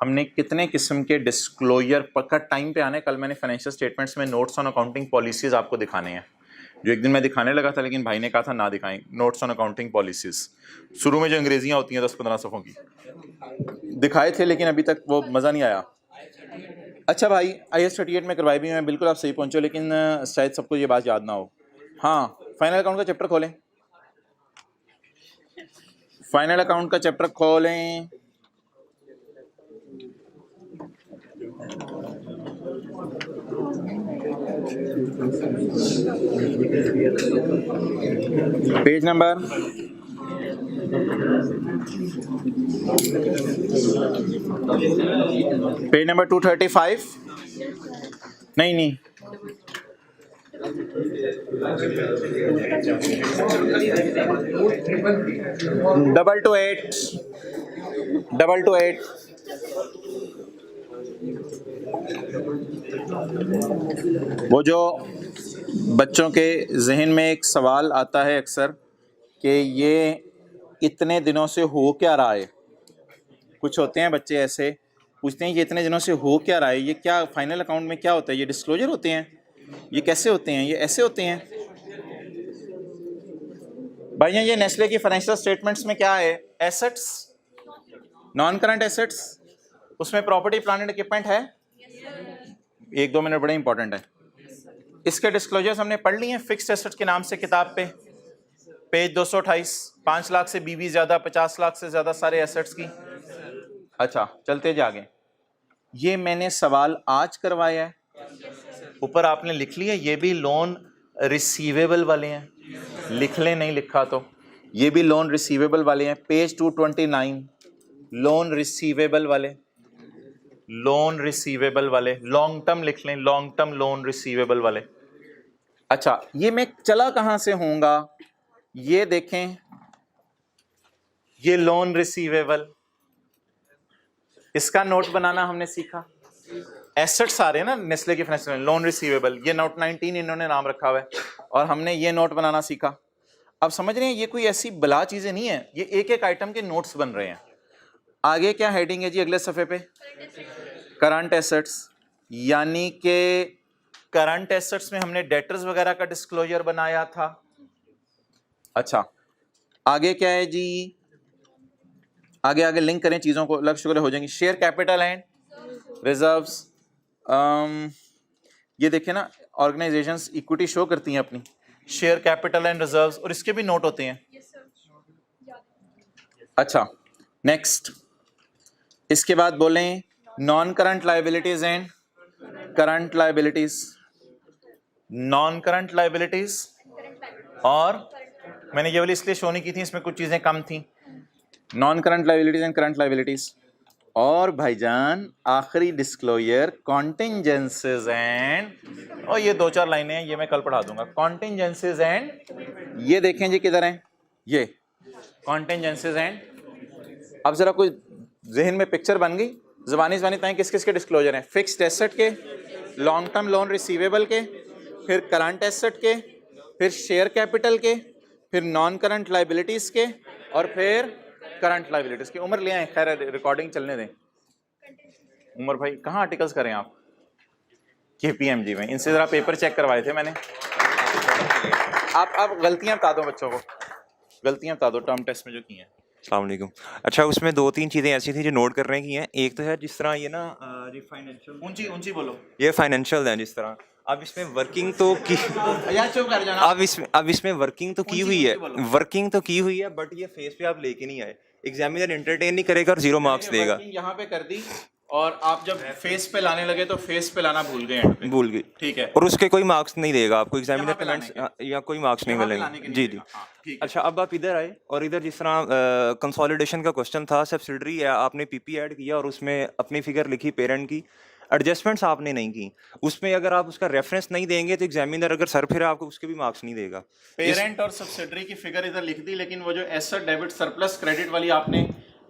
हमने कितने किस्म के डिस्क्लोजर पक्का टाइम पे आने। कल मैंने फाइनेंशियल स्टेटमेंट्स में नोट्स ऑन अकाउंटिंग पॉलिसीज आपको दिखाने हैं, जो एक दिन मैं दिखाने लगा था लेकिन भाई ने कहा था ना दिखाएं। नोट्स ऑन अकाउंटिंग पॉलिसीज शुरू में जो अंग्रेजियां होती हैं 10-15 सफ़ों की दिखाए थे, लेकिन अभी तक वो मज़ा नहीं आया। अच्छा भाई, IS 38 में करवाई भी मैं, बिल्कुल आप सही पहुंचो, लेकिन शायद सबको ये बात याद ना हो। हाँ, फाइनल अकाउंट का चैप्टर खोलें, फाइनल अकाउंट का चैप्टर खोलें। Page number page number 235। नहीं 228 वो जो बच्चों के जहन में एक सवाल आता है अक्सर कि ये इतने दिनों से हो क्या रहा है। कुछ होते हैं बच्चे ऐसे पूछते हैं ये इतने दिनों से हो क्या रहा है, ये क्या फाइनल अकाउंट में क्या होता है, ये डिस्क्लोजर होते हैं, ये कैसे होते हैं, ये ऐसे होते हैं। भाइयों, ये नेस्ले की फाइनेंशियल स्टेटमेंट्स में क्या है? एसेट्स, नॉन करंट एसेट्स, उसमें प्रॉपर्टी प्लांट एंड इक्विपमेंट है, एक दो मिनट बड़े इंपॉर्टेंट है। इसके डिस्क्लोजर्स हमने पढ़ लिए हैं फिक्स्ड एसेट्स के नाम से किताब पे, पेज 228, 5 लाख से बीवी ज्यादा, 50 लाख से ज्यादा सारे एसेट्स की। अच्छा चलते जा आगे। ये मैंने सवाल आज करवाया है, ऊपर आपने लिख लिया, ये भी लोन रिसीवेबल वाले हैं, लिख लें नहीं लिखा तो, ये भी लोन रिसीवेबल वाले हैं। पेज 229, लोन रिसीवेबल वाले, लोन रिसीवेबल वाले, लॉन्ग टर्म लिख लें, लॉन्ग टर्म लोन रिसीवेबल वाले। अच्छा ये मैं चला कहां से होऊंगा, ये देखें, ये लोन रिसीवेबल, इसका नोट बनाना हमने सीखा। एसेट्स आ रहे हैं ना नेस्ले के फाइनेंशियल, लोन रिसीवेबल, ये नोट 19 इन्होंने नाम रखा हुआ है और हमने ये नोट बनाना सीखा। अब समझ रहे हैं ये कोई ऐसी बला चीजें नहीं है, ये एक एक आइटम के नोट्स बन रहे हैं। आगे क्या हेडिंग है जी अगले सफे पे, करंट एसेट्स, यानी कि करंट एसेट्स में हमने डेटर्स वगैरह का डिस्क्लोजर बनाया था। अच्छा आगे क्या है जी, आगे आगे लिंक करें चीजों को, अलग शुगर हो जाएंगी। शेयर कैपिटल एंड रिजर्व्स, ये देखें ना, ऑर्गेनाइजेशंस इक्विटी शो करती हैं अपनी, शेयर कैपिटल एंड रिजर्व्स, और इसके भी नोट होते हैं। अच्छा नेक्स्ट, इसके बाद बोलें non current liabilities and current liabilities, non current liabilities, और मैंने ये वाली इसलिए शो नहीं की थी, इसमें कुछ चीजें कम थी। Non current liabilities and current liabilities, और भाईजान आखिरी डिस्क्लोजर कॉन्टिंजेंसीज एंड, और ये 2-4 लाइनें हैं, ये मैं कल पढ़ा दूंगा। कॉन्टिंजेंसीज एंड, ये देखें जी किधर हैं, ये कॉन्टिंजेंसीज एंड। अब जरा कोई जहन में पिक्चर बन गई, ज़बानी बताएं किस किस के डिस्क्लोजर हैं। फिक्स्ड एसेट के, लॉन्ग टर्म लोन रिसीवेबल के, फिर करंट एसेट के, फिर शेयर कैपिटल के, फिर नॉन करंट लायबिलिटीज के, और फिर करंट लायबिलिटीज की। उमर ले आए, खैर रिकॉर्डिंग चलने दें। उमर भाई कहाँ आर्टिकल्स करें आप, KPMG में, इनसे जरा पेपर चेक करवाए थे मैंने। आप गलतियां बता दो बच्चों को, गलतियां बता दो टर्म टेस्ट में जो की हैं। अस्सलाम वालेकुम। अच्छा उसमें 2-3 चीज़ें ऐसी थी जो नोट करने की हैं। एक तो है जिस तरह ये ना ये फाइनेंशियल, ऊंची बोलो, ये फाइनेंशियल है जिस तरह, अब इसमें वर्किंग तो की, यार चुप कर जाना। अब इसमें वर्किंग तो की हुई है, वर्किंग तो की हुई है, बट ये फेस पे आप लेके नहीं आए, एग्जामिनर एंटरटेन नहीं करेगा और 0 मार्क्स देगा। यहाँ पे कर दी, और आप जब फेस पे लाने लगे तो फेस पे लाना भूल गए, एंड पे भूल गई, ठीक है, और उसके कोई मार्क्स नहीं देगा आपको, एग्जामिनर यहाँ पे कमेंट्स लाने या कोई मार्क्स नहीं यहाँ पे मिलेंगे। लाने के जी लिए जी। हाँ, ठीक है। अच्छा अब आप इधर आए, और इधर जिस तरह कंसोलिडेशन का क्वेश्चन था, सब्सिडरी है, आपने PP ऐड किया और उसमें अपनी फिगर लिखी पेरेंट की, एडजस्टमेंट्स आपने नहीं की, उसमें अगर आप उसका रेफरेंस नहीं देंगे तो एग्जामिनर अगर सर फिर आपको उसके भी मार्क्स नहीं देगा। पेरेंट और सब्सिडरी की फिगर इधर लिख दी, लेकिन वो जो एसेट डेबिट सरप्लस क्रेडिट वाली आपने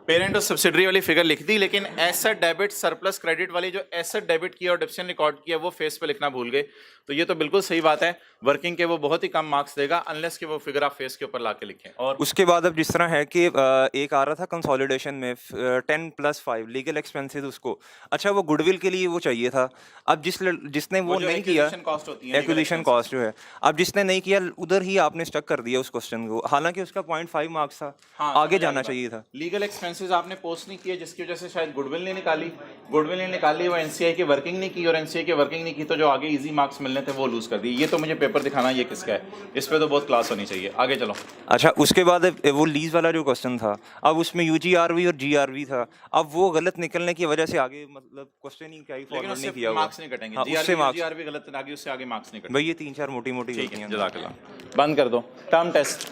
पेरेंट और सब्सिडरी वाली फिगर लिख दी, लेकिन एसेट डेबिट सरप्लस क्रेडिट वाली जो एसेट डेबिट किया और डिप्शन रिकॉर्ड किया वो फेस पे लिखना भूल गए। तो ये तो बिल्कुल सही बात है, वर्किंग के वो बहुत ही कम मार्क्स देगा अनलेस कि वो फिगर आप फेस के ऊपर ला के लिखें। और उसके बाद अब जिस तरह है कि एक आ रहा था कंसोलिडेशन में 10+5 लीगल एक्सपेंसेस उसको, अच्छा वो गुडविल के लिए वो चाहिए था। अब जिसने वो नहीं किया, कॉस्ट होती है, एक्विजिशन कॉस्ट जो है, अब जिसने नहीं किया उधर ही आपने स्टक कर दिया उस क्वेश्चन को, हालांकि उसका 0.5 मार्क्स था, आगे जाना चाहिए था। लीगल एक्सपेंसेस आपने पोस्ट नहीं किए, जिसकी वजह से शायद गुडविल नहीं निकाली, गुडविल नहीं निकाली, वो NCI की वर्किंग नहीं की, और NCI की वर्किंग नहीं की तो जो आगे इजी मार्क्स मिलने थे वो लूज कर दिए। ये तो मुझे पेपर दिखाना ये किसका है, इस पे तो बहुत क्लास होनी चाहिए। आगे चलो। अच्छा उसके बाद वो लीज वाला जो क्वेश्चन था, अब उसमें UGRV और GRV था, अब वो गलत निकलने की वजह से आगे मतलब क्वेश्चन ही क्या फॉरवर्ड नहीं किया, मार्क्स नहीं कटेंगे। GRV गलत आगे, उससे आगे मार्क्स नहीं कटेंगे भाई, ये 3-4 मोटी ठीक है। जज़ाकल्लाह, बंद कर दो। Term test